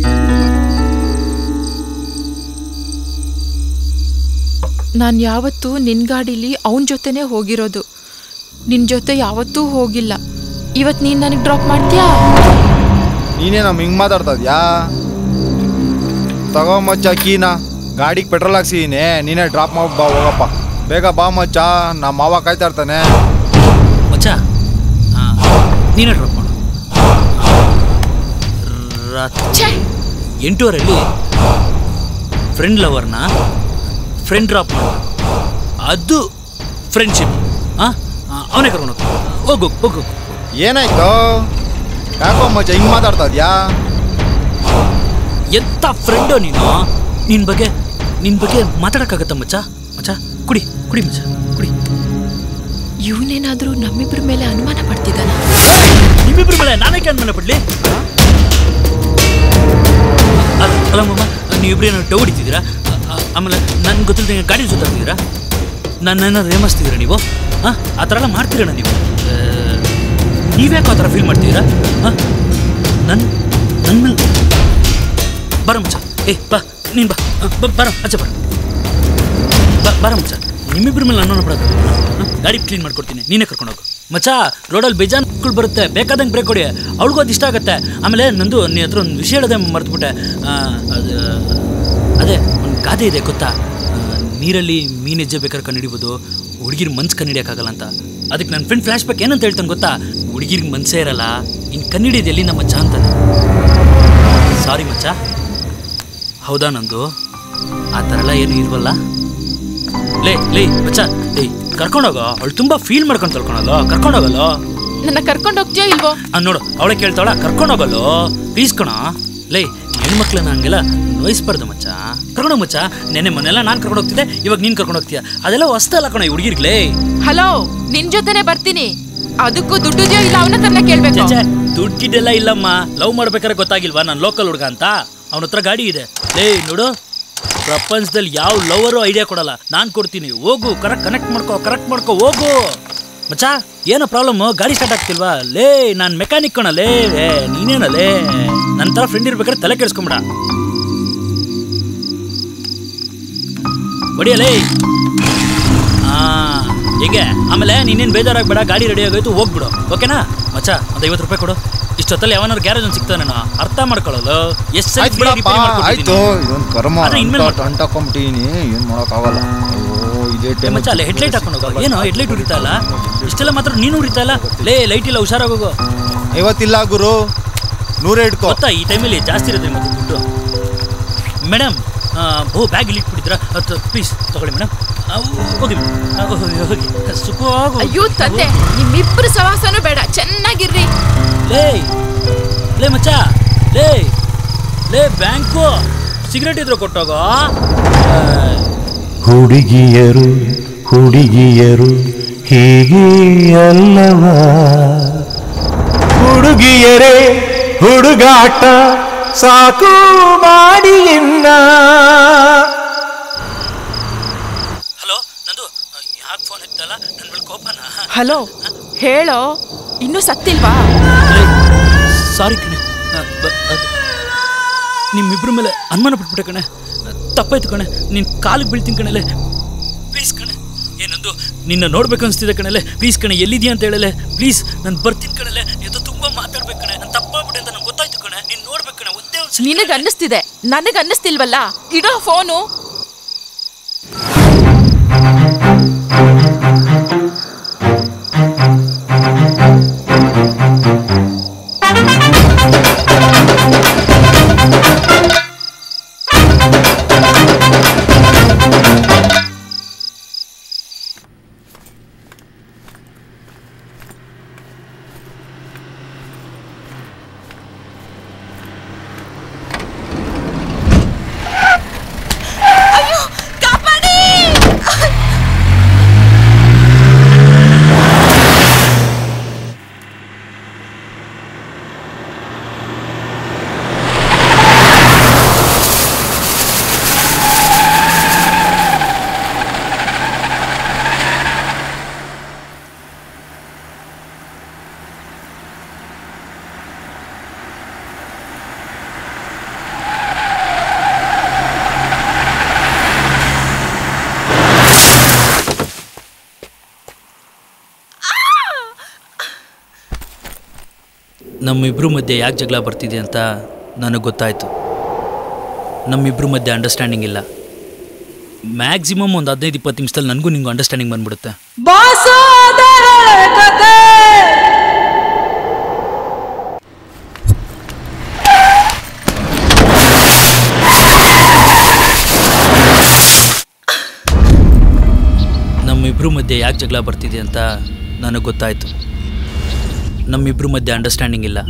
ನಾನು ಯಾವತ್ತೂ ನಿನ್ ಗಾಡೀಲಿ ಅವನ ಜೊತೆನೇ ಹೋಗಿರೋದು. ನಿನ್ ಜೊತೆ ಯಾವತ್ತೂ ಹೋಗಿಲ್ಲ. ಇವತ್ತು ನೀನ್ ನನಗೆ ಡ್ರಾಪ್ ಮಾಡ್ತೀಯಾ? ನೀನೇ ನಮ್ಮ ಹಿಂಗ್ ಮಾತಾಡ್ತಾ ಇದ್ಯಾ? ತಗೋ ಮಚ್ಚ ಕೀನ, ಗಾಡಿಗೆ ಪೆಟ್ರೋಲ್ ಹಾಕ್ಸಿದೀನಿ, ನೀನೇ ಡ್ರಾಪ್ ಮಾಡಿ ಬಾ. ಹೋಗಪ್ಪ, ಬೇಗ ಬಾ ಮಚ್ಚ, ನಮ್ಮ ಮಾವ ಕಾಯ್ತಾ ಇರ್ತಾನೆ. ಮಚ್ಚ, ನೀನೇ ಡ್ರಾಪ್ ಮಾಡು. 8:30 ಫ್ರೆಂಡ್ ಲವರ್ನ ಫ್ರೆಂಡ್ ಡ್ರಾಪ್ ಮಾಡು. ಅದು ಫ್ರೆಂಡ್ಶಿಪ್. ಅವನೇ ಕರ್ಕೊಂಡು ಹೋಗು ಹೋಗು. ಏನಾಯ್ತು? ಯಾಕೋ ಮಚ್ಚ ಹಿಂಗೆ ಮಾತಾಡ್ತಾ ಇದ್ಯಾ? ಎಂಥ ಫ್ರೆಂಡು ನೀನು? ನಿನ್ನ ಬಗ್ಗೆ ಮಾತಾಡೋಕ್ಕಾಗತ್ತ ಮಚ್ಚ? ಮಚ್ಚ ಕುಡಿ ಕುಡಿ ಮಚ್ಚ ಕುಡಿ. ಇವನೇನಾದ್ರೂ ನಮ್ಮಿಬ್ರ ಮೇಲೆ ಅನುಮಾನ ಪಡ್ತಿದ್ದಾನ? ನಿಮ್ಮಿಬ್ರ ಮೇಲೆ ನಾನೇಕೆ ಅನುಮಾನ ಪಡ್ಲಿ? ಅಲ್ಲ ಮಮ್ಮ, ನೀವಿಬ್ರೇನೋ ಡೌ ಹೊಡಿತಿದ್ದೀರಾ? ಆಮೇಲೆ ನನ್ಗೆ ಗೊತ್ತಿಲ್ಲ ಗಾಡಿ ಸುತ್ತಾಡ್ತಿದ್ದೀರಾ? ನನ್ನೇನಾದ್ರು ರೇಮಿಸ್ತಿದ್ದೀರಾ ನೀವು? ಹಾಂ, ಆ ಥರ ಎಲ್ಲ ಮಾಡ್ತೀರಣ್ಣ ನೀವು. ನೀವ್ಯಾಕೆ ಆ ಥರ ಫೀಲ್ ಮಾಡ್ತಿದ್ದೀರಾ? ಹಾಂ, ನನ್ನ ಮೇಲೆ ಬರ ಮಚ್ಚ. ಬಾ ನೀನು ಬರ ಅಚ್ಚ ಬರ ಮಚ್ಚ. ನಿಮ್ಮಿಬ್ರ ಮೇಲೆ ಅನುಮಾನ ಪಡೋದು. ಗಾಡಿ ಕ್ಲೀನ್ ಮಾಡ್ಕೊಡ್ತೀನಿ, ನೀನೇ ಕರ್ಕೊಂಡು ಹೋಗು ಮಚ್ಚ. ರೋಡಲ್ಲಿ ಬೇಜಾನ್ ಮಕ್ಕಳು ಬರುತ್ತೆ, ಬೇಕಾದಂಗೆ ಬ್ರೇಕ್ ಕೊಡಿ, ಅವ್ಳಿಗೂ ಅದು ಇಷ್ಟ ಆಗುತ್ತೆ. ಆಮೇಲೆ ನಂದು ನೀ ಹತ್ರ ಒಂದು ವಿಷಯ ಹೇಳೋದೇ ಮರ್ತುಬಿಟ್ಟೆ. ಅದು ಅದೇ ಒಂದು ಗಾದೆ ಇದೆ ಗೊತ್ತಾ? ನೀರಲ್ಲಿ ಮೀನು ಹೆಜ್ಜೆ ಬೇಕಾದ್ರೆ ಕಂಡುಹಿಡಿಬೋದು, ಹುಡುಗಿರ್ ಮನ್ಸು ಕಂಡುಹಿಡಿಯೋಕ್ಕಾಗಲ್ಲ ಅಂತ. ಅದಕ್ಕೆ ನನ್ನ ಫ್ರೆಂಡ್ ಫ್ಲ್ಯಾಶ್ ಬ್ಯಾಕ್ ಏನಂತ ಹೇಳ್ತಾನೆ ಗೊತ್ತಾ? ಹುಡುಗಿರಿಗೆ ಮನಸ್ಸೇ ಇರಲ್ಲ, ಇನ್ನು ಕಂಡುಹಿಡಿಯೋದು ಎಲ್ಲಿ ನಮ್ಮ ಮಚ್ಚ ಅಂತಾನೆ. ಸಾರಿ ಮಚ್ಚ. ಹೌದಾ ನಂದು? ಆ ಥರ ಎಲ್ಲ ಏನು ಇಲ್ವಲ್ಲ? ಲೇ ಮಚ್ಚ, ಕರ್ಕೊಂಡೋಗೋ. ಅವಳು ತುಂಬಾ ಫೀಲ್ ಮಾಡ್ಕೊಂಡು ಕರ್ಕೊಂಡೋಗೋ. ಕರ್ಕೊಂಡೋಗಲ್ಲೋ? ನನ್ನ ಕರ್ಕೊಂಡು ಹೋಗ್ತೀಯೋ ಇಲ್ವೋ? ನೋಡು, ಅವಳೆ ಕೇಳ್ತಾವಳ, ಕರ್ಕೊಂಡೋಗಲ್ಲೋ ಪ್ಲೀಸ್ ಕಣ. ಲೇ, ಹೆಣ್ಮಕ್ಳನ್ನ ಹಂಗೆಲ್ಲ ನೋಯಿಸ್ಬಾರ್ದು ಮಚ್ಚ. ಕರ್ಕೊಂಡೋಗ್ ಮಚ್ಚ. ನೆನ್ನೆ ಮನೆಲ್ಲ ನಾನು ಕರ್ಕೊಂಡು ಹೋಗ್ತಿದ್ದೆ, ಇವಾಗ ನೀನು ಕರ್ಕೊಂಡು ಹೋಗ್ತೀಯ. ಅದೆಲ್ಲ ಹೊಸ್ತಲ್ಲ ಕಣ ಈ ಹುಡುಗಿರ್ಗ್ಲೇ. ಹಲೋ, ನಿನ್ ಜೊತೆನೆ ಬರ್ತೀನಿ. ಅದಕ್ಕೂ ದುಡ್ಡಿದೆಯೋ ಇಲ್ಲ ಅವನ ಹತ್ರನೇ ಕೇಳ್ಬೇಕು. ದುಡ್ಡಿದೆಲ್ಲ ಇಲ್ಲಮ್ಮ. ಲವ್ ಮಾಡ್ಬೇಕಾದ್ರೆ ಗೊತ್ತಾಗಿಲ್ವಾ ನಾನು ಲೋಕಲ್ ಹುಡುಗ ಅಂತ? ಅವನ ಹತ್ರ ಗಾಡಿ ಇದೆ. ಲೇ ನೋಡು, ಪ್ರಪಂಚದಲ್ಲಿ ಯಾವ ಲವರು ಐಡಿಯಾ ಕೊಡಲ್ಲ, ನಾನು ಕೊಡ್ತೀನಿ. ಹೋಗು, ಕನೆಕ್ಟ್ ಮಾಡ್ಕೋ ಹೋಗು ಮಚ್ಚ. ಏನೋ ಪ್ರಾಬ್ಲಮ್? ಗಾಡಿ ಸ್ಟಾರ್ಟ್ ಆಗ್ತಿಲ್ವಾ? ಲೇ, ನಾನು ಮೆಕ್ಯಾನಿಕ್ ಕಣಲೇ. ನೀನೇನಲ್ಲೇ? ನನ್ನ ಥರ ಫ್ರೆಂಡ್ ಇರ್ಬೇಕಾದ್ರೆ ತಲೆ ಕೆಡಿಸ್ಕೊಂಬಿಡ. ಹೊಡಿಯಲೇ. ಹೇಗೆ? ಆಮೇಲೆ ನೀನೇನು ಬೇಜಾರಾಗಬೇಡ, ಗಾಡಿ ರೆಡಿ ಆಗೋಯ್ತು, ಹೋಗ್ಬಿಡು. ಓಕೆನಾ ಮಚ್ಚ? ಒಂದು 50 ರೂಪಾಯಿ ಕೊಡು. ಇಷ್ಟೊತ್ತಲ್ಲಿ ಯಾವನಾರು ಗ್ಯಾರೇಜ್ ಒಂದು ಸಿಗ್ತಾನೆ, ನಾನು ಅರ್ಥ ಮಾಡ್ಕೊಳ್ಳೋದು. ಎಷ್ಟು ಸರಿ ಆಯ್ತು, ಇದೊಂದು ಕರ್ಮ ಅಂಟಾಕೊಂಬಿಟ್ಟಿನಿ, ಏನು ಮಾಡೋಕ್ಕಾಗಲ್ಲ. ಇದೇ ಮಚ್ಚ, ಅಲ್ಲೇ ಹೆಡ್ಲೈಟ್ ಹಾಕೊಂಡು ಹೋಗೋ. ಏನೋ ಹೆಡ್ಲೈಟ್ ಉರಿತಾ ಇಲ್ಲ? ಇಷ್ಟೆಲ್ಲ ಮಾತ್ರ ನೀನು ಉರಿತಾ ಇಲ್ಲ? ಲೇ, ಲೈಟ್ ಇಲ್ಲ, ಹುಷಾರಾಗೋಗು. 50 ಇಲ್ಲ ಗುರು, 100 ಇಟ್ಕೋ. ಗೊತ್ತಾ ಈ ಟೈಮಲ್ಲಿ ಜಾಸ್ತಿ ಇರುತ್ತೆ ಮತ್ತೆ ದುಡ್ಡು. ಮೇಡಮ್, ಬ್ಯಾಗ್ ಇಲ್ಲಿ ಇಟ್ಬಿಟ್ಟಿದ್ರಾ? ಪ್ಲೀಸ್ ತಗೊಳ್ಳಿ ಮೇಡಮ್. ಹೋಗಿ ಹೋಗಿ ಸುಖವಾಗಿ. ಅಯ್ಯೋ ತಂದೆ, ನಿಮ್ಮಿಬ್ರು ಸವಾಸನೂ ಬೇಡ, ಚೆನ್ನಾಗಿರ್ರಿ. ಲೇ ಮಚ್ಚ, ಲೇ ಬ್ಯಾಂಕು ಸಿಗರೇಟ್ ಇದ್ರು ಕೊಟ್ಟೋಗೋ. ಹುಡುಗಿಯರು ಹೀಗೆ ಅಲ್ಲವ, ಹುಡುಗಿಯರೇ ಹುಡುಗಾಟ ಸಾಕು ಮಾಡಿ ಇನ್ನ. ಹಲೋ, ನಂದು ಯಾಕೆ ಫೋನ್ ಇತ್ತಲ್ಲ? ನನ್ನ ಮೇಲೆ ಕೋಪನ? ಹಲೋ, ಹೇಳೋ, ಇನ್ನೂ ಸತ್ತಿಲ್ವಾ? ಸಾರಿ ಕಣೆ, ನಿಮ್ಮಿಬ್ರ ಮೇಲೆ ಅನುಮಾನ ಪಟ್ಬಿಟ್ಟೆ ಕಣೆ. ತಪ್ಪಾಯ್ತು ಕಣೆ, ನಿನ್ನ ಕಾಲಿಗೆ ಬೀಳ್ತೀನಿ ಕಣಲೆ. ಪ್ಲೀಸ್ ಕಣೆ. ಏನಂದು ನಿನ್ನ ನೋಡ್ಬೇಕು ಅನಿಸ್ತಿದೆ ಕಣಲೆ. ಪ್ಲೀಸ್ ಕಣೆ, ಎಲ್ಲಿದೆಯಾ ಅಂತ ಹೇಳಲೆ. ಪ್ಲೀಸ್, ನಾನು ಬರ್ತೀನಿ ಕಣಲೆ. ಇದು ತುಂಬ ಮಾತಾಡ್ಬೇಕು ಕಣೆ. ನಾನು ತಪ್ಪಾಗ್ಬಿಟ್ಟೆ ಅಂತ ನಂಗೆ ಗೊತ್ತಾಯ್ತು ಕಣೆ. ನೀನು ನೋಡ್ಬೇಕು ಕಣೆ. ಒಂದೇ ಒಂದು ನಿನಗೆ ಅನ್ನಿಸ್ತಿದೆ, ನನಗೆ ಅನ್ನಿಸ್ತಿಲ್ವಲ್ಲ. ಇಡೋ ಫೋನು. ನಮ್ಮಿಬ್ರ ಮಧ್ಯೆ ಯಾಕೆ ಜಗಳ ಬರ್ತಿದೆ ಅಂತ ನನಗೆ ಗೊತ್ತಾಯಿತು. ನಮ್ಮಿಬ್ರ ಮಧ್ಯೆ ಅಂಡರ್ಸ್ಟ್ಯಾಂಡಿಂಗ್ ಇಲ್ಲ. ಮ್ಯಾಕ್ಸಿಮಮ್ ಒಂದು 15-20 ನಿಮಿಷದಲ್ಲಿ ನನಗೂ ನಿಂಗೂ ಅಂಡರ್ಸ್ಟ್ಯಾಂಡಿಂಗ್ ಬಂದ್ಬಿಡುತ್ತೆ. ನಮ್ಮಿಬ್ರ ಮಧ್ಯೆ ಯಾಕೆ ಜಗಳ ಬರ್ತಿದೆ ಅಂತ ನನಗೆ ಗೊತ್ತಾಯಿತು ನಮ್ಮಿಬ್ಬರ ಮಧ್ಯೆ ಅಂಡರ್ಸ್ಟ್ಯಾಂಡಿಂಗ್ ಇಲ್ಲ.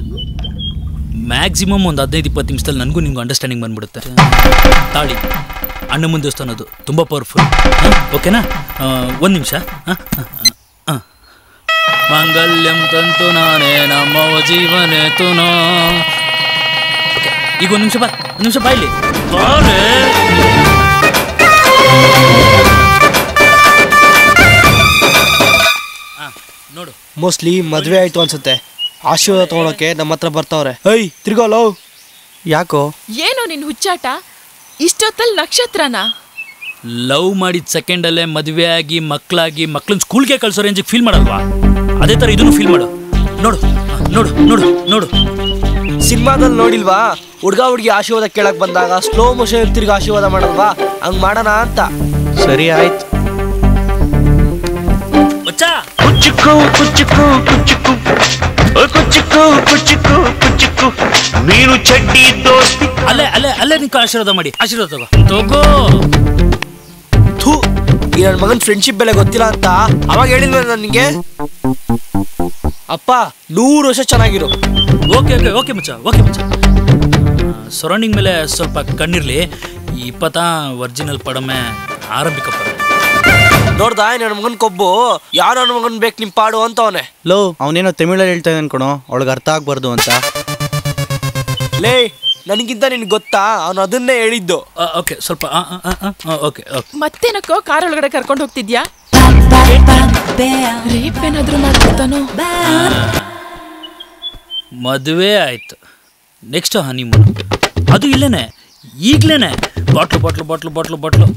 ಮ್ಯಾಕ್ಸಿಮಮ್ ಒಂದು 15-20 ನಿಮಿಷದಲ್ಲಿ ನನಗೂ ನಿಮಗೂ ಅಂಡರ್ಸ್ಟ್ಯಾಂಡಿಂಗ್ ಬಂದ್ಬಿಡುತ್ತೆ. ತಾಳಿ ಅಣ್ಣ ಮುಂದೆ ದೇವಸ್ಥಾನದ್ದು ತುಂಬ ಪವರ್ಫುಲ್. ಓಕೆನಾ? ಒಂದು ನಿಮಿಷ. ಮಾಂಗಲ್ಯಂ ತಂತು ನಾನೇ ನಮ್ಮವ ಜೀವನೇ ತುನೋ. ಓಕೆ, ಈಗ ಒಂದು ನಿಮಿಷ ಬಾ ಇಲ್ಲಿ ನೋಡು. ಮೋಸ್ಟ್ಲಿ ಮದುವೆ ಆಯ್ತು ಅನ್ಸುತ್ತೆ. ಆಶೀರ್ವಾದ ತಗೊಳಕ್ಕೆ ನಮ್ಮ ಹತ್ರ ಬರ್ತಾವ್ರೆ. ತಿರ್ಗೋಲೋ. ಯಾಕೋ ಏನೋ ನಿನ್ ಹುಚ್ಚಾಟ? ಇಷ್ಟೊತ್ತಲ್ಲಿ ನಕ್ಷತ್ರನಾ? ಲವ್ ಮಾಡಿದ ಸೆಕೆಂಡಲ್ಲೇ ಮದುವೆ ಆಗಿ ಮಕ್ಕಳನ್ನ ಸ್ಕೂಲ್ಗೆ ಕಳ್ಸೋ ರೇಂಜಿಗೆ ಫೀಲ್ ಮಾಡಲ್ವಾ? ಅದೇ ಥರ ಇದನ್ನು ಫೀಲ್ ಮಾಡು. ನೋಡು ನೋಡು ನೋಡು ನೋಡು. ಸಿನಿಮಾದಲ್ಲಿ ನೋಡಿಲ್ವಾ, ಹುಡುಗ ಹುಡುಗಿ ಆಶೀರ್ವಾದ ಕೇಳಕ್ ಬಂದಾಗ ಸ್ಲೋ ಮೋಷನ್ ತಿರ್ಗಿ ಆಶೀರ್ವಾದ ಮಾಡಲ್ವಾ? ಹಂಗ್ ಮಾಡೋಣ ಅಂತ. ಸರಿ ಆಯ್ತು. ಕುಚ್ಚುಕು ಕುಚ್ಚುಕು ಕುಚ್ಚುಕು ಕುಚ್ಚುಕು ಕುಚ್ಚುಕು ಕುಚ್ಚುಕು ನೀನು ಚಡ್ಡಿ ದೋಸ್ತಿ. ಅಲ್ಲೇ ನಿಂಕ ಆಶೀರ್ವಾದ ಮಾಡಿ. ಆಶೀರ್ವಾದ ತಗೋ. ಥೂ, ಈ ನನ್ನ ಮಗನ್ ಫ್ರೆಂಡ್ಶಿಪ್ ಬೆಲೆ ಗೊತ್ತಿಲ್ಲ ಅಂತ ಅವಾಗ ಹೇಳಿಲ್ವ ನನಗೆ? ಅಪ್ಪ 100 ವರ್ಷ ಚೆನ್ನಾಗಿರು. ಓಕೆ ಮಚ್ಚ. ಸರೌಂಡಿಂಗ್ ಮೇಲೆ ಸ್ವಲ್ಪ ಕಣ್ಣಿರ್ಲಿ. 20 ಒರಿಜಿನಲ್ ಪಡಮೆ ಆರಂಭಿಕ ಪಡ. ನೋಡ್ದಾ ನನ್ನ ಮಗನ್ ಕೊಬ್ಬು? ಯಾರು ನನ್ನ ಮಗನ್ ಬೇಕು ನಿಮ್ ಪಾಡು ಅಂತವನೆ. ಲೋ, ಅವನೇನೋ ತಮಿಳಲ್ಲಿ ಹೇಳ್ತಾ ಇದ್ದಾನೆ ಕಣೋ, ಅವಳಿಗೆ ಅರ್ಥ ಆಗ್ಬಾರ್ದು ಅಂತ. ಲೇ, ನನಗಿಂತ ನಿನ್ಗೆ ಗೊತ್ತಾ? ಅವನು ಅದನ್ನೇ ಹೇಳಿದ್ದು. ಓಕೆ, ಸ್ವಲ್ಪ ಓಕೆ. ಮತ್ತೇನಕ್ಕೋ ಕಾರ್ ಒಳಗಡೆ ಕರ್ಕೊಂಡು ಹೋಗ್ತಿದ್ಯಾ? ರೇಪ್ ಏನಾದ್ರೂ ಮಾಡ್ಕೊತಾನೋ? ಮದುವೆ ಆಯ್ತು, ನೆಕ್ಸ್ಟ್ ಹನಿಮೂನ್. ಅದು ಇಲ್ಲೇನೆ, ಈಗ್ಲೇನೆ. ಬಾಟ್ಲು.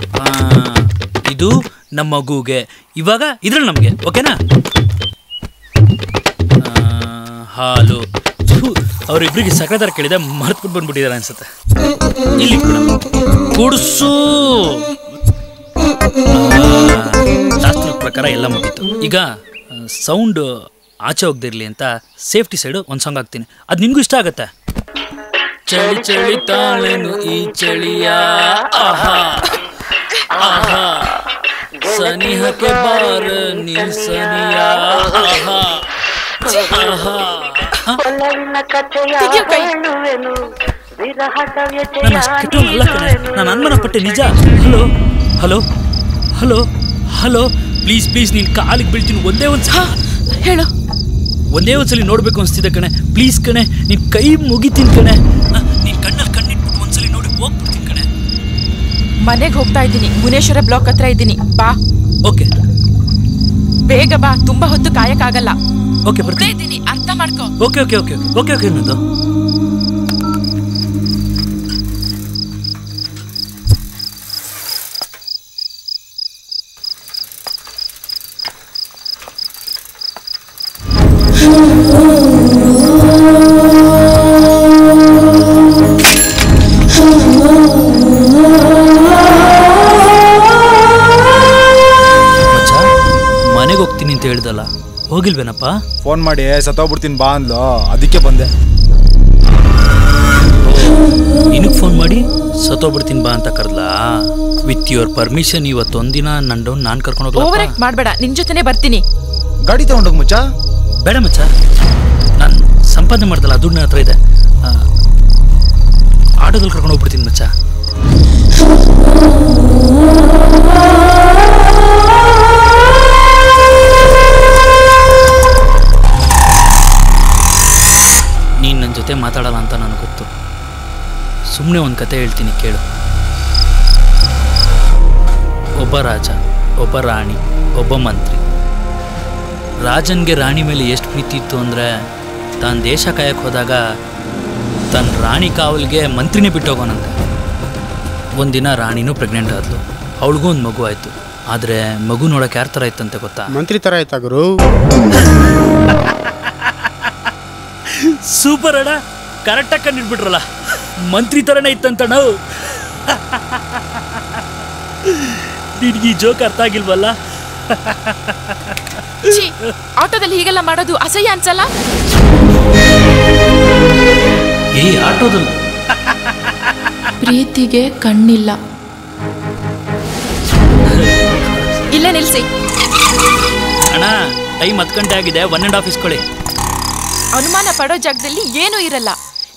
ಇದು ನಮ್ಮ ಮಗುಗೆ, ಇವಾಗ ಇದ್ರಲ್ಲಿ ನಮಗೆ. ಓಕೆನಾ? ಹಾಲು. ಅವರಿಬ್ಬರಿಗೆ ಸಕ್ಕರೆ ಥರ ಕೇಳಿದೆ, ಮರ್ತ್ಬಿಟ್ಟು ಬಂದ್ಬಿಟ್ಟಿದ್ದಾರೆ ಅನ್ಸುತ್ತೆ. ಇಲ್ಲಿ ಕುಡ್ಸು. ಶಾಸ್ತ್ರದ ಪ್ರಕಾರ ಎಲ್ಲ ಮುಗೀತು. ಈಗ ಸೌಂಡ್ ಆಚೆ ಹೋಗ್ದಿರ್ಲಿ ಅಂತ ಸೇಫ್ಟಿ ಸೈಡು ಒಂದು ಸಾಂಗ್ ಹಾಕ್ತೀನಿ. ಅದು ನಿಮಗೂ ಇಷ್ಟ ಆಗುತ್ತೆ. ಚಳಿ ತಾಳೇನು ಈ ಚಳಿಯ ಆಹಾ ಆಹಾ, ಸನಿಹಕ್ಕೆ ಬಾರ ನೀ ಸನಿಯ ಆಹಾ ಆಹಾ. ನಾನು ಅನುಮಾನ ಪಟ್ಟೆ, ನಿಜ. ಹಲೋ ಪ್ಲೀಸ್ ನೀನ್ ಕಾಲಿಗೆ ಬೀಳ್ತೀನಿ. ಒಂದೇ ಒಂದ್ಸಲಿ ನೋಡ್ಬೇಕು ಅನ್ಸ್ತಿದ್ದೆ ಕಣೆ. ಪ್ಲೀಸ್ ಕಣೆ, ನೀನ್ ಕೈ ಮುಗಿತೀನಿ ಕಣೆ. ನೀನ್ ಕಣ್ಣಲ್ಲಿ ಕಣ್ಣಿಟ್ಬಿಟ್ಟು ಒಂದ್ಸಲಿ ನೋಡಿ ಹೋಗ್ಬಿಡ್ತೀನಿ ಕಣೆ. ಮನೆಗೆ ಹೋಗ್ತಾ ಇದ್ದೀನಿ, ಮುನೇಶ್ವರ ಬ್ಲಾಕ್ ಹತ್ರ ಇದ್ದೀನಿ. ಬಾ. ಓಕೆ, ಬೇಗ ಬಾ, ತುಂಬಾ ಹೊತ್ತು ಕಾಯಕ್ಕಾಗಲ್ಲ. ಓಕೆ, ಬರ್ತೀನಿ. ಅರ್ಥ ಮಾಡ್ಕೋ. ಓಕೆ ನಂದು. ಮನೆಗೆ ಹೋಗ್ತೀನಿ ಅಂತ ಹೇಳ್ದಲ್ಲ, ಹೋಗಿಲ್ವೇನಪ್ಪ? ಫೋನ್ ಮಾಡಿ ಸತ್ತೋಗ್ಬಿಡ್ತೀನಿ ಬಾ ಅಂದ್ಲು, ಅದಕ್ಕೆ ಬಂದೆ. ನಿನಗೆ ಫೋನ್ ಮಾಡಿ ಸತ್ತೋಗ್ಬಿಡ್ತೀನಿ ಬಾ ಅಂತ ಕರ್ದಲಾ? ವಿತ್ ಯುವರ್ ಪರ್ಮಿಷನ್ ಇವತ್ತೊಂದಿನ ನಾನು ಕರ್ಕೊಂಡು ಹೋಗ್ಲಾ? ಓವರ್ ಆಕ್ಟ್ ಮಾಡಬೇಡ, ನಿನ್ ಜೊತೆನೆ ಬರ್ತೀನಿ. ಗಾಡಿ ತಗೊಂಡೋಗ್ ಮಚ್ಚ. ಬೇಡ ಮಚ್ಚ, ನಾನು ಸಂಪಾದನೆ ಮಾಡ್ದಲ್ಲ, ದುಡ್ಡು ನನ್ನ ಹತ್ರ ಇದೆ. ಆಟೋದಲ್ಲಿ ಕರ್ಕೊಂಡು ಹೋಗ್ಬಿಡ್ತೀನಿ ಮಚ್ಚ. ನೀನು ನನ್ನ ಜೊತೆ ಮಾತಾಡಲ್ಲ ಅಂತ ನನಗೆ ಗೊತ್ತು. ಸುಮ್ಮನೆ ಒಂದು ಕತೆ ಹೇಳ್ತೀನಿ ಕೇಳು. ಒಬ್ಬ ರಾಜ, ಒಬ್ಬ ರಾಣಿ, ಒಬ್ಬ ಮಂತ್ರಿ. ರಾಜನ್ಗೆ ರಾಣಿ ಮೇಲೆ ಎಷ್ಟು ಪ್ರೀತಿ ಇತ್ತು ಅಂದರೆ, ತಾನು ದೇಶ ಕಾಯಕ್ಕೆ ಹೋದಾಗ ತನ್ನ ರಾಣಿ ಕಾವಲಿಗೆ ಮಂತ್ರಿನೇ ಬಿಟ್ಟೋಗೋನಂತೆ. ಒಂದಿನ ರಾಣಿನೂ ಪ್ರೆಗ್ನೆಂಟ್ ಆದ್ಲು, ಅವಳಿಗೂ ಒಂದು ಮಗು ಆಯಿತು. ಆದರೆ ಮಗು ನೋಡೋಕೆ ಯಾರ ಥರ ಇತ್ತಂತೆ ಗೊತ್ತಾ? ಮಂತ್ರಿ ಥರ ಆಯ್ತಾ ಗುರು? ಸೂಪರ್ ಅಣ್ಣ, ಕರೆಕ್ಟಾಗಿ ಕಂಡಿಡ್ಬಿಟ್ರಲ್ಲ. ಮಂತ್ರಿ ಥರನೇ ಇತ್ತಂತ ನಾವು. ನಿನಗೆ ಈ ಜೋಕ್ ಅರ್ಥ ಆಗಿಲ್ವಲ್ಲ? ಆಟೋದಲ್ಲಿ ಹೀಗೆಲ್ಲ ಮಾಡೋದು ಅಸಹ್ಯ ಅನ್ಸಲ್ಲ? ಈ ಆಟೋದಲ್ಲಿ ಪ್ರೀತಿಗೆ ಕಣ್ಣಿಲ್ಲ. ಇಲ್ಲೇ ನಿಲ್ಸಿ. ಅಣ್ಣ ಟೈಮ್ 10 ಗಂಟೆ ಆಗಿದೆ, 1.5 ಇಸ್ಕೊಳ್ಳಿ. ಅನುಮಾನ ಪಡೋ ಜಾಗದಲ್ಲಿ ಏನೂ ಇರಲ್ಲ.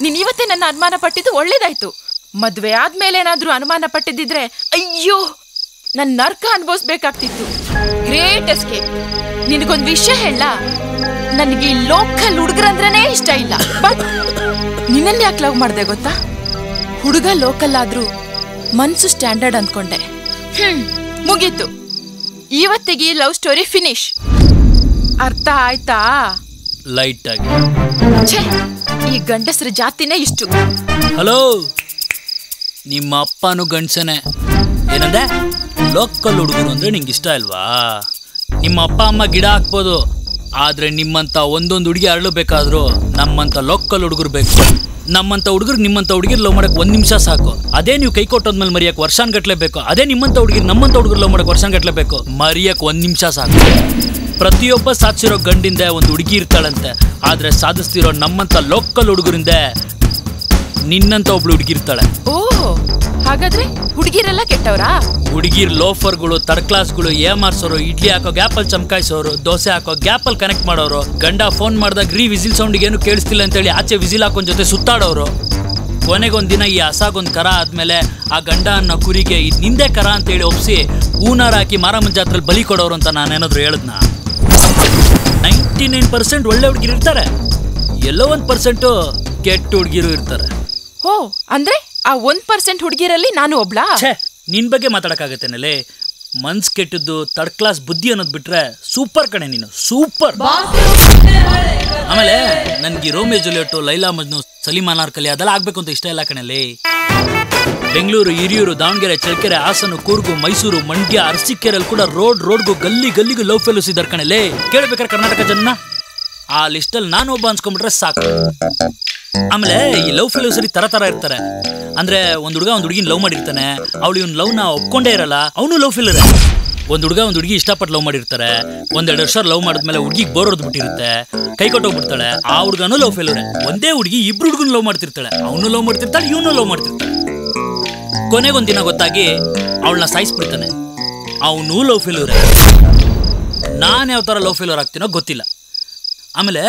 ನೀನ್ ಇವತ್ತೇ ನನ್ನ ಅನುಮಾನ ಪಟ್ಟಿದ್ದು ಒಳ್ಳೇದಾಯ್ತು. ಮದ್ವೆ ಆದ್ಮೇಲೆ ಏನಾದ್ರೂ ಅನುಮಾನ ಪಟ್ಟಿದ್ದಿದ್ರೆ ಅಯ್ಯೋ ನನ್ ನರ್ಕ ಅನ್ಭವಿಸ್ಬೇಕಾಗ್ತಿತ್ತು. Great escape. ನಿನಗೊಂದ್ ವಿಷಯ ಹೇಳ, ನನಗೆ ಈ ಲೋಕಲ್ ಹುಡುಗರಂದ್ರನೇ ಇಷ್ಟ ಇಲ್ಲ. ಬಟ್ ನಿನ್ನನ್ ಯಾಕೆ ಲವ್ ಮಾಡ್ದೆ ಗೊತ್ತಾ? ಹುಡುಗ ಲೋಕಲ್ ಆದ್ರೂ ಮನ್ಸು ಸ್ಟ್ಯಾಂಡರ್ಡ್ ಅಂದ್ಕೊಂಡೆ. ಮುಗೀತು, ಇವತ್ತಿಗೆ ಲವ್ ಸ್ಟೋರಿ ಫಿನಿಶ್. ಅರ್ಥ ಆಯ್ತಾ? ಲೈಟ್ ಆಗಿ. ಛೇ, ಈ ಗಂಡಸರ ಜಾತಿನೇ ಇಷ್ಟು. ಹಲೋ, ನಿಮ್ಮ ಅಪ್ಪನೂ ಗಂಡಸನೇ. ಏನಂದೆ? ಲೋಕಲ್ ಹುಡುಗರು ಅಂದ್ರೆ ನಿಂಗೆ ಇಷ್ಟ ಇಲ್ವಾ? ನಿಮ್ಮ ಅಪ್ಪ ಅಮ್ಮ ಗಿಡ ಹಾಕ್ಬೋದು, ಆದ್ರೆ ನಿಮ್ಮಂತ ಒಂದೊಂದು ಹುಡುಗಿ ಅರಳಬೇಕಾದ್ರು ನಮ್ಮಂತ ಲೋಕಲ್ ಹುಡುಗರು ಬೇಕು. ನಮ್ಮಂತ ಹುಡುಗರು ನಿಮ್ಮಂತ ಹುಡುಗಿರ್ ಲವ್ ಮಾಡಕ್ 1 ನಿಮಿಷ ಸಾಕು. ಅದೇ ನೀವು ಕೈ ಕೊಟ್ಟೋದ್ಮೇಲೆ ಮರಿಯಕ್ ವರ್ಷಾನ್ಗಟ್ಲೆ ಬೇಕು. ಅದೇ ನಿಮ್ಮಂತ ಹುಡುಗಿರ್ ನಮ್ಮಂತ ಹುಡುಗರು ಲವ್ ಮಾಡಕ್ ವರ್ಷಾನ್ಗಟ್ಲೆ ಬೇಕು. ಮರಿಯಕ್ 1 ನಿಮಿಷ ಸಾಕು. ಪ್ರತಿಯೊಬ್ಬ ಸಾಧಿಸಿರೋ ಗಂಡಿಂದ ಒಂದು ಹುಡುಗಿ ಇರ್ತಾಳಂತೆ, ಆದ್ರೆ ಸಾಧಿಸ್ತಿರೋ ನಮ್ಮಂತ ಲೋಕಲ್ ಹುಡುಗರಿಂದ ನಿನ್ನಂತ ಒಬ್ಳು ಹುಡುಗಿ ಇರ್ತಾಳೆ. ಓಹ್, ಹಾಗಾದ್ರೆ ಹುಡುಗಿರೆಲ್ಲ ಕೆಟ್ಟವ್ರಾ? ಹುಡುಗಿರ್ ಲೋಫರ್ಗಳು, ಥರ್ಡ್ ಕ್ಲಾಸ್ಗಳು, ಏಮಾರ್ಸೋರು, ಇಡ್ಲಿ ಹಾಕೋ ಗ್ಯಾಪಲ್ ಚಮಕಾಯಿಸೋರು, ದೋಸೆ ಹಾಕೋ ಗ್ಯಾಪಲ್ ಕನೆಕ್ಟ್ ಮಾಡೋರು, ಗಂಡ ಫೋನ್ ಮಾಡಿದಾಗ ವಿಸಿಲ್ ಸೌಂಡಿಗೆ ಏನು ಕೇಳಿಸ್ತಿಲ್ಲ ಅಂತೇಳಿ ಆಚೆ ವಿಸಿಲ್ ಹಾಕೊಂಡ್ ಜೊತೆ ಸುತ್ತಾಡೋರು. ಕೊನೆಗೊಂದಿನ ಈ ಹಸಾಗೊಂದು ಕರ ಆದ್ಮೇಲೆ ಆ ಗಂಡ ಅನ್ನೋ ಕುರಿಗೆ ಇದು ನಿಂದೆ ಕರ ಅಂತೇಳಿ ಒಪ್ಸಿ ಹೂನಾರ ಹಾಕಿ ಮಾರಮ್ಮನ ಜಾತ್ರೆಯಲ್ಲಿ ಬಲಿ ಕೊಡೋರು ಅಂತ ನಾನೇನಾದ್ರು ಹೇಳದ್ನ? 99% ಒಳ್ಳೆ ಹುಡುಗಿರು ಇರ್ತಾರೆ, ಎಲ್ಲೋ 1% ಕೆಟ್ಟ ಹುಡುಗಿರು ಇರ್ತಾರೆ. ಓ, ಅಂದ್ರೆ ಆ 1% ಹುಡುಗಿರಲ್ಲಿ ನಾನು ಒಬ್ಳಾ? ನಿನ್ ಬಗ್ಗೆ ಮಾತಾಡಕ್ಕಾಗತ್ತೇನಲ್ಲೇ? ಮನ್ಸ್ ಕೆಟ್ಟದ್ದು, ಥರ್ಡ್ ಕ್ಲಾಸ್ ಬುದ್ಧಿ ಅನ್ನೋದು ಬಿಟ್ರೆ ಸೂಪರ್ ಕಣೆ ನೀನು, ಸೂಪರ್. ಆಮೇಲೆ ನನ್ಗೆ ರೋಮಿಯೋ ಜೂಲಿಯೆಟ್, ಲೈಲಾ ಮಜ್ನು, ಸಲೀಮ್ ಅನಾರ್ಕಲಿ ಅದೆಲ್ಲ ಆಗ್ಬೇಕು ಅಂತ ಇಷ್ಟ ಇಲ್ಲ ಕಣಲ್ಲಿ. ಬೆಂಗಳೂರು, ಹಿರಿಯೂರು, ದಾವಣಗೆರೆ, ಚಳ್ಳಕೆರೆ, ಹಾಸನ, ಕೂರ್ಗು, ಮೈಸೂರು, ಮಂಡ್ಯ, ಅರಸೀಕೆರೆಯಲ್ಲಿ ಕೂಡ ರೋಡ್ಗೂ ಗಲ್ಲಿಗೂ ಲವ್ ಫೆಲೋಸ್ ಇದ್ದಾರೆ ಕಣಲ್ಲಿ. ಕೇಳ್ಬೇಕಾರೆ ಕರ್ನಾಟಕ ಜನ ಆ ಲಿಸ್ಟಲ್ಲಿ ನಾನು ಒಬ್ಬ ಅನ್ಸ್ಕೊಂಡ್ಬಿಟ್ರೆ ಸಾಕು. ಆಮೇಲೆ ಈ ಲವ್ ಫೆಲೋಸರಿ ತರ ಇರ್ತಾರೆ. ಅಂದ್ರೆ ಒಂದ್ ಹುಡುಗ ಒಂದ್ ಹುಡುಗಿನ ಲವ್ ಮಾಡಿರ್ತಾನೆ, ಅವಳು ಇವ್ನ ಲವ್ ನ ಒಪ್ಕೊಂಡೇ ಇರಲ್ಲ, ಅವನು ಲವ್ ಫೇಲರ್. ಒಂದ್ ಹುಡುಗ ಒಂದ್ ಹುಡುಗಿ ಇಷ್ಟಪಟ್ಟು ಲವ್ ಮಾಡಿರ್ತಾರೆ, 1-2 ವರ್ಷ ಲವ್ ಮಾಡಿದ್ಮೇಲೆ ಹುಡುಗಿಗೆ ಬೋರ್ ಹೊಡೆದು ಬಿಟ್ಟಿರುತ್ತೆ, ಕೈ ಕೊಟ್ಟೋಗ್ಬಿಡ್ತಾಳೆ. ಆ ಹುಡುಗನೂ ಲವ್ ಫೇಲರ್. ಒಂದೇ ಹುಡುಗಿ 2 ಹುಡುಗನ ಲವ್ ಮಾಡ್ತಿರ್ತಾಳೆ, ಅವನು ಲವ್ ಮಾಡ್ತಿರ್ತಾಳೆ, ಇವನು ಲವ್ ಮಾಡ್ತಿರ್ತಾಳೆ. ಕೊನೆಗೊಂದಿನ ಗೊತ್ತಾಗಿ ಅವಳನ್ನ ಸಾಯಿಸ್ಬಿಡ್ತಾನೆ, ಅವನು ಲವ್ ಫೇಲರ್. ನಾನು ಯಾವ ತರ ಲವ್ ಫೇಲರ್ ಆಗ್ತೀನೋ ಗೊತ್ತಿಲ್ಲ. ಆಮೇಲೆ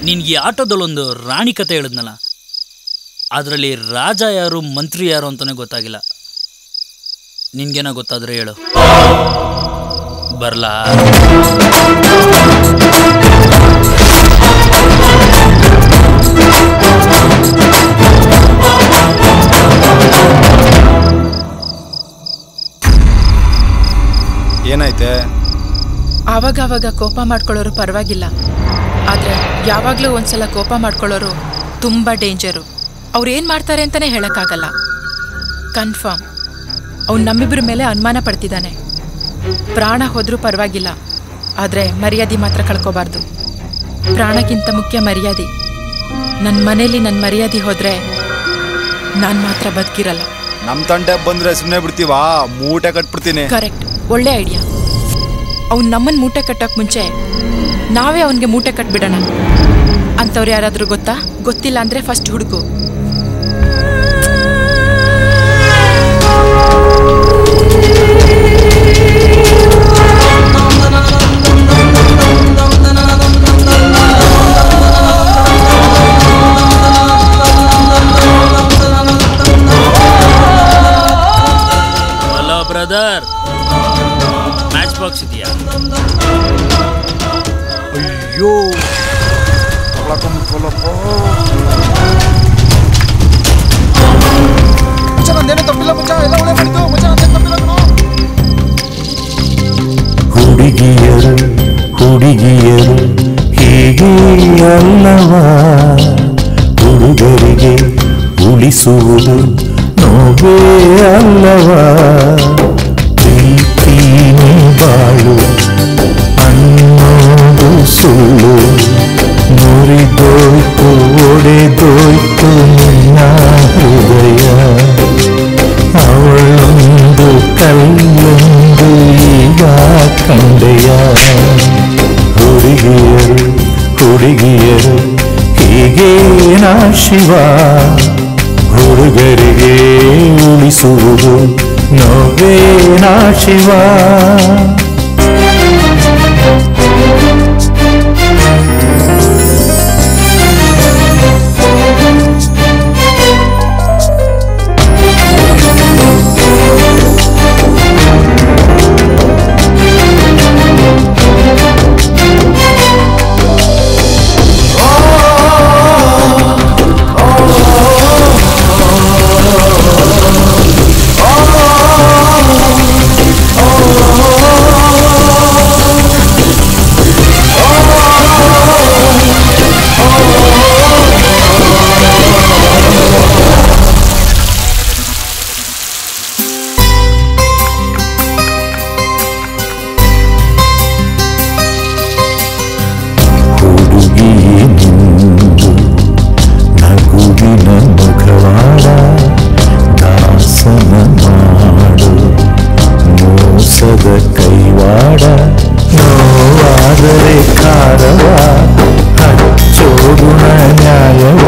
ನಿನ್ಗೆ ಈ ಆಟೋದಲ್ಲೊಂದು ರಾಣಿ ಕತೆ ಹೇಳಿದ್ನಲ್ಲ, ಅದರಲ್ಲಿ ರಾಜ ಯಾರು ಮಂತ್ರಿ ಯಾರು ಅಂತಾನೆ ಗೊತ್ತಾಗಿಲ್ಲ. ನಿನ್ಗೇನೋ ಗೊತ್ತಾದ್ರೆ ಹೇಳು, ಬರ್ಲಾ? ಏನಾಯ್ತೆ? ಆವಾಗ ಕೋಪ ಮಾಡ್ಕೊಳ್ಳೋರು ಪರವಾಗಿಲ್ಲ, ಆದ್ರೆ ಯಾವಾಗ್ಲೂ ಒಂದ್ಸಲ ಕೋಪ ಮಾಡ್ಕೊಳ್ಳೋರು ತುಂಬಾ ಡೇಂಜರು. ಅವ್ರು ಏನ್ ಮಾಡ್ತಾರೆ ಅಂತಾನೆ ಹೇಳಕ್ಕಾಗಲ್ಲ. ಕನ್ಫರ್ಮ್ ಅವ್ನು ನಮ್ಮಿಬ್ಬರ ಮೇಲೆ ಅನುಮಾನ ಪಡ್ತಿದ್ದಾನೆ. ಪ್ರಾಣ ಹೋದ್ರೂ ಪರವಾಗಿಲ್ಲ, ಆದ್ರೆ ಮರ್ಯಾದೆ ಮಾತ್ರ ಕಳ್ಕೋಬಾರ್ದು. ಪ್ರಾಣಕ್ಕಿಂತ ಮುಖ್ಯ ಮರ್ಯಾದೆ. ನನ್ನ ಮನೇಲಿ ನನ್ನ ಮರ್ಯಾದೆ ಹೋದ್ರೆ ನಾನು ಮಾತ್ರ ಬದುಕಿರಲ್ಲ. ನಮ್ ತಂಟೆ ಬಂದ್ರೆ ಸುಮ್ಮನೆ ಬಿಡ್ತೀವಾ? ಮೂಟೆ ಕಟ್ಬಿಡ್ತೀನಿ. ಕರೆಕ್ಟ್, ಒಳ್ಳೆ ಐಡಿಯಾ. ಅವ್ನು ನಮ್ಮನ್ನ ಮೂಟೆ ಕಟ್ಟೋಕ್ ಮುಂಚೆ ನಾವೇ ಅವನಿಗೆ ಮೂಟೆ ಕಟ್ಬಿಡೋಣ. ಅಂಥವ್ರು ಯಾರಾದ್ರೂ ಗೊತ್ತಾ? ಗೊತ್ತಿಲ್ಲ ಅಂದ್ರೆ ಫಸ್ಟ್ ಹುಡುಕು. ಹಲೋ ಬ್ರದರ್, ಮ್ಯಾಚ್ ಬಾಕ್ಸ್ ಇದೆಯಾ? ಅಯ್ಯೋ ಹುಡುಗಿಯರು ಹೀಗೆ ಅಲ್ಲವಾ? ಹುಡುಗರಿಗೆ ಉಳಿಸುವುದು ನೋವೇ ಅಲ್ಲವಾ? ಪ್ರೀತಿ ಬಾಳು ಅನ್ನೋದು ಸುಳ್ಳು, ಮುರಿದೋಯ್ತು ಒಡೆದೋಯ್ತು ನಿನ್ನ ಹೃದಯ. ಅವಳೊಂದು ಕಲ್ಲೊಂದು ಈಗ ಕಂಡೆಯ. ಹುಡುಗಿಯರು ಹೀಗೇನಾ ಶಿವ? ಹುಡುಗರಿಗೆ ಉಳಿಸುವುದು ನೋವೇನಾ ಶಿವ? ಮೋಸದ ಕೈವಾಡ ನೋವಾದರೆ ಖಾರವ ಹಚ್ಚೋಗುಣ ನ್ಯಾಯವ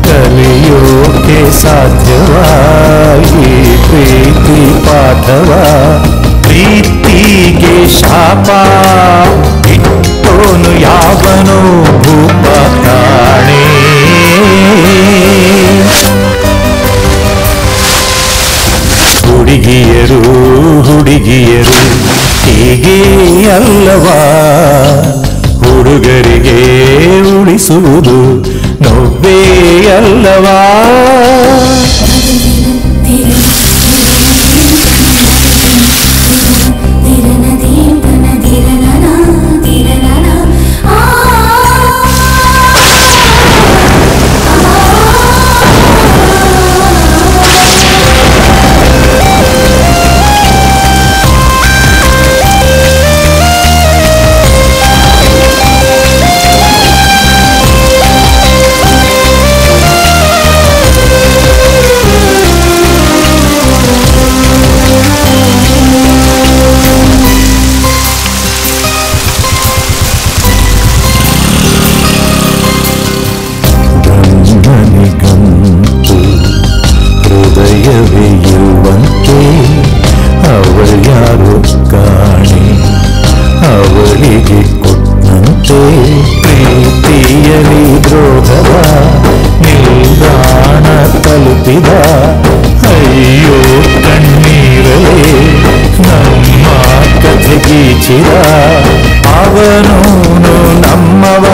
ಕಲಿಯೋಕೆ ಸಾಧ್ಯವಾಗಿ ಪ್ರೀತಿ ಪಾಠವ ಪ್ರೀತಿಗೆ ಶಾಪ ಇಟ್ಟೋನು ಯಾವನೋ ಭೂಪ ಕಾಣೆ ಹುಡುಗಿಯರು ಹುಡುಗಿಯರು ಹೀಗೆ ಅಲ್ಲವಾ ಹುಡುಗರಿಗೆ ಉಳಿಸುವುದು ನೋವೇ ಅಲ್ಲವಾ ಹೃದಯವೇ ಇರುವಂತೆ ಅವಳ್ಯಾರು ಕಾಣೆ ಅವಳಿಗೆ ಕೊಟ್ಟಂತೆ ಪ್ರೀತಿಯಲಿ ದ್ರೋಹವ ನಿಲ್ದಾಣ ತಲುಪಿದ ಅಯ್ಯೋ ಕಣ್ಣೀರಲೇ ನಮ್ಮ ಕಥೆ ಗೀಚಿದ ಅವನೂನು ನಮ್ಮವ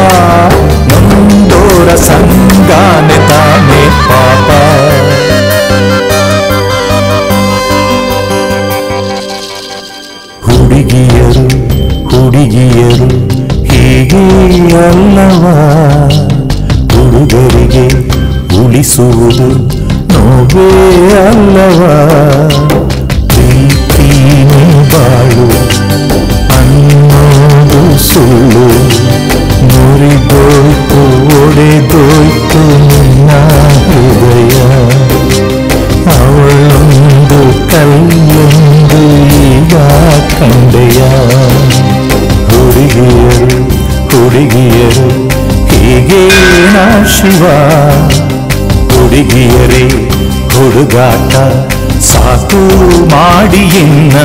ನೊಂದೋರ ಸಂಗಾನೆ ತಾನೆ ಪಾಪ ಹುಡುಗಿಯರು ಹುಡುಗಿಯರು ಹೀಗೆ ಅಲ್ಲವಾ ಹುಡುಗರಿಗೆ ಉಳಿಸುವುದು ನೋವೇ ಅಲ್ಲವಾ ಪ್ರೀತಿನೇ ಬಾಳು ಅನ್ನೋದು ಸುಳ್ಳು ಮುರಿದೋಯ್ತು ಒಡೆದೋಯ್ತು ನಿನ್ನ ಹೃದಯ ಅವಳೊಂದು ಕಲ್ಲೊಂದು ಈಗ ಕಂಡೆಯ ಹುಡುಗಿಯರು ಹುಡುಗಿಯರು ಹೀಗೆ ನಾ ಶಿವ ಹುಡುಗಿಯರೇ ಹುಡುಗಾಟ ಸಾಕು ಮಾಡಿ ಇನ್ನ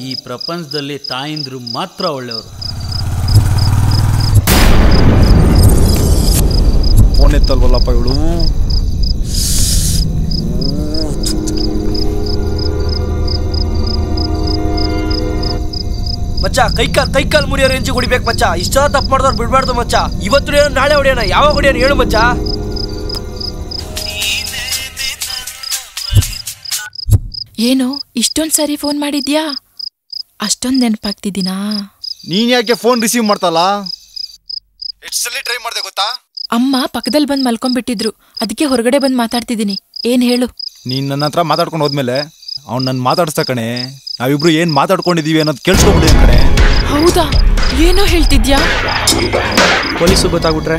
ಈ ಪ್ರಪಂಚದಲ್ಲಿ ತಾಯಿಂದ್ರು ಮಾತ್ರ ಒಳ್ಳೆಯವರು. ಫೋನ್ ಎತ್ತಲ್ವಲ್ಲಪ್ಪ ಇವಳು. ಮಚ್ಚ ಕೈಕಾಲ್ ಮುರಿಯೋ ರೇಂಜ್ ಹೊಡಿಬೇಕು ಮಚ್ಚ. ಇಷ್ಟ ತಪ್ಪು ಮಾಡಿದವ್ರು ಬಿಡ್ಬಾರ್ದು ಮಚ್ಚ. ಇವತ್ತು ಹೊಡಿಯೋಣ ನಾಳೆ ಹೊಡಿಯೋಣ ಯಾವಾಗ ಹೊಡಿಯೋಣ ಹೇಳು ಮಚ್ಚ. ಏನು ಇಷ್ಟೊಂದು ಸಾರಿ ಫೋನ್ ಮಾಡಿದ್ಯಾ? ಅಷ್ಟೊಂದು ನೆನಪಾಗ್ತಿದ್ದೀನಾ? ನೀನ್ ಯಾಕೆ ಫೋನ್ ರಿಸೀವ್ ಮಾಡ್ತಲ್ಲ? ಎಷ್ಟು ಸಲ ಟ್ರೈ ಮಾಡ್ದೆ ಗೊತ್ತಾ? ಅಮ್ಮ ಪಕ್ಕದಲ್ಲಿ ಬಂದು ಮಲ್ಕೊಂಡ್ಬಿಟ್ಟಿದ್ರು, ಅದಕ್ಕೆ ಹೊರಗಡೆ ಬಂದು ಮಾತಾಡ್ತಿದ್ದೀನಿ. ಏನ್ ಹೇಳು? ನೀನ್ ನನ್ನ ಹತ್ರ ಮಾತಾಡ್ಕೊಂಡು ಹೋದ್ಮೇಲೆ ಅವ್ನು ನನ್ನ ಮಾತಾಡ್ಸ್ತಾ ಕಣೆ. ನಾವಿಬ್ರು ಏನ್ ಮಾತಾಡ್ಕೊಂಡಿದೀವಿ ಅನ್ನೋದು ಕೇಳಿಸ್ಕೊಂಡ್ಬಿಡಿ ಕಣೆ. ಹೌದಾ? ಏನೋ ಹೇಳ್ತಿದ್ಯಾ? ಪೊಲೀಸು ಗೊತ್ತಾಗ್ಬಿಟ್ರೆ?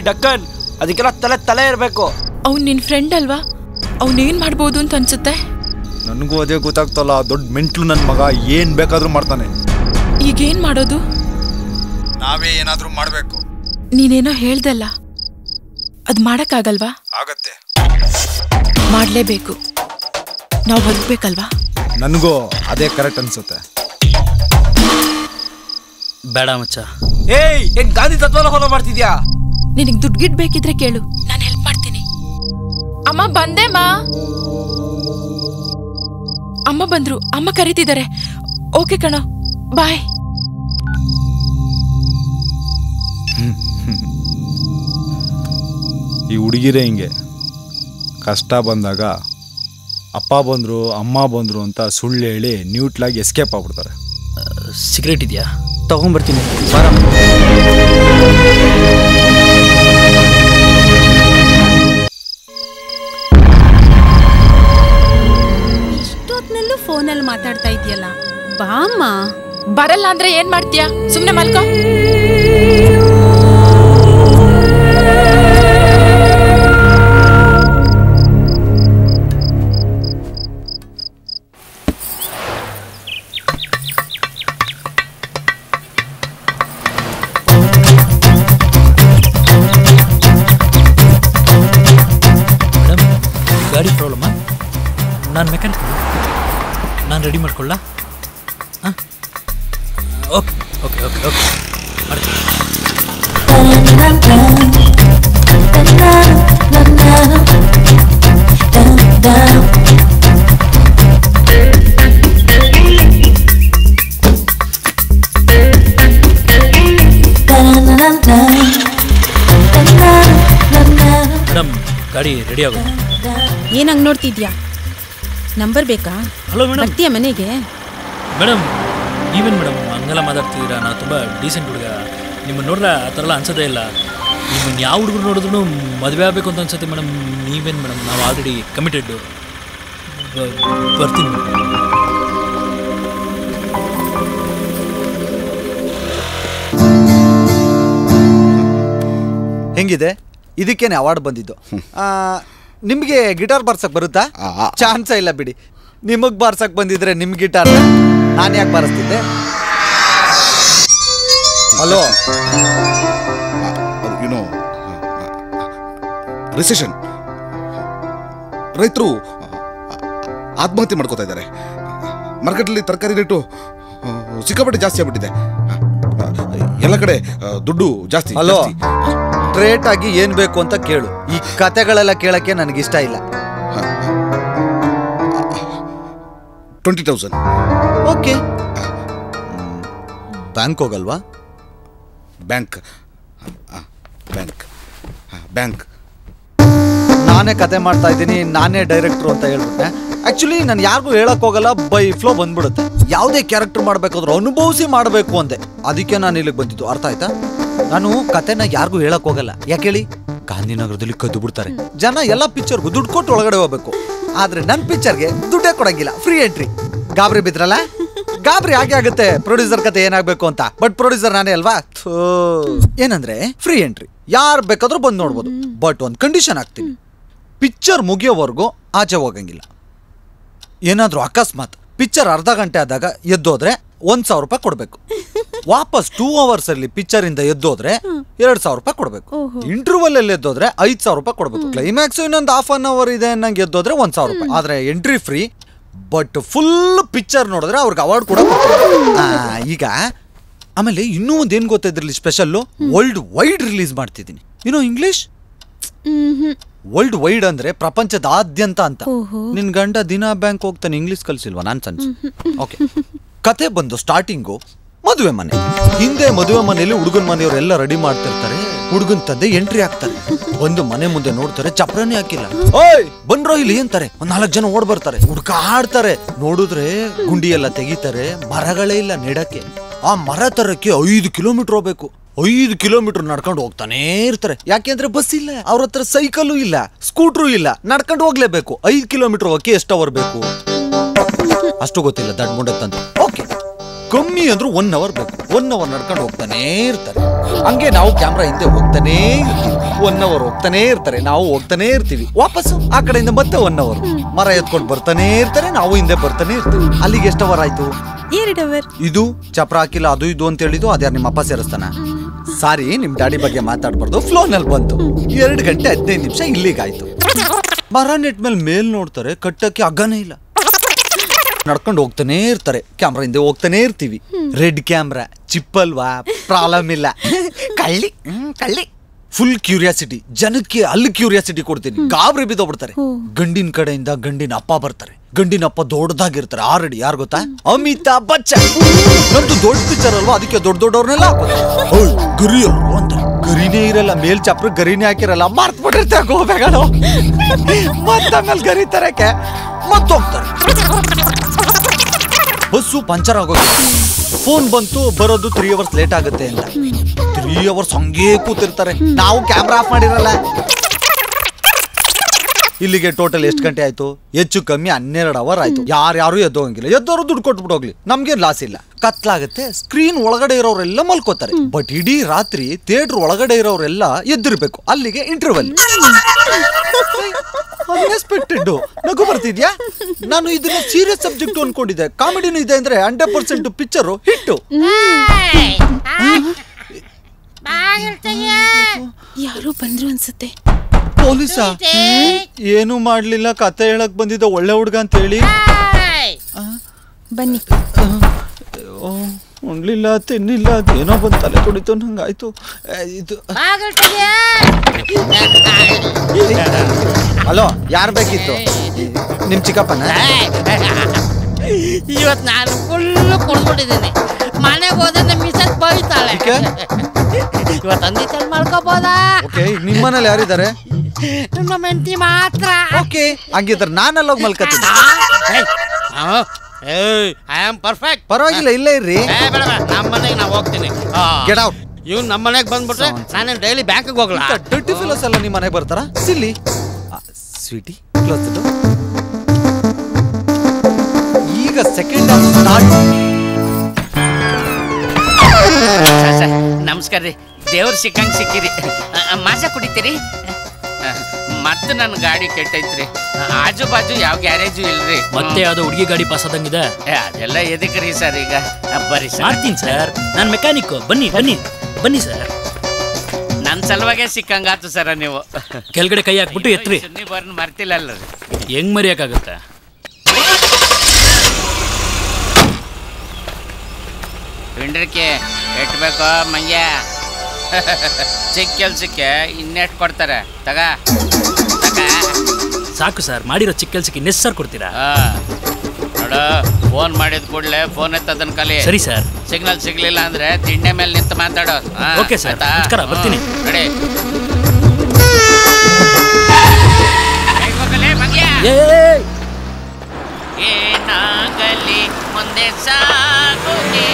ಡಕ್ಕನ್, ಅದಕ್ಕೆಲ್ಲ ತಲೆ ಇರಬೇಕು. ಅವ್ನು ನಿನ್ ಫ್ರೆಂಡ್ ಅಲ್ವಾ? ಅವನೇನ್ ಮಾಡ್ಬೋದು ಅಂತ ಅನ್ಸುತ್ತೆ. ನನಗೂ ಅದೇ ಗೊತ್ತಾಗ್ತಲ್ಲ. ದೊಡ್ಡ ಮೆಂಟ್ಲು ನನ್ನ ಮಗ, ಏನ್ ಬೇಕಾದ್ರೂ ಮಾಡ್ತಾನೆ. ಈಗೇನ್ ಮಾಡೋದು? ನಾವೇ ಏನಾದ್ರೂ ಮಾಡ್ಬೇಕು. ನೀನೇನೋ ಹೇಳ್ದಲ್ಲ, ಅದ್ ಮಾಡಕ್ಕಾಗಲ್ವಾ? ಆಗತ್ತೆ, ಮಾಡ್ಲೇಬೇಕು. ನಾವು ಬದುಕ್ಬೇಕಲ್ವಾ? ನನಗೂ ಅದೇ ಕರೆಕ್ಟ್ ಅನ್ಸುತ್ತೆ. ಬೇಡ ಮಚ್ಚ. ಏನ್ ಗಾಂಧಿ ತತ್ವನ ಫಾಲೋ ಮಾಡ್ತಿದ್ಯಾ? ನಿನಗೆ ದುಡ್ಡು ಗಿಡ್ ಬೇಕಿದ್ರೆ ಕೇಳು, ನಾನು ಹೆಲ್ಪ್ ಮಾಡ್ತೀನಿ. ಅಮ್ಮ ಬಂದೇಮ್ಮ. ಅಮ್ಮ ಬಂದ್ರು, ಅಮ್ಮ ಕರೀತಿದ್ದಾರೆ. ಓಕೆ ಕಣೋ, ಬಾಯ್. ಈ ಹುಡುಗಿರೇ ಹಿಂಗೆ, ಕಷ್ಟ ಬಂದಾಗ ಅಪ್ಪ ಬಂದರು ಅಮ್ಮ ಬಂದರು ಅಂತ ಸುಳ್ಳು ಹೇಳಿ ನ್ಯೂಟ್ಲಾಗಿ ಎಸ್ಕೇಪ್ ಆಗ್ಬಿಡ್ತಾರೆ. ಸಿಗರೇಟ್ ಇದೆಯಾ? ತಗೊಂಡ್ಬರ್ತೀನಿ. ಇಷ್ಟೊತ್ನಲ್ಲೂ ಫೋನಲ್ಲಿ ಮಾತಾಡ್ತಾ ಇದೆಯಲ್ಲ, ಬಾಮ್ಮ. ಬರಲ್ಲ ಅಂದ್ರೆ ಏನ್ ಮಾಡ್ತೀಯಾ? ಸುಮ್ನೆ ಮಲ್ಕೋ. ಗಾಡಿ ಪ್ರಾಬ್ಲಮ್ಮಾ? ನಾನು ಮೆಕ್ಯಾನಿಕ್, ನಾನು ರೆಡಿ ಮಾಡ್ಕೊಳ್ಳ? ಹಾಂ, ಓಕೆ ಓಕೆ ಓಕೆ ಓಕೆ ಮಾಡ್ತೀನಿ. ಮೇಡಮ್ ಗಾಡಿ ರೆಡಿ ಆಗೋದು. ಏನಂಗೆ ನೋಡ್ತಿದ್ಯಾ? ನಂಬರ್ ಬೇಕಾ? ಹಲೋ ಮೇಡಮ್, ಬರ್ತೀಯಾ ಮನೆಗೆ? ಮೇಡಮ್ ನೀವೇನು ಮೇಡಮ್ ಹಂಗೆಲ್ಲ ಮಾತಾಡ್ತಿದ್ದೀರಾ? ನಾನು ತುಂಬ ಡೀಸೆಂಟ್ ಹುಡುಗ, ನಿಮ್ಮನ್ನು ನೋಡ್ರೆ ಆ ಥರ ಎಲ್ಲ ಅನ್ಸೋದೇ ಇಲ್ಲ. ನಿಮ್ಮನ್ನು ಯಾವ ಹುಡುಗರು ನೋಡಿದ್ರು ಮದುವೆ ಆಗಬೇಕು ಅಂತ ಅನ್ಸುತ್ತೆ ಮೇಡಮ್. ನೀವೇನು ಮೇಡಮ್, ನಾವು ಆಲ್ರೆಡಿ ಕಮಿಟೆಡ್ಡು. ಬರ್ತೀನಿ ಮೇಡಮ್. ಹೆಂಗಿದೆ? ಇದಕ್ಕೇನೆ ಅವಾರ್ಡ್ ಬಂದಿದ್ದು. ನಿಮಗೆ ಗಿಟಾರ್ ಬಾರ್ಸಕ್ ಬರುತ್ತಾ? ಚಾನ್ಸ ಇಲ್ಲ ಬಿಡಿ. ನಿಮಗೆ ಬಾರ್ಸಕ್ ಬಂದಿದ್ರೆ ನಿಮ್ಮ ಗಿಟಾರ್ ನಾನು ಯಾಕೆ ಬಾರಿಸ್ತಿದ್ದೆ? ಹಲೋ, ಯುನೋ ರಿಸೆಷನ್, ರೈತರು ಆತ್ಮಹತ್ಯೆ ಮಾಡ್ಕೋತಾ ಇದ್ದಾರೆ. ಮಾರ್ಕೆಟಲ್ಲಿ ತರಕಾರಿ ರೇಟು ಸಿಕ್ಕಾಪಟ್ಟೆ ಜಾಸ್ತಿ ಆಗ್ಬಿಟ್ಟಿದೆ. ಎಲ್ಲ ಕಡೆ ದುಡ್ಡು ಜಾಸ್ತಿ. ಹಲೋ, ಸ್ಟ್ರೇಟ್ ಆಗಿ ಏನ್ ಬೇಕು ಅಂತ ಕೇಳು. ಈ ಕತೆಗಳೆಲ್ಲ ಕೇಳಕ್ಕೆ ನನಗಿಷ್ಟ ಇಲ್ಲ. 20,000. ಓಕೆ. ಬ್ಯಾಂಕ್ ಹೋಗಲ್ವಾ? ಬ್ಯಾಂಕ್ ಬ್ಯಾಂಕ್ ಬ್ಯಾಂಕ್ ನಾನೇ ಕತೆ ಮಾಡ್ತಾ ಇದ್ದೀನಿ, ನಾನೇ ಡೈರೆಕ್ಟ್ರು ಅಂತ ಹೇಳ್ಬಿಟ್ಟೆ. ಆಕ್ಚುಲಿ ನಾನು ಯಾರಿಗೂ ಹೇಳಕ್ ಹೋಗಲ್ಲ, ಬೈ ಫ್ಲೋ ಬಂದ್ಬಿಡುತ್ತೆ. ಯಾವುದೇ ಕ್ಯಾರೆಕ್ಟರ್ ಮಾಡ್ಬೇಕಾದ್ರೂ ಅನುಭವಿಸಿ ಮಾಡಬೇಕು ಅಂದೆ, ಅದಕ್ಕೆ ನಾನು ಇಲ್ಲಿಗೆ ಬಂದಿದ್ದು. ಅರ್ಥ ಆಯ್ತಾ? ನಾನು ಕತೆನ ಯಾರಿಗೂ ಹೇಳಕ್ ಹೋಗಲ್ಲ. ಯಾಕೆ ಹೇಳಿ? ಗಾಂಧಿನಗರದಲ್ಲಿ ಕದ್ದು ಬಿಡ್ತಾರೆ ಜನ. ಎಲ್ಲ ಪಿಕ್ಚರ್ಗೂ ದುಡ್ಡು ಕೊಟ್ಟು ಒಳಗಡೆ ಹೋಗ್ಬೇಕು. ಆದ್ರೆ ನನ್ನ ಪಿಕ್ಚರ್ಗೆ ದುಡ್ಡೇ ಕೊಡಂಗಿಲ್ಲ, ಫ್ರೀ ಎಂಟ್ರಿ. ಗಾಬರಿ ಬಿದ್ರಲ್ಲ? ಗಾಬರಿ ಹಾಗೆ ಆಗುತ್ತೆ ಪ್ರೊಡ್ಯೂಸರ್ ಕತೆ ಏನಾಗಬೇಕು ಅಂತ. ಬಟ್ ಪ್ರೊಡ್ಯೂಸರ್ ನಾನೇ ಅಲ್ವಾ? ಏನಂದ್ರೆ ಫ್ರೀ ಎಂಟ್ರಿ, ಯಾರು ಬೇಕಾದ್ರೂ ಬಂದು ನೋಡ್ಬೋದು. ಬಟ್ ಒಂದು ಕಂಡೀಷನ್ ಹಾಕ್ತೀನಿ, ಪಿಕ್ಚರ್ ಮುಗಿಯೋವರೆಗೂ ಆಚೆ ಹೋಗಂಗಿಲ್ಲ. ಏನಾದರೂ ಅಕಸ್ಮಾತ್ ಪಿಕ್ಚರ್ ಅರ್ಧ ಗಂಟೆ ಆದಾಗ ಎದ್ದೋದ್ರೆ 1,000 ರೂಪಾಯಿ ಕೊಡಬೇಕು. ವಾಪಸ್ 2 hours ಅಲ್ಲಿ ಪಿಕ್ಚರ್ ಇಂದ ಎದ್ದೋದ್ರೆ 2,000 ರೂಪಾಯಿ ಕೊಡಬೇಕು. ಇಂಟರ್ವಲ್ ಅಲ್ಲಿ ಎದ್ದೋದ್ರೆ 5,000 ರೂಪಾಯಿ ಕೊಡಬೇಕು. ಕ್ಲೈಮ್ಯಾಕ್ಸ್ ಇನ್ನೊಂದು ½ an hour ಇದೆ ನಂಗೆ ಎದ್ದೋದ್ರೆ 1,000 ರೂಪಾಯಿ. ಆದ್ರೆ entry free. But full picture ನೋಡಿದ್ರೆ ಅವ್ರಿಗೆ ಅವಾರ್ಡ್ ಕೂಡ ಕೊಡ್ತಾರೆ. ಈಗ ಆಮೇಲೆ ಇನ್ನೂ ಒಂದೇನು ಗೊತ್ತಾ ಇದ್ರಲ್ಲಿ ಸ್ಪೆಷಲ್ಲು? ವರ್ಲ್ಡ್ ವೈಡ್ ರಿಲೀಸ್ ಮಾಡ್ತಿದ್ದೀನಿ. ಇಂಗ್ಲಿಷ್ ವರ್ಲ್ಡ್ ವೈಡ್ ಅಂದ್ರೆ ಪ್ರಪಂಚದಾದ್ಯಂತ ಅಂತ. ನಿನ್ ಗಂಡ ದಿನ ಬ್ಯಾಂಕ್ ಹೋಗ್ತಾನೆ, ಇಂಗ್ಲಿಷ್ ಕಲ್ಸಿಲ್ವಾ? ನಾನ್ ಸನ್ಸ್. ಓಕೆ, ಕತೆ ಬಂದು ಸ್ಟಾರ್ಟಿಂಗು ಮದುವೆ ಮನೆ. ಹಿಂದೆ ಮದುವೆ ಮನೆಯಲ್ಲಿ ಹುಡುಗನ ಮನೆಯವರೆಲ್ಲ ರೆಡಿ ಮಾಡ್ತಿರ್ತಾರೆ. ಹುಡುಗನ್ ತಂದೆ ಎಂಟ್ರಿ ಆಗ್ತಾರೆ. ಬಂದು ಮನೆ ಮುಂದೆ ನೋಡ್ತಾರೆ, ಚಪ್ರನೇ ಹಾಕಿಲ್ಲ. ಓಯ್ ಬಂದ್ರೋ ಇಲ್ಲಿ ಅಂತಾರೆ. 4 ಜನ ಓಡ್ ಬರ್ತಾರೆ, ಹುಡ್ಕಾಡ್ತಾರೆ. ನೋಡಿದ್ರೆ ಗುಂಡಿ ಎಲ್ಲ ತೆಗಿತಾರೆ, ಮರಗಳೇ ಇಲ್ಲ ನೆಡಕ್ಕೆ. ಆ ಮರ ತರಕ್ಕೆ 5 ಕಿಲೋಮೀಟರ್ ಹೋಗ್ಬೇಕು. 5 ಕಿಲೋಮೀಟರ್ ನಡ್ಕೊಂಡು ಹೋಗ್ತಾನೆ ಇರ್ತಾರೆ. ಯಾಕೆಂದ್ರೆ ಬಸ್ ಇಲ್ಲ, ಅವ್ರ ಹತ್ರ ಸೈಕಲ್ ಇಲ್ಲ, ಸ್ಕೂಟ್ರು ಇಲ್ಲ, ನಡ್ಕೊಂಡು ಹೋಗ್ಲೇಬೇಕು. 5 ಕಿಲೋಮೀಟರ್ ಹೋಗಕ್ಕೆ ಎಷ್ಟು ಅವರ್ ಬೇಕು ಅಷ್ಟು ಗೊತ್ತಿಲ್ಲ, ದಡ್ ಮುಂಡತ್ತಂತ. ಓಕೆ, ಕಮ್ಮಿ ಅಂದ್ರೂ 1 hour ಬೇಕು. 1 hour ನಡ್ಕೊಂಡು ಹೋಗ್ತಾನೆ ಇರ್ತಾರೆ. ಹಂಗೆ ನಾವು ಕ್ಯಾಮ್ರಾ ಹಿಂದೆ ಹೋಗ್ತಾನೆ ಇರ್ತೀವಿ. 1 hour ಹೋಗ್ತಾನೆ ಇರ್ತಾರೆ, ನಾವು ಹೋಗ್ತಾನೆ ಇರ್ತೀವಿ. ವಾಪಸ್ಸು ಆ ಕಡೆಯಿಂದ ಮತ್ತೆ 1 hour. ಮರ ಎತ್ಕೊಂಡು ಬರ್ತಾನೆ ಇರ್ತಾರೆ, ನಾವು ಹಿಂದೆ ಬರ್ತಾನೆ ಇರ್ತೀವಿ. ಅಲ್ಲಿಗೆ ಎಷ್ಟು ಅವರ್ ಆಯ್ತು? 2 hour. ಇದು ಚಪ್ರ ಹಾಕಿಲ್ಲ, ಅದು ಇದು ಅಂತ ಹೇಳಿದ್ದು ಅದ್ಯಾರು ನಿಮ್ಮ ಅಪ್ಪ ಸೇರಿಸ್ತಾನ? ಸಾರಿ, ನಿಮ್ ಡ್ಯಾಡಿ ಬಗ್ಗೆ ಮಾತಾಡ್ಬಾರ್ದು, ಫ್ಲೋನಲ್ಲಿ ಬಂತು. 2 ಗಂಟೆ 15 ನಿಮಿಷ ಇಲ್ಲಿಗಾಯ್ತು. ಮರ ನೆಟ್ ಮೇಲ್ ನೋಡ್ತಾರೆ, ಕಟ್ಟಕ್ಕೆ ಹಗ್ಗನೇ ಇಲ್ಲ. ನಡ್ಕೊಂಡು ಹೋಗ್ತಾನೆ ಇರ್ತಾರೆ, ಕ್ಯಾಮ್ರಾ ಹಿಂದೆ ಹೋಗ್ತಾನೆ ಇರ್ತೀವಿ. ರೆಡ್ ಕ್ಯಾಮ್ರಾ ಚಿಪ್ಪಲ್ವಾ, ಪ್ರಾಬ್ಲಮ್ ಇಲ್ಲ. ಕಳ್ಳಿ ಕಳ್ಳಿ ಫುಲ್ ಕ್ಯೂರಿಯಾಸಿಟಿ. ಜನಕ್ಕೆ ಅಲ್ಲಿ ಕ್ಯೂರಿಯಾಸಿಟಿ ಕೊಡ್ತೀನಿ, ಗಾಬರಿ ಬಿದ್ದೋಗ್ಬಿಡ್ತಾರೆ. ಗಂಡಿನ ಕಡೆಯಿಂದ ಗಂಡಿನ ಅಪ್ಪ ಬರ್ತಾರೆ. ಗಂಡಿನ ಅಪ್ಪ ದೊಡ್ಡದಾಗಿರ್ತಾರೆ. ಆಲ್ರೆಡಿ ಯಾರು ಗೊತ್ತಾ? ಅಮಿತಾಬ್ ಬಚ್ಚನ್. ನಮ್ದು ದೊಡ್ಡ ಪಿಕ್ಚರ್ ಅಲ್ವಾ, ಅದಕ್ಕೆ ದೊಡ್ಡ ದೊಡ್ಡವ್ರನ್ನೆಲ್ಲ ಹಾಕೋದು. ಗರಿ ಅಲ್ವ ಅಂತಾರೆ. ಗರಿನೇ ಇರಲ್ಲ, ಮೇಲ್ ಚಪ್ರ ಗರಿನೇ ಹಾಕಿರಲ್ಲ. ಮಾರ್ತ್ ಬಿಟ್ಟಿರ್ತಾರೆ ಗೋಬೇಗಳು. ಮತ್ತಮೇಲೆ ಗರಿ ತರಕ್ಕೆ ಮತ್ತೋಗ್ತಾರೆ. ಬಸ್ಸು ಪಂಚರ್ ಆಗೋದು. ಫೋನ್ ಬಂತು, ಬರೋದು 3 hours ಲೇಟ್ ಆಗುತ್ತೆ ಅಂತ. 3 hours ಹಂಗೇ ಕೂತಿರ್ತಾರೆ. ನಾವು ಕ್ಯಾಮ್ರಾ ಆಫ್ ಮಾಡಿರಲ್ಲ. ಇಲ್ಲಿಗೆ ಟೋಟಲ್ ಎಷ್ಟು ಗಂಟೆ ಆಯ್ತು? ಹೆಚ್ಚು ಕಮ್ಮಿ 12 hour ಆಯ್ತು. ಯಾರ್ಯಾರು ಎದ್ದೋಗಂಗಿಲ್ಲ. ಎದ್ದೋರು ದುಡ್ಡು ಕೊಟ್ಬಿಟ್ಟು ಹೋಗ್ಲಿ, ನಮ್ಗೆ ಲಾಸ್ ಇಲ್ಲ. ಕತ್ಲಾಗುತ್ತೆ, ಸ್ಕ್ರೀನ್ ಒಳಗಡೆ ಇರೋರೆಲ್ಲ ಮಲ್ಕೋತಾರೆ. ಬಟ್ ಇಡೀ ರಾತ್ರಿ ಥಿಯೇಟರ್ ಒಳಗಡೆ ಇರೋರೆಲ್ಲ ಎದ್ದಿರ್ಬೇಕು. ಅಲ್ಲಿಗೆ ಇಂಟರ್ವಲ್. ಅನ್ಎಕ್ಸ್ಪೆಕ್ಟೆಡ್. ನಗು ಬರ್ತಿದ್ಯಾ? ನಾನು ಇದನ್ನ ಸೀರಿಯಸ್ ಸಬ್ಜೆಕ್ಟ್ ಅನ್ಕೊಂಡಿದ್ದೆ. ಕಾಮಿಡಿನೂ ಇದೆ ಅಂದ್ರೆ 100% ಪಿಕ್ಚರ್ ಹಿಟ್ಟು. ಯಾರು ಬಂದ್ರು ಅನ್ಸುತ್ತೆ. ಪೊಲೀಸಾ? ಏನು ಮಾಡ್ಲಿಲ್ಲ, ಕತೆ ಹೇಳಕ್ ಬಂದಿದ್ದ ಒಳ್ಳೆ ಹುಡ್ಗ ಅಂತ ಹೇಳಿ. ಬನ್ನಿ. ಉಣ್ಲಿಲ್ಲ, ತಿನ್ನಿಲ್ಲ, ಅದೇನೋ ಬಂದು ತಲೆ ಕುಡಿತು ನಂಗಾಯ್ತು. ಇದು ಹಲೋ, ಯಾರು ಬೇಕಿತ್ತು? ನಿಮ್ ಚಿಕ್ಕಪ್ಪನ? ಇವತ್ತು ನಾನು ಫುಲ್ ಕುಡ್ಬಿಟ್ಟಿದ್ದೀನಿ. ಮನೆಗೆ ಹೋದ್ರೆ ನಮ್ಮ ಮಿಸಸ್ ಬೈತಾಳೆ. ಇವತ್ತು ಅಂದಿತ್ತಲ್ಲಿ ಮಾಡ್ಕೋಬೋದಾ? ಓಕೆ, ನಿಮ್ಮ ಮನೇಲಿ ಯಾರಿದ್ದಾರೆ? ನಮ್ಮ ಹೆಂಡತಿ ಮಾತ್ರ. ಓಕೆ, ಹಂಗಿದ್ರೆ ನಾನೆಲ್ಲ ಹೋಗಿ ಮಲ್ಕತ್ತೀನಿ. I am perfect. ಪರವಾಗಿಲ್ಲ, ಇಲ್ಲೇ ಇರ್ರಿ. ನಮ್ಮ ಮನೆಗೆ ನಾವು ಹೋಗ್ತೀನಿ. Get out. ಇವ್ನು ನಮ್ಮ ಮನೆಗೆ ಬಂದ್ಬಿಟ್ರೆ ನಾನೇನು ಡೈಲಿ ಬ್ಯಾಂಕಿಗೆ ಹೋಗಲ್ಲ. ಡರ್ಟಿ ಫಿಲೋಸ್ ಎಲ್ಲ ನಿಮ್ಮ ಮನೆಗೆ ಬರ್ತಾರ? ಸಿಲ್ಲಿ ಸ್ವೀಟಿ, ಕ್ಲೋಸ್ ದ ಡೋರ್. ಈಗ ಸೆಕೆಂಡ್ ಹಾಫ್ ಸ್ಟಾರ್ಟ್. ನಮಸ್ಕಾರ ರೀ. ದೇವ್ರು ಸಿಕ್ಕಂಗೆ ಸಿಕ್ಕಿರಿ. ಮಾಜಾ ಕುಡಿತೀರಿ? ಮತ್ತೆ ನನ್ನ ಗಾಡಿ ಕೆಟ್ಟೈತ್ರಿ. ಆಜು ಬಾಜು ಯಾವ ಗ್ಯಾರೇಜು ಇಲ್ರಿ. ಮತ್ತೆ ಯಾವ್ದೋ ಹುಡುಗಿ ಗಾಡಿ ಪಾಸ್ ಆದಂಗಿದೆ. ಅದೆಲ್ಲ ಎದಕ್ರಿ ಸರ್? ಈಗ ಬರ್ರಿ ಸರ್. ಮಾಡ್ತೀನಿ ಸರ್, ನಾನು ಮೆಕ್ಯಾನಿಕ್. ಬನ್ನಿ ಬನ್ನಿ ಬನ್ನಿ ಸರ್. ನನ್ನ ಸಲುವಾಗೆ ಸಿಕ್ಕಂಗಾತು ಸರ ನೀವು. ಕೆಳಗಡೆ ಕೈ ಹಾಕ್ಬಿಟ್ಟು ಎತ್ರಿ. ಬರ್ನ ಮರ್ತಿಲ್ಲಲ್ಲ. ಹೆಂಗ್ ಮರಿಯಕ್ಕಾಗತ್ತೆ? ಪಿಂಡ್ರಕ್ಕೆ ಎಟ್ಬೇಕೋ ಮಂಗ್ಯ? ಚಿಕ್ಕ ಕೆಲ್ಸಕ್ಕೆ ಇನ್ನೆಷ್ಟು ಕೊಡ್ತಾರೆ? ತಗ ಸಾಕು ಸರ್, ಮಾಡಿರೋ ಚಿಕ್ಕ ಕೆಲ್ಸಕ್ಕೆ ಇನ್ನೆಷ್ಟು ಸರ್ ಕೊಡ್ತೀರಾ? ನೋಡ, ಫೋನ್ ಮಾಡಿದ ಕೂಡಲೇ ಫೋನ್ ಎತ್ತದನ್ ಕಲಿ. ಸರಿ ಸರ್. ಸಿಗ್ನಲ್ ಸಿಗ್ಲಿಲ್ಲ ಅಂದ್ರೆ ತಿಂಡೆ ಮೇಲೆ ನಿಂತು ಮಾತಾಡೋ. ಓಕೆ ಸರ್, ನಮಸ್ಕಾರ, ಬರ್ತೀನಿ. ರೆಡಿ? ಏನಾಗಲಿ ಮುಂದೆ ಸಾಗುಗೆ.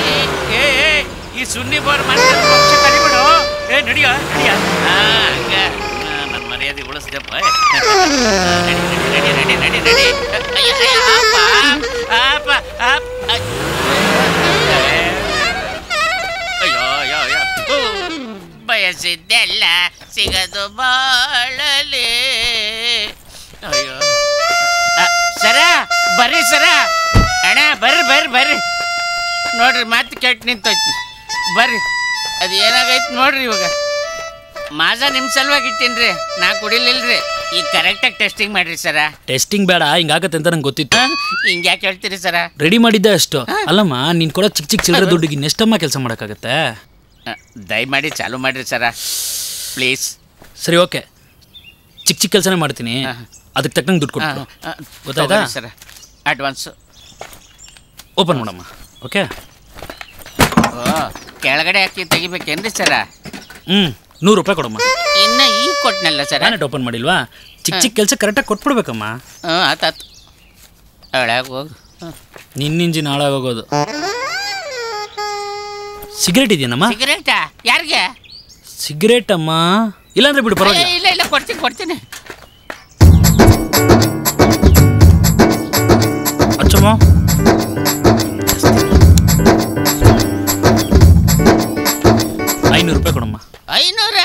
ಈ ಸುನ್ನಿ ಬೋರ್ ಮಾಡ್ತಾರೆ ಕರಿಬಿಡು. ನಡಿಯ ನಡಿಯ. ಹಂಗ ನನ್ನ ಮರ್ಯಾದೆ ಉಳಿಸ್ದಪ್ಪ. ನಡಿ ನಡಿ ನಡಿ ನಡಿ ನಡಿ. ಅಯ್ಯೋ ಅಯ್ಯೋ ಅಯ್ಯೋ, ಬಯಸಿದ್ದೆಲ್ಲ ಸಿಗದು ಬಾಳಲಿ. ಅಯ್ಯೋ ಸರ, ಬರ್ರಿ ಸರ. ಅಣ್ಣ ಬರ್ರಿ ಬರ್ರಿ ಬರ್ರಿ. ನೋಡ್ರಿ ಮತ್ತೆ ಕೆಟ್ಟ ನಿಂತೈತಿ. ಬರ್ರಿ, ಅದು ಏನಾಗೈತಿ ನೋಡ್ರಿ. ಇವಾಗ ಮಾಜಾ ನಿಮ್ಮ ಸಲುವಾಗಿ ಇಟ್ಟೀನ್ರಿ, ನಾ ಕುಡಿಲಿಲ್ರಿ. ಈಗ ಕರೆಕ್ಟಾಗಿ ಟೆಸ್ಟಿಂಗ್ ಮಾಡ್ರಿ ಸರ. ಟೆಸ್ಟಿಂಗ್ ಬೇಡ, ಹಿಂಗಾಗತ್ತೆ ಅಂತ ನಂಗೆ ಗೊತ್ತಿತ್ತು. ಹಿಂಗೆ ಯಾಕೆ ಹೇಳ್ತೀರಿ ಸರ? ರೆಡಿ ಮಾಡಿದ್ದೆ ಅಷ್ಟು. ಅಲ್ಲಮ್ಮ, ನೀನು ಕೊಡೋ ಚಿಕ್ಕ ಚಿಕ್ಕ ಚಿಲ್ಲರೆ ದುಡ್ಡಿಗೆ ನೆಷ್ಟಮ್ಮ ಕೆಲಸ ಮಾಡೋಕ್ಕಾಗತ್ತೆ? ದಯಮಾಡಿ ಚಾಲು ಮಾಡ್ರಿ ಸರ, ಪ್ಲೀಸ್. ಸರಿ, ಓಕೆ, ಚಿಕ್ಕ ಚಿಕ್ಕ ಕೆಲಸನೇ ಮಾಡ್ತೀನಿ. ಅದಕ್ಕೆ ತಕ್ಕಂಗೆ ದುಡ್ಡು ಕೊಟ್ಟು ಗೊತ್ತಾಯ್ತಾ ಸರ? ಅಡ್ವಾನ್ಸು ಓಪನ್ ಮಾಡಮ್ಮ. ಓಕೆ, ಕೆಳಗಡೆ ಹಾಕಿ ತೆಗಿಬೇಕೇನ್ರಿ ಸರ? 100 ರೂಪಾಯಿ ಕೊಡಮ್ಮ. ಇನ್ನ ಈಗ ಕೊಟ್ನಲ್ಲ ಸರ್. ನಾನೇ ಓಪನ್ ಮಾಡಿಲ್ವಾ? ಚಿಕ್ಕ ಚಿಕ್ಕ ಕೆಲಸ ಕರೆಕ್ಟಾಗಿ ಕೊಟ್ಬಿಡ್ಬೇಕಮ್ಮ. ಆತಾತು. ಹಾಳಾಗಿ ಹೋಗು. ನಿನ್ನ ಇಂಜಿನ್ ಹಾಳಾಗೋಗೋದು. ಸಿಗರೇಟ್ ಇದೆಯೇನಮ್ಮ? ಸಿಗರೇಟಾ? ಯಾರಿಗೆ? ಸಿಗರೇಟ್ ಅಮ್ಮ. ಇಲ್ಲಾಂದ್ರೆ ಬಿಡು, ಪರವಾಗಿಲ್ಲ. ಇಲ್ಲ ಇಲ್ಲ, ಕೊಡ್ತೀನಿ ಕೊಡ್ತೀನಿ. ಅಚ್ಚಮ್ಮ, 500 ರೂಪಾಯಿ ಕೊಡಮ್ಮ. 500?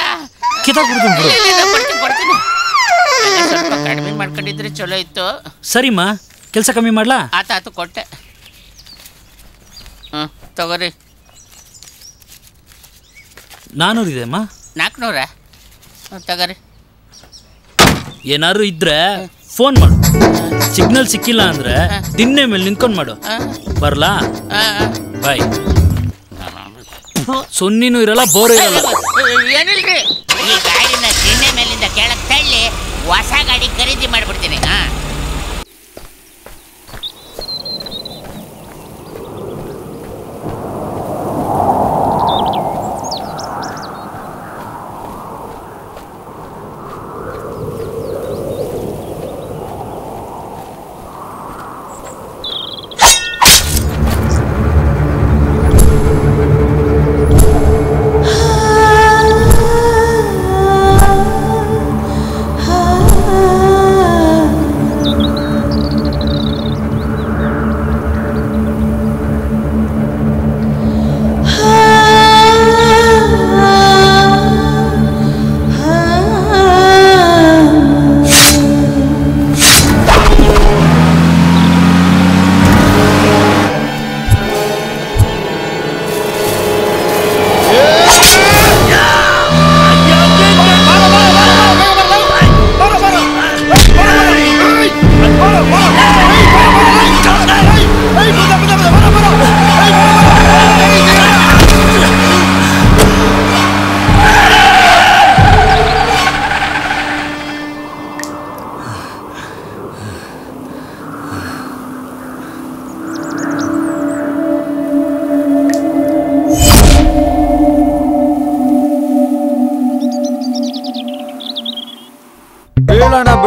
ಕಿತ್ತಾಕ್ಬಿಡ್ತೀನಿ ಬಿಡು. ಕೊಡ್ತೀನಿ ಕೊಡ್ತೀನಿ. ಸ್ವಲ್ಪ ಕಡಿಮೆ ಮಾಡ್ಕೊಂಡಿದ್ರೆ ಚಲೋ ಇತ್ತು. ಸರಿಮ್ಮ, ಕೆಲಸ ಕಮ್ಮಿ ಮಾಡ್ಲಾ? ಆತಾತು, ಕೊಟ್ಟೆ. ತಗೋರಿ. 400 ಇದೆ ಅಮ್ಮ. 400? ತಗೋರಿ. ಏನಾದ್ರು ಇದ್ರೆ ಫೋನ್ ಮಾಡು. ಸಿಗ್ನಲ್ ಸಿಕ್ಕಿಲ್ಲ ಅಂದ್ರೆ ತಿನ್ನೆ ಮೇಲೆ ನಿಂತ್ಕೊಂಡು ಮಾಡು. ಬರ್ಲಾ? ಬಾಯ್. ಸೊನ್ನಿನೂ ಇರಲ್ಲ, ಬೋರ್ ಇರಲ್ಲ. ಏನಿಲ್ರಿ, ಈ ಗಾಡಿನ ತಿನ್ನೆ ಮೇಲಿಂದ ಕೆಳಗೆ ತಳ್ಳಿ ಹೊಸ ಗಾಡಿ ಖರೀದಿ ಮಾಡ್ಬಿಡ್ತೀನಿ.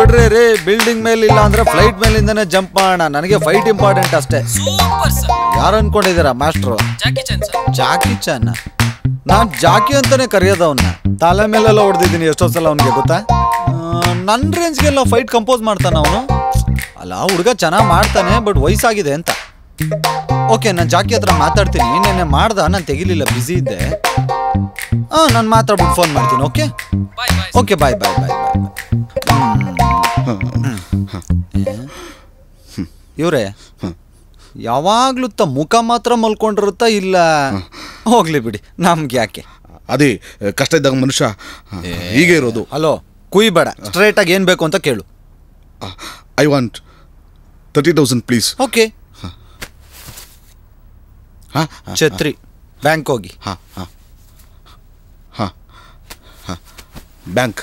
ಬಿಡ್ರಿ ರೀ, ಬಿಲ್ಡಿಂಗ್ ಮೇಲೆ ಇಲ್ಲ ಅಂದ್ರೆ ಫ್ಲೈಟ್ ಮೇಲಿಂದನೇ ಜಂಪ್ ಮಾಡೋಣ. ನನಗೆ ಫೈಟ್ ಇಂಪಾರ್ಟೆಂಟ್ ಅಷ್ಟೇ. ಯಾರು ಅನ್ಕೊಂಡಿದ್ದೀರಾ ಮಾಸ್ಟ್ರು? ಜಾಕಿ ಚಾನ್. ನಾನ್ ಜಾಕಿ ಅಂತಾನೆ ಕರೆಯೋದು ಅವನ್ನ. ತಲೆ ಮೇಲೆಲ್ಲ ಹೊಡೆದಿದ್ದೀನಿ ಎಷ್ಟೋ ಸಲ ಅವನಿಗೆ ಗೊತ್ತಾ. ನನ್ನ ರೇಂಜ್ಗೆಲ್ಲ ಫೈಟ್ ಕಂಪೋಸ್ ಮಾಡ್ತಾನೆ ಅವನು. ಅಲ್ಲ ಹುಡುಗ ಚೆನ್ನಾಗಿ ಮಾಡ್ತಾನೆ, ಬಟ್ ವಯಸ್ಸಾಗಿದೆ ಅಂತ. ಓಕೆ, ನಾನು ಜಾಕಿ ಹತ್ರ ಮಾತಾಡ್ತೀನಿ. ನೆನ್ನೆ ಮಾಡ್ದ, ನಾನು ತೆಗಿಲಿಲ್ಲ, ಬ್ಯುಸಿ ಇದ್ದೆ. ನಾನು ಮಾತಾಡ್ಬಿಟ್ಟು ಫೋನ್ ಮಾಡ್ತೀನಿ. ಓಕೆ ಓಕೆ, ಬಾಯ್ ಬಾಯ್ ಬಾಯ್ ಬಾಯ್. ಇವ್ರೆ ಯಾವಾಗ್ಲೂ ಮುಖ ಮಾತ್ರ ಮಲ್ಕೊಂಡಿರುತ್ತಾ ಇಲ್ಲ? ಹೋಗ್ಲಿ ಬಿಡಿ, ನಮ್ಗೆ ಯಾಕೆ. ಅದೇ ಕಷ್ಟ ಇದ್ದಾಗ ಮನುಷ್ಯ ಹೀಗೆ ಇರೋದು. ಹಲೋ, ಕುಯ್ಬೇಡ, ಸ್ಟ್ರೈಟ್ ಆಗಿ ಏನ್ ಬೇಕು ಅಂತ ಕೇಳು. I want 30,000 please. ಓಕೆ. ಛತ್ರಿ, ಬ್ಯಾಂಕ್ ಹೋಗಿ. ಬ್ಯಾಂಕ್.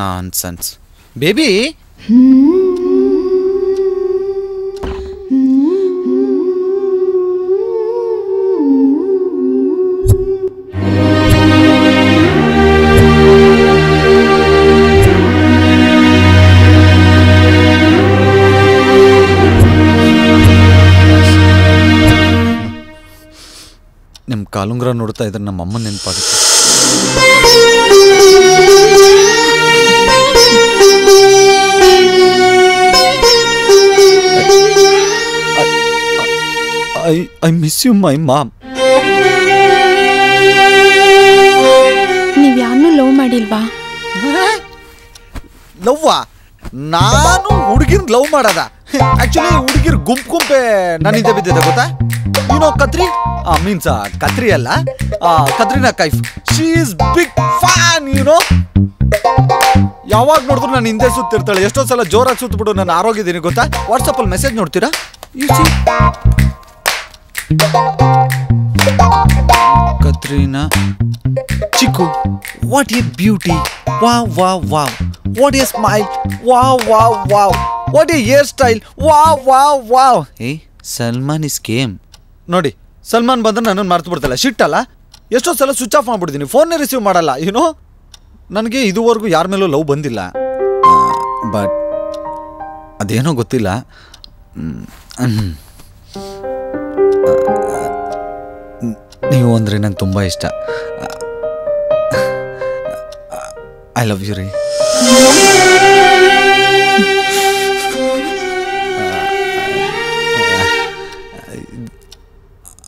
Nonsense baby. ನಿಮ್ಮ ಕಾಲುಂಗ್ರ ನೋಡ್ತಾ ಇದ್ರೆ ನಮ್ಮ ಅಮ್ಮ ನೆನಪಾಗುತ್ತೆ. I miss you my mom. ನೀವ್ ಯಾರನ್ನೂ ಲವ್ ಮಾಡಿಲ್ವಾ? ಲವ್ವಾ? ನಾನು ಹುಡುಗಿರ್ ಲವ್ ಮಾಡದ? ಆಕ್ಚುಲಿ ಹುಡುಗಿರ್ ಗುಂಪೇ ನನ್ನಿಂದ ಬಿದ್ದಿದೆ ಗೊತ್ತಾ. ಕತ್ರಿ ಮೀನ್ಸ್ ಕತ್ರಿ ಅಲ್ಲ, Katrina Kaif. She is big fan. ಯಾವಾಗ ನೋಡಿದ್ರು ನಾನು ಹಿಂದೆ ಸುತ್ತಿರ್ತಾಳೆ. ಎಷ್ಟೋ ಸಲ ಜೋರಾಗಿ ಸುತ್ತಬಿಟ್ಟು ನಾನು ಆರೋಗಿದ್ದೀನಿ ಗೊತ್ತಾ. ವಾಟ್ಸಪ್ ಅಲ್ಲಿ ಮೆಸೇಜ್ ನೋಡ್ತೀರಾ? Katrina Chikku, what a beauty. Wow wow wow. What a smile. Wow wow wow. What a hair style. Wow wow wow. Salman is came. ನೋಡಿ, ಸಲ್ಮಾನ್ ಬಂದ್ರೆ ನನ್ನನ್ನು ಮರ್ತು ಬಿಡ್ತಲ್ಲ. ಶಿಟ್ ಅಲ್ಲ. ಎಷ್ಟೋ ಸಲ ಸ್ವಿಚ್ ಆಫ್ ಮಾಡ್ಬಿಡ್ತೀನಿ, ಫೋನ್ನೇ ರಿಸೀವ್ ಮಾಡಲ್ಲ. ನನಗೆ ಇದುವರೆಗೂ ಯಾರ ಮೇಲೂ ಲವ್ ಬಂದಿಲ್ಲ. ಬಟ್ ಅದೇನೋ ಗೊತ್ತಿಲ್ಲ. ನೀವು ಅಂದರೆ ನಂಗೆ ತುಂಬ ಇಷ್ಟ. ಐ ಲವ್ ಯು ರೀ.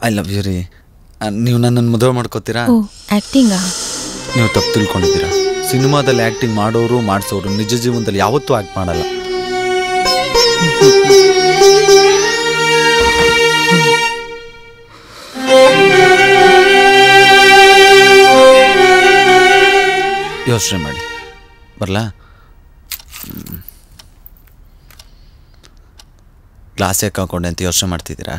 ಐ ಲವ್ ಯು ರೀ. ನೀವು ನನ್ನನ್ನು ಮದುವೆ ಮಾಡ್ಕೋತೀರಾ? ಆಕ್ಟಿಂಗಾ? ನೀವು ತಪ್ಪು ತಿಳ್ಕೊಂಡಿದ್ದೀರಾ. ಸಿನಿಮಾದಲ್ಲಿ ಆ್ಯಕ್ಟಿಂಗ್ ಮಾಡೋರು ಮಾಡಿಸೋರು ನಿಜ ಜೀವನದಲ್ಲಿ ಯಾವತ್ತೂ ಆ್ಯಕ್ಟ್ ಮಾಡಲ್ಲ. ಯೋಚನೆ ಮಾಡಿ. ಬರಲಾ? ಗ್ಲಾಸ್ ಯಾಕೆ ಹಾಕೊಂಡೆ ಅಂತ ಯೋಚನೆ ಮಾಡ್ತಿದ್ದೀರಾ?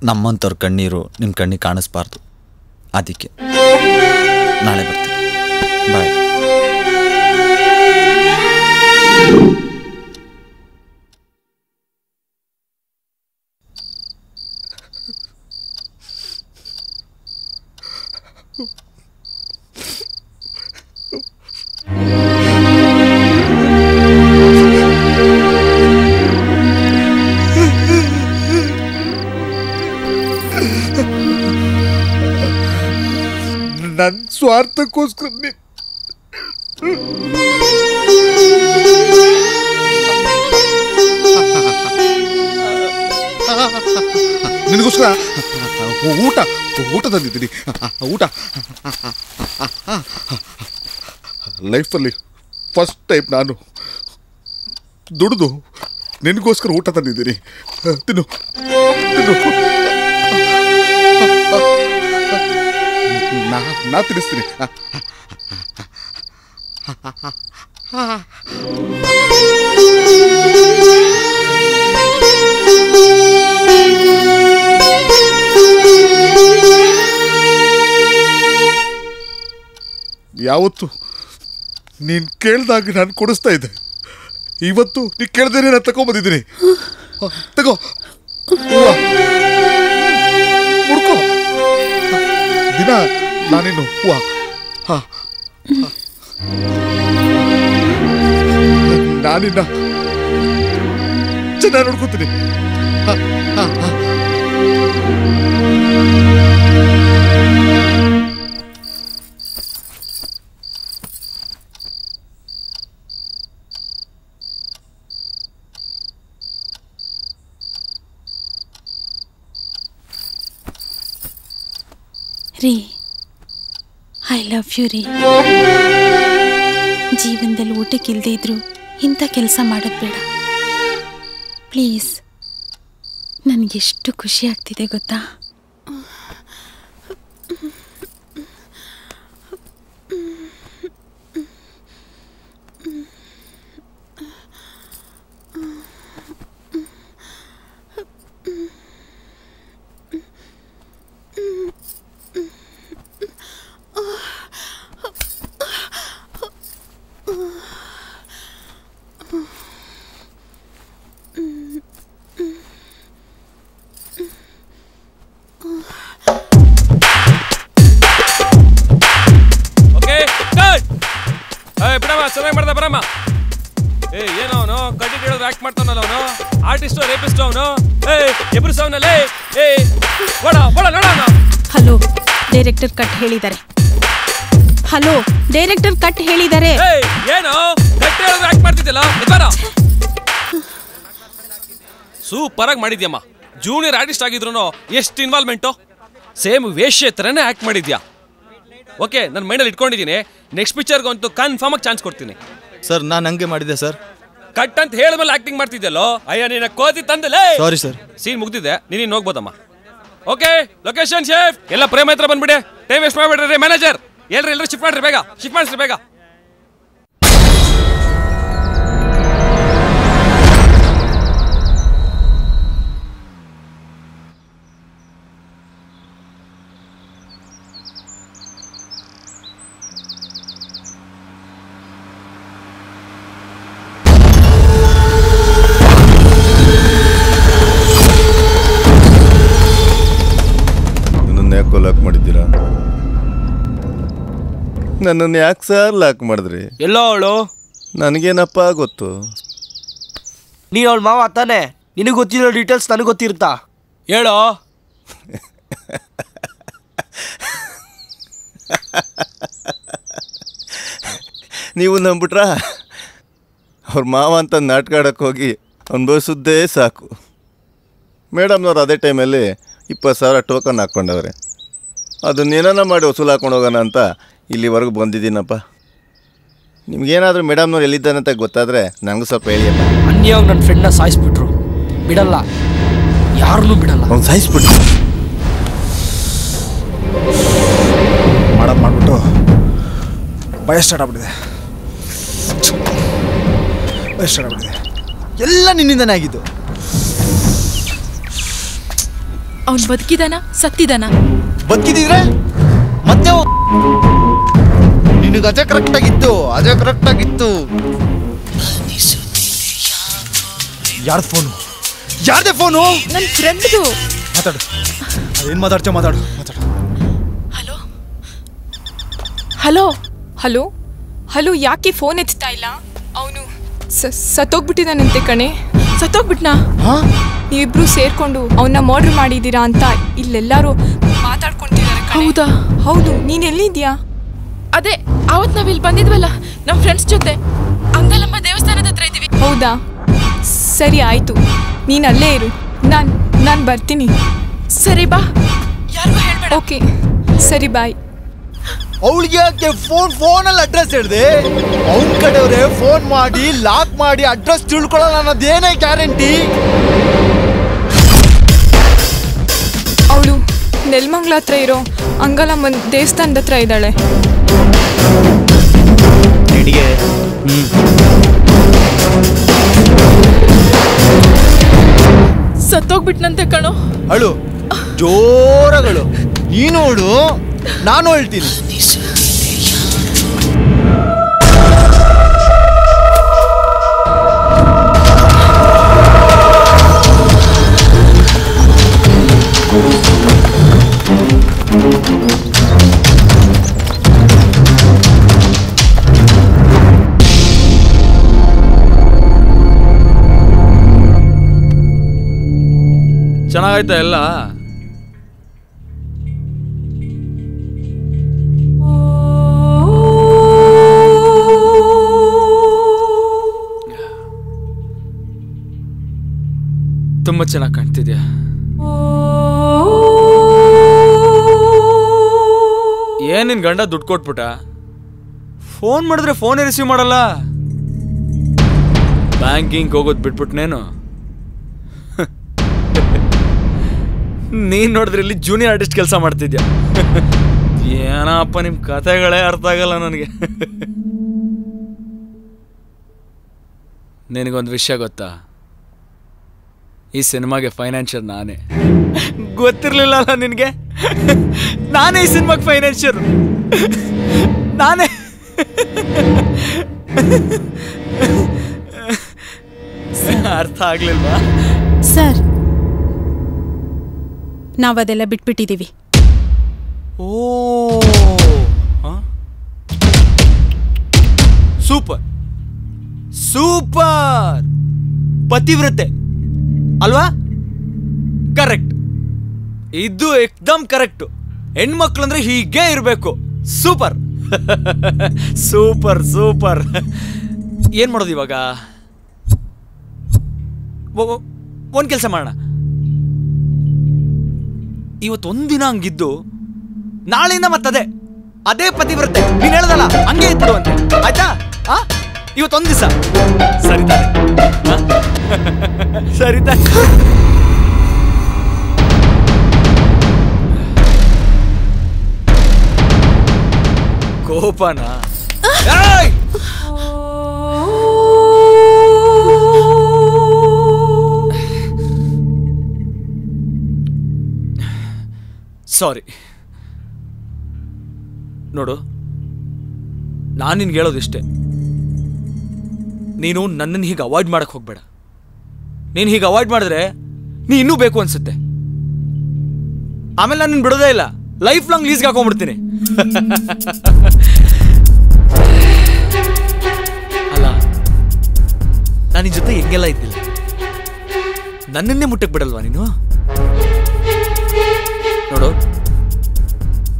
ನಮ್ಮಂಥವ್ರ ಕಣ್ಣೀರು ನಿಮ್ಮ ಕಣ್ಣಿಗೆ ಕಾಣಿಸ್ಬಾರ್ದು. ಅದಕ್ಕೆ ನಾಳೆ ಬರ್ತೀನಿ. ಬಾಯ್. ನನ್ನ ಸ್ವಾರ್ಥಕ್ಕೋಸ್ಕರ ನಿನಗೋಸ್ಕರ ಊಟ ತಂದಿದ್ದೀನಿ. ಊಟ ಲೈಫಲ್ಲಿ ಫಸ್ಟ್ ಟೈಮ್ ನಾನು ದುಡಿದು ನಿನಗೋಸ್ಕರ ಊಟ ತಂದಿದ್ದೀನಿ. ತಿನ್ನು ತಿನ್ನು. ನಾ ತಿನ್ನಿಸ್ತೀನಿ. ಯಾವತ್ತು ನೀನು ಕೇಳ್ದಾಗ ನಾನು ಕೊಡಿಸ್ತಾ ಇದ್ದೆ. ಇವತ್ತು ನೀನು ಕೇಳ್ದೇನೆ ನಾನು ತಗೊಂಬಂದಿದ್ದೀನಿ. ತಗೋ ಮುಡ್ಕೋ. ದಿನ ನಾನೇನು ಹೂವ. ನಾನಿನ್ನ ಚೆನ್ನಾಗಿ ನೋಡ್ಕೊತೀನಿ. ರೀ, ಐ ಲವ್ ಯು ರೀ. ಜೀವನದಲ್ಲಿ ಊಟಕ್ಕಿಲ್ಲದೆ ಇದ್ರು ಇಂಥ ಕೆಲಸ ಮಾಡೋದು ಬೇಡ ಪ್ಲೀಸ್. ನನಗೆಷ್ಟು ಖುಷಿ ಆಗ್ತಿದೆ ಗೊತ್ತಾ? ಚೆನ್ನಾಗಿ ಮಾಡ್ದ ಬರಮ್ಮ. ಏನೋ ಅವನು ಕಟ್ಟಿ ಹೇಳೋದು ಆಕ್ಟ್ ಮಾಡ್ತಾನಲ್ಲ ಅವನು, ಆರ್ಟಿಸ್ಟ್ ರೇಪಿಸ್ಟ್ ಅವನು. ಎಬ್ರು ಸಾವನಲ್ಲೇ ಹಲೋ, ಡೈರೆಕ್ಟರ್ ಕಟ್ ಹೇಳಿದ್ದಾರೆ. ಹಲೋ, ಡೈರೆಕ್ಟರ್ ಕಟ್ ಹೇಳಿದ್ದಾರೆ. ಏನೋ ಕಟ್ಟಿ ಹೇಳೋದು ಆಕ್ಟ್ ಮಾಡ್ತಿದ್ದಲ್ಲ, ಸೂಪರ್ ಆಗಿ ಮಾಡಿದ್ಯಮ್ಮ. ಜೂನಿಯರ್ ಆರ್ಟಿಸ್ಟ್ ಆಗಿದ್ರು ಎಷ್ಟು ಇನ್ವಾಲ್ವ್ಮೆಂಟು, ಸೇಮ್ ವೇಷ್ಯ ಥರನೇ ಆಕ್ಟ್ ಮಾಡಿದ್ಯಾ. ಓಕೆ, ನನ್ನ ಮೈಂಡಲ್ಲಿ ಇಟ್ಕೊಂಡಿದ್ದೀನಿ. ನೆಕ್ಸ್ಟ್ ಪಿಕ್ಚರ್ಗಂತೂ ಕನ್ಫರ್ಮ್ ಆಗಿ ಚಾನ್ಸ್ ಕೊಡ್ತೀನಿ. ಸರ್ ನಾನು ಹಂಗೆ ಮಾಡಿದ್ದೆ ಸರ್. ಕಟ್ ಅಂತ ಹೇಳಿದ್ಮೇಲೆ ಆಕ್ಟಿಂಗ್ ಮಾಡ್ತಿದ್ದಲ್ಲೋ. ಅಯ್ಯ ನಿನ್ನ ಕೋತಿ ತಂದಲೇ. Sorry sir. ಸೀನ್ ಮುಗ್ದಿದೆ, ನೀನು ಹೋಗ್ಬೋದಮ್ಮ. ಓಕೆ, ಲೊಕೇಶನ್ ಶೇಫ್ ಎಲ್ಲ ಪ್ರೇಮ ಹತ್ರ ಬಂದ್ಬಿಡಿ. ಟೈಮ್ ವೇಸ್ಟ್ ಮಾಡ್ಬಿಡ್ರಿ. ಮ್ಯಾನೇಜರ್ ಎಲ್ಲರೂ ಶಿಫ್ಟ್ ಮಾಡ್ರಿ, ಬೇಗ ಶಿಫ್ಟ್ ಮಾಡಿಸ್ರಿ ಬೇಗ. ಯಾಕೋ ಲಾಕ್ ಮಾಡಿದ್ದೀರಾ? ನನ್ನನ್ನು ಯಾಕೆ ಸರ್ ಲಾಕ್ ಮಾಡಿದ್ರಿ? ಎಲ್ಲೋ ಅವಳು? ನನಗೇನಪ್ಪ ಗೊತ್ತು. ನೀನು ಅವಳು ಮಾವ ತಾನೆ, ನಿನಗೆ ಗೊತ್ತಿರೋ ಡೀಟೇಲ್ಸ್ ನನಗೆ ಗೊತ್ತಿರುತ್ತಾ? ಹೇಳೋ. ನೀವು ನಂಬಿಟ್ರ? ಅವ್ರ ಮಾವ ಅಂತ ನಾಟಕ ಆಡಕ್ಕೆ ಹೋಗಿ ಅನುಭವಿಸಿದ್ದೇ ಸಾಕು. ಮೇಡಮ್ನವ್ರು ಅದೇ ಟೈಮಲ್ಲಿ 20,000 ಟೋಕನ್ ಹಾಕ್ಕೊಂಡವ್ರೆ. ಅದನ್ನೇನ ಮಾಡಿ ವಸೂಲು ಹಾಕೊಂಡು ಹೋಗೋಣ ಅಂತ ಇಲ್ಲಿವರೆಗೂ ಬಂದಿದ್ದೀನಪ್ಪ. ನಿಮ್ಗೇನಾದರೂ ಮೇಡಮ್ನವ್ರು ಎಲ್ಲಿದ್ದಾನೆ ಅಂತ ಗೊತ್ತಾದರೆ ನನಗೂ ಸ್ವಲ್ಪ ಹೇಳಿಯಲ್ಲ. ಅನ್ಯಾವಾಗ ನನ್ನ ಫ್ರೆಂಡ್ನ ಸಾಯಿಸ್ಬಿಟ್ರು, ಬಿಡಲ್ಲ, ಯಾರನ್ನೂ ಬಿಡಲ್ಲ. ಅವ್ನು ಸಾಯಿಸ್ಬಿಟ್ರು ಮಾಡ್ಬಿಟ್ಟು ಭಯ ಸ್ಟಾರ್ಟ್ ಆಗ್ಬಿಟ್ಟಿದೆ. ಎಲ್ಲ ನಿನ್ನಿಂದನೇ ಆಗಿದ್ದು. ಅವ್ನು ಬದುಕಿದಾನ ಸತ್ತಿದಾನ? ಬದುಕಿದ್ರೆ ಮತ್ತೆ ನಿನಗೆ ಅದೇ ಕರೆಕ್ಟ್ ಆಗಿತ್ತು. ಯಾರ್ದು ಫೋನು? ಯಾರ್ದೇ ಫೋನು? ನನ್ನ ಫ್ರೆಂಡ್ದು. ಮಾತಾಡು. ಏನು ಮಾತಾಡ್ತೀಯ? ಮಾತಾಡು. ಹಲೋ ಹಲೋ ಹಲೋ ಹಲೋ, ಯಾಕೆ ಫೋನ್ ಎತ್ತಾ ಇಲ್ಲ? ಅವನು ಸತ್ತೋಗ್ಬಿಟ್ಟಿದ್ದಾನಂತೆ ಕಣೆ. ಸತ್ತೋಗ್ಬಿಟ್ನಾ? ನೀವಿಬ್ರು ಸೇರ್ಕೊಂಡು ಅವನ್ನ ಮರ್ಡರ್ ಮಾಡಿದ್ದೀರಾ ಅಂತ ಇಲ್ಲೆಲ್ಲರೂ ಮಾತಾಡ್ಕೊಂತಿದ್ದಾರೆ. ಹೌದಾ? ಹೌದು. ನೀನ್ ಎಲ್ಲಿದ್ಯಾ? ಅದೇ ಅವತ್ ನಾವಿಲ್ಲಿ ಬಂದಿದ್ವಲ್ಲ ನಮ್ಮ ಫ್ರೆಂಡ್ಸ್ ಜೊತೆ, ಅಂಗಲಮ್ಮ ದೇವಸ್ಥಾನದ ಹತ್ರ ಇದೀವಿ. ಹೌದಾ? ಸರಿ ಆಯ್ತು, ನೀನ್ ಅಲ್ಲೇ ಇರು, ನಾನು ಬರ್ತೀನಿ. ಸರಿ ಬಾ, ಯಾರಿಗೂ ಹೇಳ್ಬೇಡ. ಓಕೆ ಸರಿ, ಬಾಯ್. ಅವಳಿಗೆ ಯಾಕೆ ಫೋನಲ್ಲಿ ಅಡ್ರೆಸ್ ಹೇಳಿದೆ? ಅವನ ಕಡೆಯವ್ರೆ ಫೋನ್ ಮಾಡಿ ಲಾಕ್ ಮಾಡಿ ಅಡ್ರೆಸ್ ತಿಳ್ಕೊಳ್ಳೋಣ ಅನ್ನೋದೇನೇ ಗ್ಯಾರಂಟಿ? ಅವಳು ನೆಲಮಂಗ್ಲ ಹತ್ರ ಇರೋ ಅಂಗಲಮ್ಮನ ದೇವಸ್ಥಾನದ ಹತ್ರ ಇದ್ದಾಳೆ. ಸತ್ತೋಗ್ಬಿಟ್ನಂತೆ ಕಣೋ. ಅಳು ಜೋರಗಳು. ನೀನು ಅವಳು, ನಾನು ಹೇಳ್ತೀನಿ. ಚೆನ್ನಾಗಾಯ್ತಾ ಎಲ್ಲ? ತುಂಬ ಚೆನ್ನಾಗಿ ಕಾಣ್ತಿದ್ಯಾ. ಏನ್ ನಿನ್ ಗಂಡ ದುಡ್ಡು ಕೊಟ್ಬಿಟ್ಟ? ಫೋನ್ ಮಾಡಿದ್ರೆ ಫೋನೇ ರಿಸೀವ್ ಮಾಡಲ್ಲ. ಬ್ಯಾಂಕಿಂಗ್ ಹೋಗೋದು ಬಿಟ್ಬಿಟ್ನೇನು? ನೀನ್ ನೋಡಿದ್ರೆ ಇಲ್ಲಿ ಜೂನಿಯರ್ ಆರ್ಟಿಸ್ಟ್ ಕೆಲಸ ಮಾಡ್ತಿದ್ಯಾ. ಏನಪ್ಪ ನಿಮ್ ಕಥೆಗಳೇ ಅರ್ಥ ಆಗಲ್ಲ ನನಗೆ. ನಿನಗೊಂದು ವಿಷಯ ಗೊತ್ತಾ? ಈ ಸಿನಿಮಾಗೆ ಫೈನಾನ್ಷಿಯರ್ ನಾನೇ. ಗೊತ್ತಿರ್ಲಿಲ್ಲ ಅಲ್ಲ ನಿನಗೆ? ನಾನೇ ಈ ಸಿನಿಮಾಗೆ ಫೈನಾನ್ಷಿಯರ್. ನಾನೇ. ಅರ್ಥ ಆಗ್ಲಿಲ್ವಾ? ಸರ್, ನಾವದೆಲ್ಲ ಬಿಟ್ಬಿಟ್ಟಿದ್ದೀವಿ. ಓ, ಸೂಪರ್ ಸೂಪರ್. ಪತಿವ್ರತೆ ಅಲ್ವಾ? ಕರೆಕ್ಟ್. ಇದು ಏಕ್ದಮ್ ಕರೆಕ್ಟ್. ಹೆಣ್ಮಕ್ಳು ಅಂದ್ರೆ ಹೀಗೆ ಇರಬೇಕು. Super super super. ಏನ್ ಮಾಡೋದು ಇವಾಗ? ಒಂದ್ ಕೆಲಸ ಮಾಡೋಣ. ಇವತ್ತೊಂದಿನ ಹಂಗಿದ್ದು ನಾಳೆಯಿಂದ ಮತ್ತದೇ ಅದೇ ಪತಿವ್ರತೆ. ನೀನ್ ಹೇಳ್ದಲ್ಲ ಹಂಗೆ ಇದ್ಬಿಡುವಂತೆ, ಆಯ್ತಾ? ಇವತ್ತೊಂದ್ ದಿವಸ ಸರಿತಾನೆ? ಸರಿತಾನೆ. ಕೋಪನ ಸಾರಿ. ನೋಡು, ನಾನು ನಿನ್ಗೆ ಹೇಳೋದಿಷ್ಟೇ. ನೀನು ನನ್ನನ್ನು ಹೀಗೆ ಅವಾಯ್ಡ್ ಮಾಡಕ್ ಹೋಗ್ಬೇಡ. ನೀನು ಹೀಗೆ ಅವಾಯ್ಡ್ ಮಾಡಿದ್ರೆ ನೀ ಇನ್ನೂ ಬೇಕು ಅನ್ಸುತ್ತೆ. ಆಮೇಲೆ ನಾನು ನಿನ್ನ ಬಿಡೋದೇ ಇಲ್ಲ. ಲೈಫ್ ಲಾಂಗ್ ಲೀಸ್ಗೆ ಹಾಕೊಂಡ್ಬಿಡ್ತೀನಿ. ಅಲ್ಲ, ನಾನು ನಿನ್ನ ಜೊತೆ ಹೆಂಗೆಲ್ಲ ಇದ್ದಿಲ್ಲ. ನನ್ನನ್ನೇ ಮುಟ್ಟಕ್ಕೆ ಬಿಡಲ್ವಾ ನೀನು? ನೋಡು,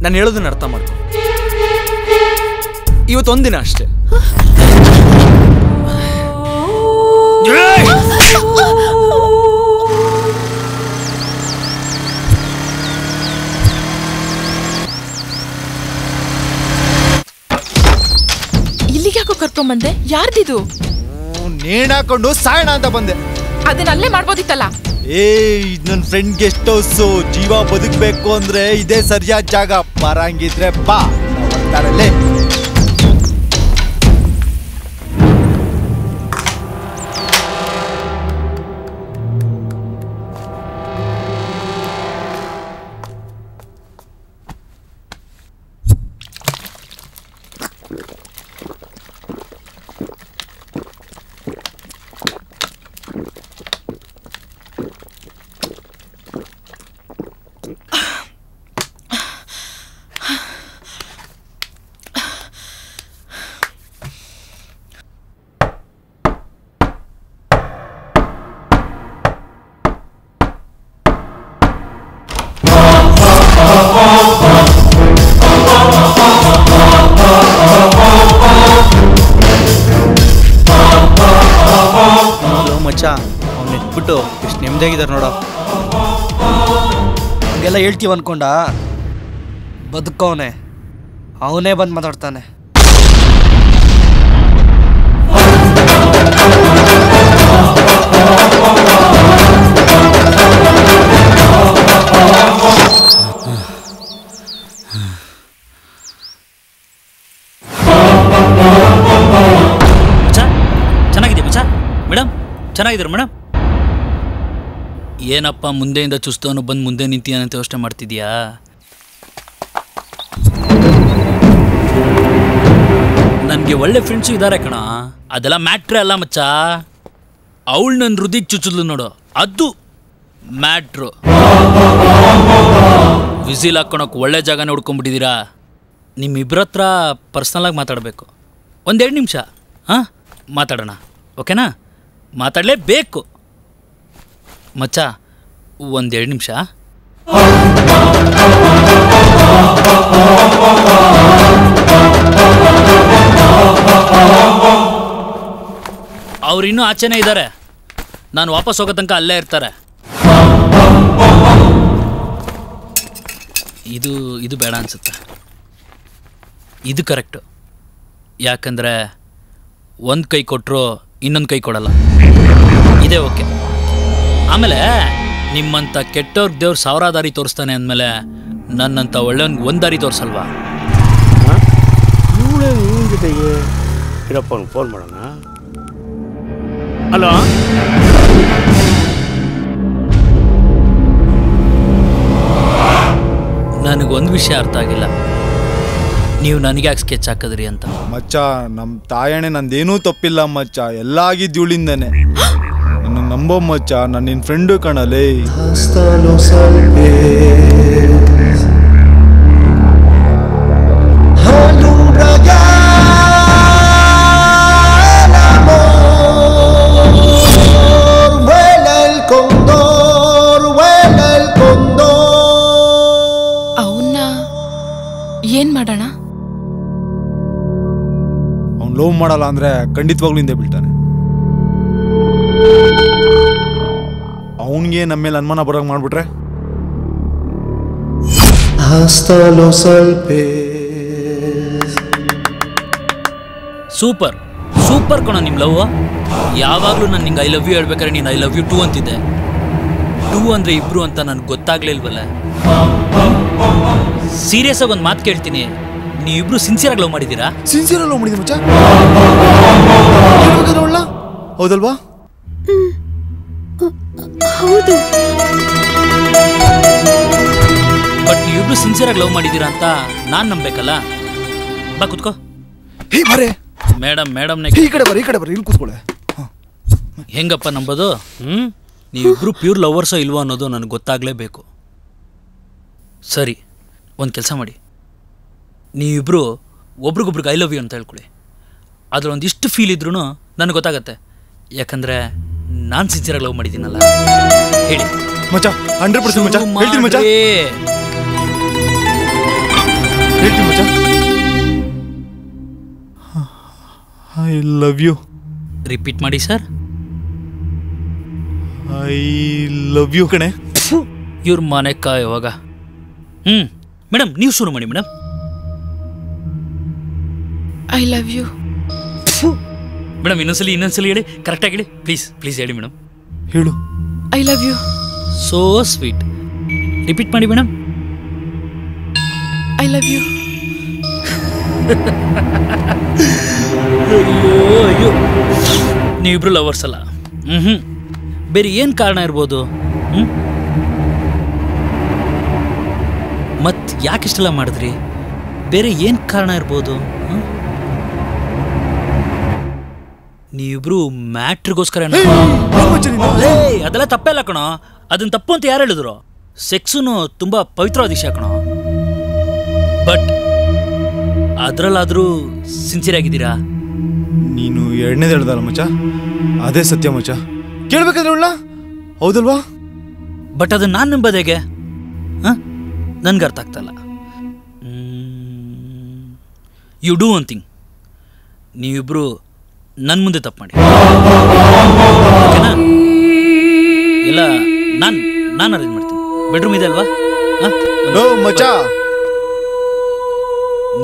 ನಾನು ಹೇಳೋದನ್ನ ಅರ್ಥ ಮಾಡ್ಕೊ. ಇವತ್ತೊಂದಿನ ಅಷ್ಟೇ. ಇಲ್ಲಿಗೆ ಯಾಕೋ ಕರ್ಕೊಂಬಂದೆ? ಯಾರ್ದಿದು? ನೇಣಾಕೊಂಡು ಸಾಯಣ ಅಂತ ಬಂದೆ. ಅದನ್ನ ಅಲ್ಲೇ ಮಾಡ್ಬೋದಿತ್ತಲ್ಲ. ನನ್ನ ಫ್ರೆಂಡ್ ಗೆಸ್ಟ್ ಹೌಸ್. ಜೀವ ಬದುಕಬೇಕು ಅಂದ್ರೆ ಇದೇ ಸರಿಯಾದ ಜಾಗ. ಬರಂಗಿದ್ರೆ ಬಾ, ಬರ್ತಾರಲ್ಲೇ. ಮಚ್ಚ, ಅವ್ನು ಇಟ್ಬಿಟ್ಟು ಎಷ್ಟು ನೆಮ್ಮದಿಯಾಗಿದ್ದಾರೆ ನೋಡೋ. ಹಂಗೆಲ್ಲ ಹೇಳ್ತೀವಿ ಅನ್ಕೊಂಡ ಬದುಕವನೆ, ಅವನೇ ಬಂದು ಮಾತಾಡ್ತಾನೆ. ಚೆನ್ನಾಗಿದೆ ಮಚ್ಚ. ಮೇಡಮ್ ಚೆನ್ನಾಗಿದ್ರು ಮೇಡಮ್. ಏನಪ್ಪ ಮುಂದೆಯಿಂದ ಚುಸ್ತವನು ಬಂದು ಮುಂದೆ ನಿಂತೀನಂತ ಯೋಚನೆ ಮಾಡ್ತಿದ್ಯಾ? ನನಗೆ ಒಳ್ಳೆ ಫ್ರೆಂಡ್ಸು ಇದ್ದಾರೆ ಕಣ. ಅದೆಲ್ಲ ಮ್ಯಾಟ್ರೇ ಅಲ್ಲ ಮಚ್ಚ. ಅವಳು ನನ್ನ ಹೃದಯಕ್ಕೆ ಚುಚ್ಚಲು ನೋಡು, ಅದು ಮ್ಯಾಟ್ರು. ವಿಸಿಲ್ ಹಾಕ್ಕೊಳಕ್ಕೆ ಒಳ್ಳೆ ಜಾಗನೇ ಹುಡ್ಕೊಂಡ್ಬಿಟ್ಟಿದ್ದೀರಾ. ನಿಮ್ಮಿಬ್ಬರ ಹತ್ರ ಪರ್ಸ್ನಲಾಗಿ ಮಾತಾಡಬೇಕು. 1-2 ನಿಮಿಷ ಹಾಂ ಮಾತಾಡೋಣ, ಓಕೆನಾ? ಮಾತಾಡಲೇಬೇಕು ಮಚ್ಚ. ಒಂದೆರಡು ನಿಮಿಷ. ಅವ್ರು ಇನ್ನೂ ಆಚೆನೇ ಇದ್ದಾರೆ. ನಾನು ವಾಪಸ್ ಹೋಗೋ ತನಕ ಅಲ್ಲೇ ಇರ್ತಾರೆ. ಇದು ಬೇಡ ಅನ್ಸುತ್ತೆ. ಇದು ಕರೆಕ್ಟು. ಯಾಕಂದರೆ ಒಂದು ಕೈ ಕೊಟ್ಟರು ಇನ್ನೊಂದು ಕೈ ಕೊಡಲ್ಲ. ಇದೇ ಓಕೆ. ಆಮೇಲೆ ನಿಮ್ಮಂಥ ಕೆಟ್ಟವ್ರಿಗೆ ದೇವ್ರು 1000 ದಾರಿ ತೋರಿಸ್ತಾನೆ ಅಂದಮೇಲೆ ನನ್ನಂಥ ಒಳ್ಳೆಯವ್ನಿಗೆ ಒಂದು ದಾರಿ ತೋರಿಸಲ್ವಾ? ಇವಳೇ ನಿಮ್ಮ ಜೊತೆಗೆ ಇರಪ್ಪ ಫೋನ್ ಮಾಡೋಣ. ಹಲೋ, ನನಗೊಂದು ವಿಷಯ ಅರ್ಥ ಆಗಿಲ್ಲ. ನೀವು ನನಗೆ ಯಾಕೆ ಸ್ಕೆಚ್ ಹಾಕಿದ್ರಿ ಅಂತ. ಮಚ್ಚ, ನಮ್ಮ ತಾಯಣೆ ನಂದೇನೂ ತಪ್ಪಿಲ್ಲ ಮಚ್ಚ, ಎಲ್ಲ ಆಗಿದ್ದು ಇವಳಿಂದನೇ. ನನ್ನ ನಂಬೋ ಮಚ್ಚ, ನಾನು ನಿನ್ನ ಫ್ರೆಂಡು ಕಣಲೇ. ಏನ್ ಮಾಡೋಣ? ಅವ್ನು ಲವ್ ಮಾಡಲ್ಲ ಅಂದ್ರೆ ಖಂಡಿತವಾಗ್ಲೂ ಹಿಂದೆ ಬೀಳ್ತಾನೆ. ಅವನಿಗೆ ನಮ್ಮ ಮೇಲೆ ಅನುಮಾನ ಬರೋಂಗೆ ಮಾಡ್ಬಿಟ್ರೆ ಸೂಪರ್ ಸೂಪರ್ ಕಣ ನಿಮ್ಮ ಲವ್. ಯಾವಾಗಲೂ ನಾನು ನಿಂಗೆ ಐ ಲವ್ ಯು ಹೇಳ್ಬೇಕಾದ್ರೆ ನೀನು ಐ ಲವ್ ಯು ಟು ಅಂತಿದ್ದೆ. ಟು ಅಂದರೆ ಇಬ್ರು ಅಂತ ನನಗೆ ಗೊತ್ತಾಗ್ಲಿಲ್ವಲ್ಲ. ಸೀರಿಯಸ್ ಆಗಿ ಒಂದು ಮಾತು ಕೇಳ್ತೀನಿ, ನೀವಿಬ್ರು ಸಿನ್ಸಿಯರಾಗಿ ಲವ್ ಮಾಡಿದ್ದೀರಾ? ಸಿನ್ಸಿಯರಾಗಿ ಲವ್ ಮಾಡಿದ್ದೀನಿ ಮಚ್ಚ. ಹೌದಲ್ವಾ? ಹೌದು. ಬಟ್ ನೀವಿಬ್ರು ಸಿನ್ಸಿಯರಾಗಿ ಲವ್ ಮಾಡಿದ್ದೀರಾ ಅಂತ ನಾನು ನಂಬೇಕಲ್ಲ. ಬಾ ಕುತ್ಕೋ. ಮೇಡಮ್ ಈ ಕಡೆ ಬರ್ರಿ ಇಲ್ಲಿ ಕೂತ್ಕೊಳ್ಳೆ. ಹೆಂಗಪ್ಪ ನಂಬೋದು? ನೀವಿಬ್ರು ಪ್ಯೂರ್ ಲವರ್ಸೋ ಇಲ್ವೋ ಅನ್ನೋದು ನನಗೆ ಗೊತ್ತಾಗಲೇಬೇಕು. ಸರಿ, ಒಂದು ಕೆಲಸ ಮಾಡಿ, ನೀವಿಬ್ಬರು ಒಬ್ರಿಗೊಬ್ರಿಗೆ ಐ ಲವ್ ಯು ಅಂತ ಹೇಳ್ಕೊಳ್ಳಿ. ಅದ್ರ ಒಂದಿಷ್ಟು ಫೀಲ್ ಇದ್ರೂ ನನಗೆ ಗೊತ್ತಾಗತ್ತೆ. ಯಾಕಂದರೆ ನಾನು ಸಿನ್ಸಿಯರಾಗಿ ಲವ್ ಮಾಡಿದ್ದೀನಲ್ಲ. ಹೇಳಿ ಮಚ್ಚ, 100% ಮಚ್ಚ. ಹೇಳ್ತೀನಿ ಮಚ್ಚ, ಹೇಳ್ತೀನಿ ಮಚ್ಚ. I love you. ರಿಪೀಟ್ ಮಾಡಿ ಸರ್. ಐ ಲವ್ ಯು ಕಣೆ. ಇವ್ರ ಮನೆ ಕಾಯುವಾಗ. ಮೇಡಮ್ ನೀವು ಶುರು ಮಾಡಿ madam. I love you. Madam ಇನ್ನೊಂದ್ಸಲಿ ಹೇಳಿ, ಕರೆಕ್ಟಾಗಿ ಹೇಳಿ ಪ್ಲೀಸ್ ಹೇಳಿ ಮೇಡಮ್. ಹೇಳು. I love you. So sweet. Repeat ಮಾಡಿ ಮೇಡಮ್. I love you. ಅಯ್ಯೋ ನೀವಿಬ್ರು ಲವರ್ಸ್ ಅಲ್ಲ. ಬೇರೆ ಏನು ಕಾರಣ ಇರ್ಬೋದು? ಮತ್ತು ಯಾಕಿಷ್ಟೆಲ್ಲ ಮಾಡಿದ್ರಿ? ಬೇರೆ ಏನು ಕಾರಣ ಇರ್ಬೋದು? ನೀವಿಬ್ರು ಮ್ಯಾಟ್ರಿಗೋಸ್ಕರ ಅದೆಲ್ಲ ತಪ್ಪೆಲ್ಲ ಕಣೋ. ಅದನ್ನ ತಪ್ಪು ಅಂತ ಯಾರು ಹೇಳಿದ್ರು? ಸೆಕ್ಸುನು ತುಂಬ ಪವಿತ್ರವಾದ ವಿಷಯ ಕಣೋ. ಬಟ್ ಅದರಲ್ಲಾದರೂ ಸಿನ್ಸಿಯರ್ ಆಗಿದ್ದೀರಾ? ನೀನು ಎರಡನೇದು ಹೇಳ್ದಲ್ಲ ಮಚ್ಚ, ಅದೇ ಸತ್ಯ ಮಚ್ಚ. ಕೇಳ್ಬೇಕಾದ್ರೆ ಉಳ್ಳ ಹೌದಲ್ವಾ? ಬಟ್ ಅದನ್ನ ನಾನು ನಂಬೋದು ಹೇಗೆ? ನನ್ಗೆ ಅರ್ಥ ಆಗ್ತಲ್ಲ. You do one thing. ನೀವಿಬ್ರು ನನ್ನ ಮುಂದೆ ತಪ್ಪು ಮಾಡಿ ಓಕೆನಾ? ಇಲ್ಲ ನಾನು ಅರೇಂಜ್ ಮಾಡ್ತೀನಿ. ಬೆಡ್ರೂಮ್ ಇದೆ ಅಲ್ವಾ?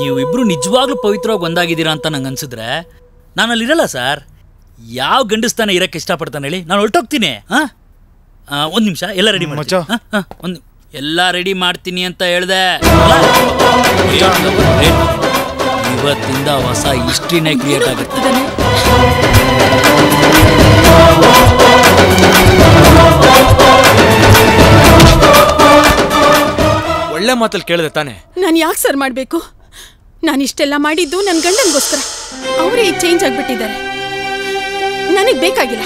ನೀವು ಇಬ್ರು ನಿಜವಾಗ್ಲೂ ಪವಿತ್ರವಾಗಿ ಒಂದಾಗಿದ್ದೀರಾ ಅಂತ ನಂಗೆ ಅನ್ಸಿದ್ರೆ ನಾನು ಅಲ್ಲಿರಲ್ಲ ಸರ್. ಯಾವ ಗಂಡಸ್ತಾನೆ ಇರಕ್ಕೆ ಇಷ್ಟಪಡ್ತಾನೆ ಹೇಳಿ? ನಾನು ಹೊರಟೋಗ್ತೀನಿ. ಒಂದು ನಿಮಿಷ, ಎಲ್ಲ ರೆಡಿ ಮಾಡಿ. ಒಂದು ಎಲ್ಲ ರೆಡಿ ಮಾಡ್ತೀನಿ ಅಂತ ಹೇಳ್ದೆ. ಇವತ್ತಿಂದ ಹೊಸ ಹಿಸ್ಟ್ರಿನೇ ಕ್ರಿಯೇಟ್ ಆಗುತ್ತೆ. ಒಳ್ಳೆ ಮಾತಲ್ಲಿ ಕೇಳಿದೆ ತಾನೆ. ನಾನು ಯಾಕೆ ಸರ್ ಮಾಡಬೇಕು? ನಾನು ಇಷ್ಟೆಲ್ಲ ಮಾಡಿದ್ದು ನನ್ನ ಗಂಡನಿಗೋಸ್ಕರ. ಅವರೇ ಈಗ ಚೇಂಜ್ ಆಗಿಬಿಟ್ಟಿದ್ದಾರೆ. ನನಗೆ ಬೇಕಾಗಿಲ್ಲ.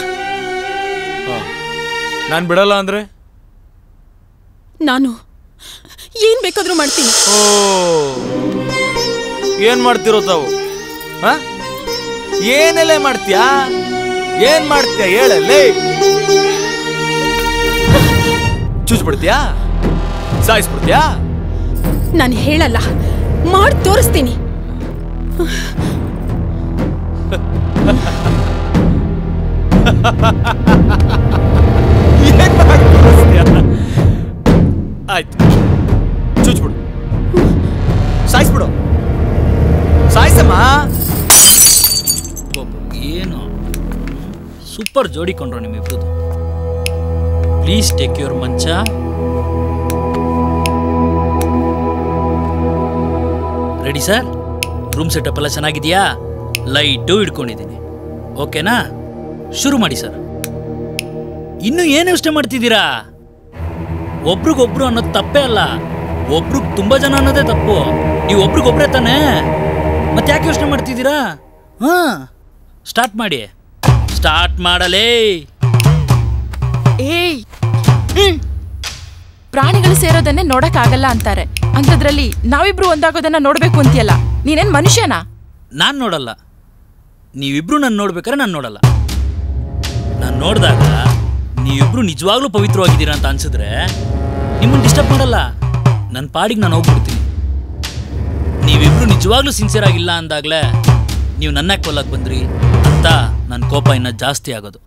ನಾನು ಬಿಡಲ್ಲ ಅಂದ್ರೆ ನಾನು ಏನ್ ಬೇಕಾದ್ರೂ ಮಾಡ್ತೀನಿ. ಏನ್ ಮಾಡ್ತಿರೋ ತಾವು? ಏನೆಲ್ಲ ಮಾಡ್ತೀಯಾ? ಏನ್ ಮಾಡ್ತೀಯ ಹೇಳಲ್ಲೇ? ಚುಚ್ಬಿಡ್ತೀಯಾ? ಸಾಯಿಸ್ಬಿಡ್ತೀಯಾ? ನಾನು ಹೇಳಲ್ಲ, ಮಾಡಿ ತೋರಿಸ್ತೀನಿ. ಆಯ್ತು, ಚುಚ್ಬಿಡು, ಸಾಯಿಸ್ಬಿಡು, ಸಾಯಿಸಮ್ಮ. ಏನು ಸೂಪರ್ ಜೋಡಿಕೊಂಡ್ರು ನಿಮ್ಮಿಬ್ರದ್ದು. ಪ್ಲೀಸ್ ಟೇಕ್ ಯುವರ್ ಮಂಚ. Ready sir? ರೂಮ್ ಸೆಟಪ್ ಎಲ್ಲ ಚೆನ್ನಾಗಿದೆಯಾ? ಲೈಟು ಇಟ್ಕೊಂಡಿದ್ದೀನಿ, ಓಕೆನಾ? ಶುರು ಮಾಡಿ ಸರ್. ಇನ್ನು ಏನು ಯೋಚನೆ ಮಾಡ್ತಿದ್ದೀರಾ? ಒಬ್ರಿಗೊಬ್ರು ಅನ್ನೋದು ತಪ್ಪೇ ಅಲ್ಲ, ಒಬ್ರಿಗೆ ತುಂಬ ಜನ ಅನ್ನೋದೇ ತಪ್ಪು. ನೀವು ಒಬ್ರಿಗೊಬ್ರೇ ತಾನೇ, ಮತ್ತೆ ಯಾಕೆ ಯೋಚನೆ ಮಾಡ್ತಿದ್ದೀರಾ? ಸ್ಟಾರ್ಟ್ ಮಾಡಿ, ಸ್ಟಾರ್ಟ್ ಮಾಡಲೇ. ಏಯ್, ಪ್ರಾಣಿಗಳು ಸೇರೋದನ್ನೇ ನೋಡಕ್ಕಾಗಲ್ಲ ಅಂತಾರೆ, ಅಂಥದ್ರಲ್ಲಿ ನಾವಿಬ್ರು ಒಂದಾಗೋದನ್ನ ನೋಡ್ಬೇಕು ಅಂತೀಯಲ್ಲ, ನೀನೇನ್ ಮನುಷ್ಯನಾ? ನಾನು ನೋಡಲ್ಲ, ನೀವಿಬ್ರು ನಾನು ನೋಡ್ಬೇಕಾದ್ರೆ ನಾನು ನೋಡಲ್ಲ. ನಾನು ನೋಡಿದಾಗ ನೀವಿಬ್ರು ನಿಜವಾಗ್ಲೂ ಪವಿತ್ರವಾಗಿದ್ದೀರಾ ಅಂತ ಅನ್ಸಿದ್ರೆ ನಿಮ್ಮನ್ನು ಡಿಸ್ಟರ್ಬ್ ಮಾಡಲ್ಲ, ನನ್ನ ಪಾಡಿಗೆ ನಾನು ಹೋಗ್ಬಿಡ್ತೀನಿ. ನೀವಿಬ್ರು ನಿಜವಾಗ್ಲೂ ಸಿನ್ಸಿಯರ್ ಆಗಿಲ್ಲ ಅಂದಾಗಲೇ ನೀವು ನನ್ನ ಕೊಲ್ಲಕ್ಕೆ ಬಂದ್ರಿ ಅಂತ ನನ್ನ ಕೋಪ ಇನ್ನೂ ಜಾಸ್ತಿ ಆಗೋದು.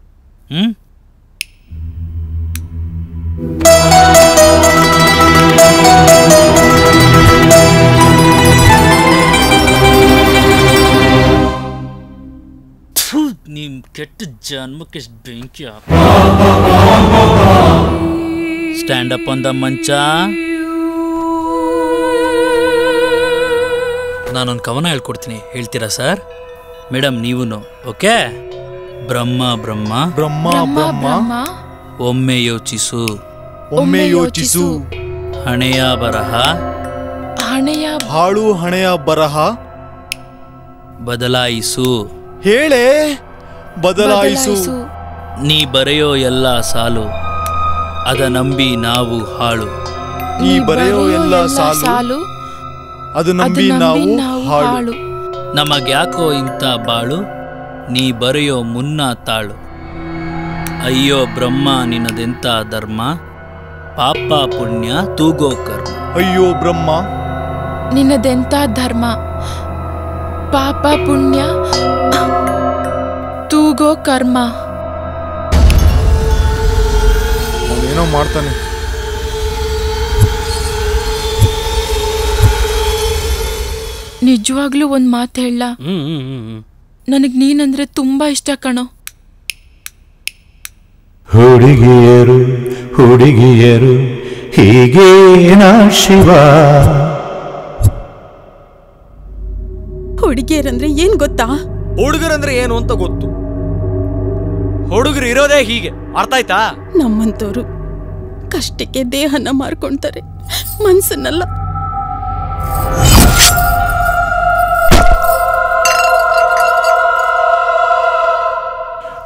ನಿಮ್ ಕೆಟ್ಟ ಜನ್ಮಕ್ಕೆ ಬೆಂಕಿ ಹಾಕ. ಸ್ಟ್ಯಾಂಡ್ ಅಪ್ ಆನ್ ದ ಮಂಚ. ನಾನೊಂದು ಕವನ ಹೇಳ್ಕೊಡ್ತೀನಿ, ಹೇಳ್ತೀರಾ ಸರ್? ಮೇಡಮ್ ನೀವೂ ಓಕೆ? ಬ್ರಹ್ಮ ಬ್ರಹ್ಮ ಬ್ರಹ್ಮ ಬ್ರಹ್ಮ ಒಮ್ಮೆ ಯೋಚಿಸು, ಒಮ್ಮೆ ಯೋಚಿಸು. ಹಣೆಯ ಬರಹ, ಹಣೆಯ ಹಾಳು ಹಣೆಯ ಬರಹ ಬದಲಾಯಿಸು. ಹೇಳೇ ಬದಲಾಯಿಸು. ನೀ ಬರೆಯೋ ಎಲ್ಲ ಸಾಲು ಅದ ನಂಬಿ ನಾವು ಹಾಳು. ನೀ ಬರೆಯೋ ಎಲ್ಲ ಸಾಲು ಅದು ನಂಬಿ ನಾವು ಹಾಳು. ನಮಗ್ಯಾಕೋ ಇಂಥ ಬಾಳು, ನೀ ಬರೆಯೋ ಮುನ್ನ ತಾಳು. ಅಯ್ಯೋ ಬ್ರಹ್ಮ ನಿನ್ನದೆಂತ ಧರ್ಮ, ಪಾಪ ಪುಣ್ಯ ತೂಗೋ ಕರ್ಮ. ಅಯ್ಯೋ ಬ್ರಹ್ಮ ನಿನ್ನದೆಂತ ಧರ್ಮ, ಪಾಪ ಪುಣ್ಯ ತೂಗೋ ಕರ್ಮ. ಅವನೇನೋ ಮಾಡ್ತಾನೆ. ನಿಜವಾಗ್ಲೂ ಒಂದ್ ಮಾತು ಹೇಳ, ನನಗ್ ನೀನಂದ್ರೆ ತುಂಬಾ ಇಷ್ಟ ಕಣೋ. ಹುಡುಗಿಯರು ಹುಡುಗಿಯರು ಹೀಗೇನಾ ಶಿವ? ಹುಡುಗಿಯರಂದ್ರೆ ಏನ್ ಗೊತ್ತಾ? ಹುಡುಗರಂದ್ರೆ ಏನು ಅಂತ ಗೊತ್ತು. ಹುಡುಗರು ಇರೋದೇ ಹೀಗೆ, ಅರ್ಥ ಆಯ್ತಾ? ನಮ್ಮಂತವ್ರು ಕಷ್ಟಕ್ಕೆ ದೇಹನ ಮಾರ್ಕೊಳ್ತಾರೆ, ಮನ್ಸನ್ನಲ್ಲ.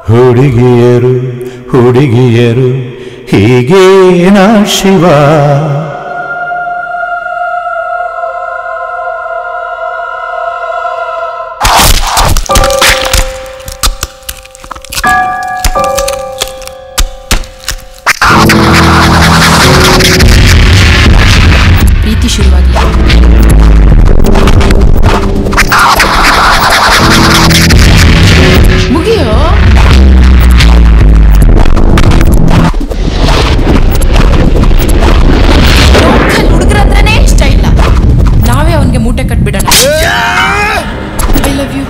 ಹುಡುಗಿಯರು ಹುಡುಗಿಯರು ಹೀಗೇನಾ ಶಿವ? ಪ್ರೀತಿ ಶುರುವಾಗಲಿ. ಮುಗಿಯೋ. ಹುಡುಗರಂದ್ರನೇ ಇಷ್ಟ ಇಲ್ಲ, ನಾವೇ ಅವನ್ಗೆ ಮೂಟೆ ಕಟ್ಬಿಡೋಣ. I love you.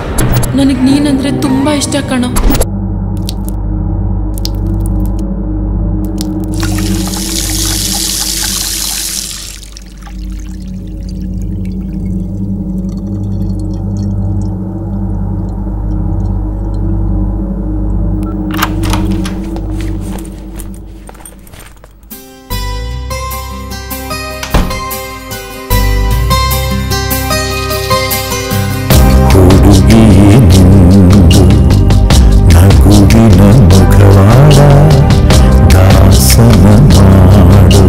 ನನಗ್ ನೀನಂದ್ರೆ ತುಂಬಾ ಇಷ್ಟ ಕಣೋ. ಮುಖವಾಡ ದಾಸನ ಮಾಡು,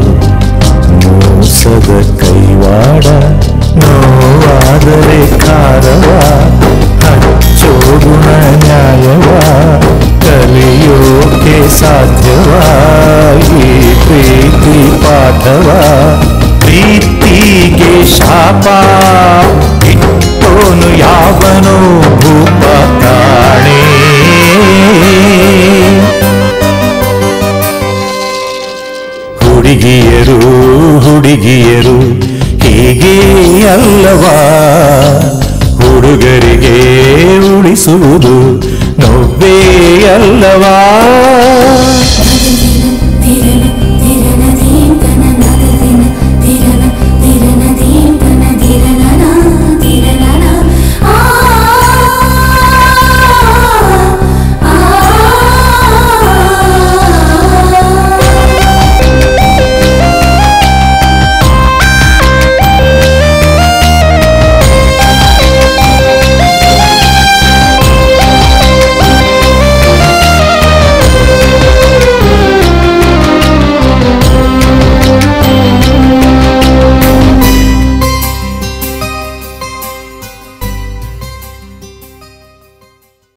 ಮೋಸದ ಕೈವಾಡ ನೋವಾದರೆ ಖಾರವ, ಹಚ್ಚೋಗುಣ ನ್ಯಾಯವ ಕಲಿಯೋಕೆ ಸಾಧ್ಯವಾಗಿ ಪ್ರೀತಿ ಪಾಠವ ಪ್ರೀತಿಗೆ ಶಾಪ ಇಟ್ಟೋನು ಯಾವನೋ ಭೂಪ ಕಾಣೆ. ಹುಡುಗಿಯರು ಹುಡುಗಿಯರು ಹೀಗೆ ಅಲ್ಲವಾ, ಹುಡುಗರಿಗೆ ಉಳಿಸುವುದು ನೋವೇ ಅಲ್ಲವಾ.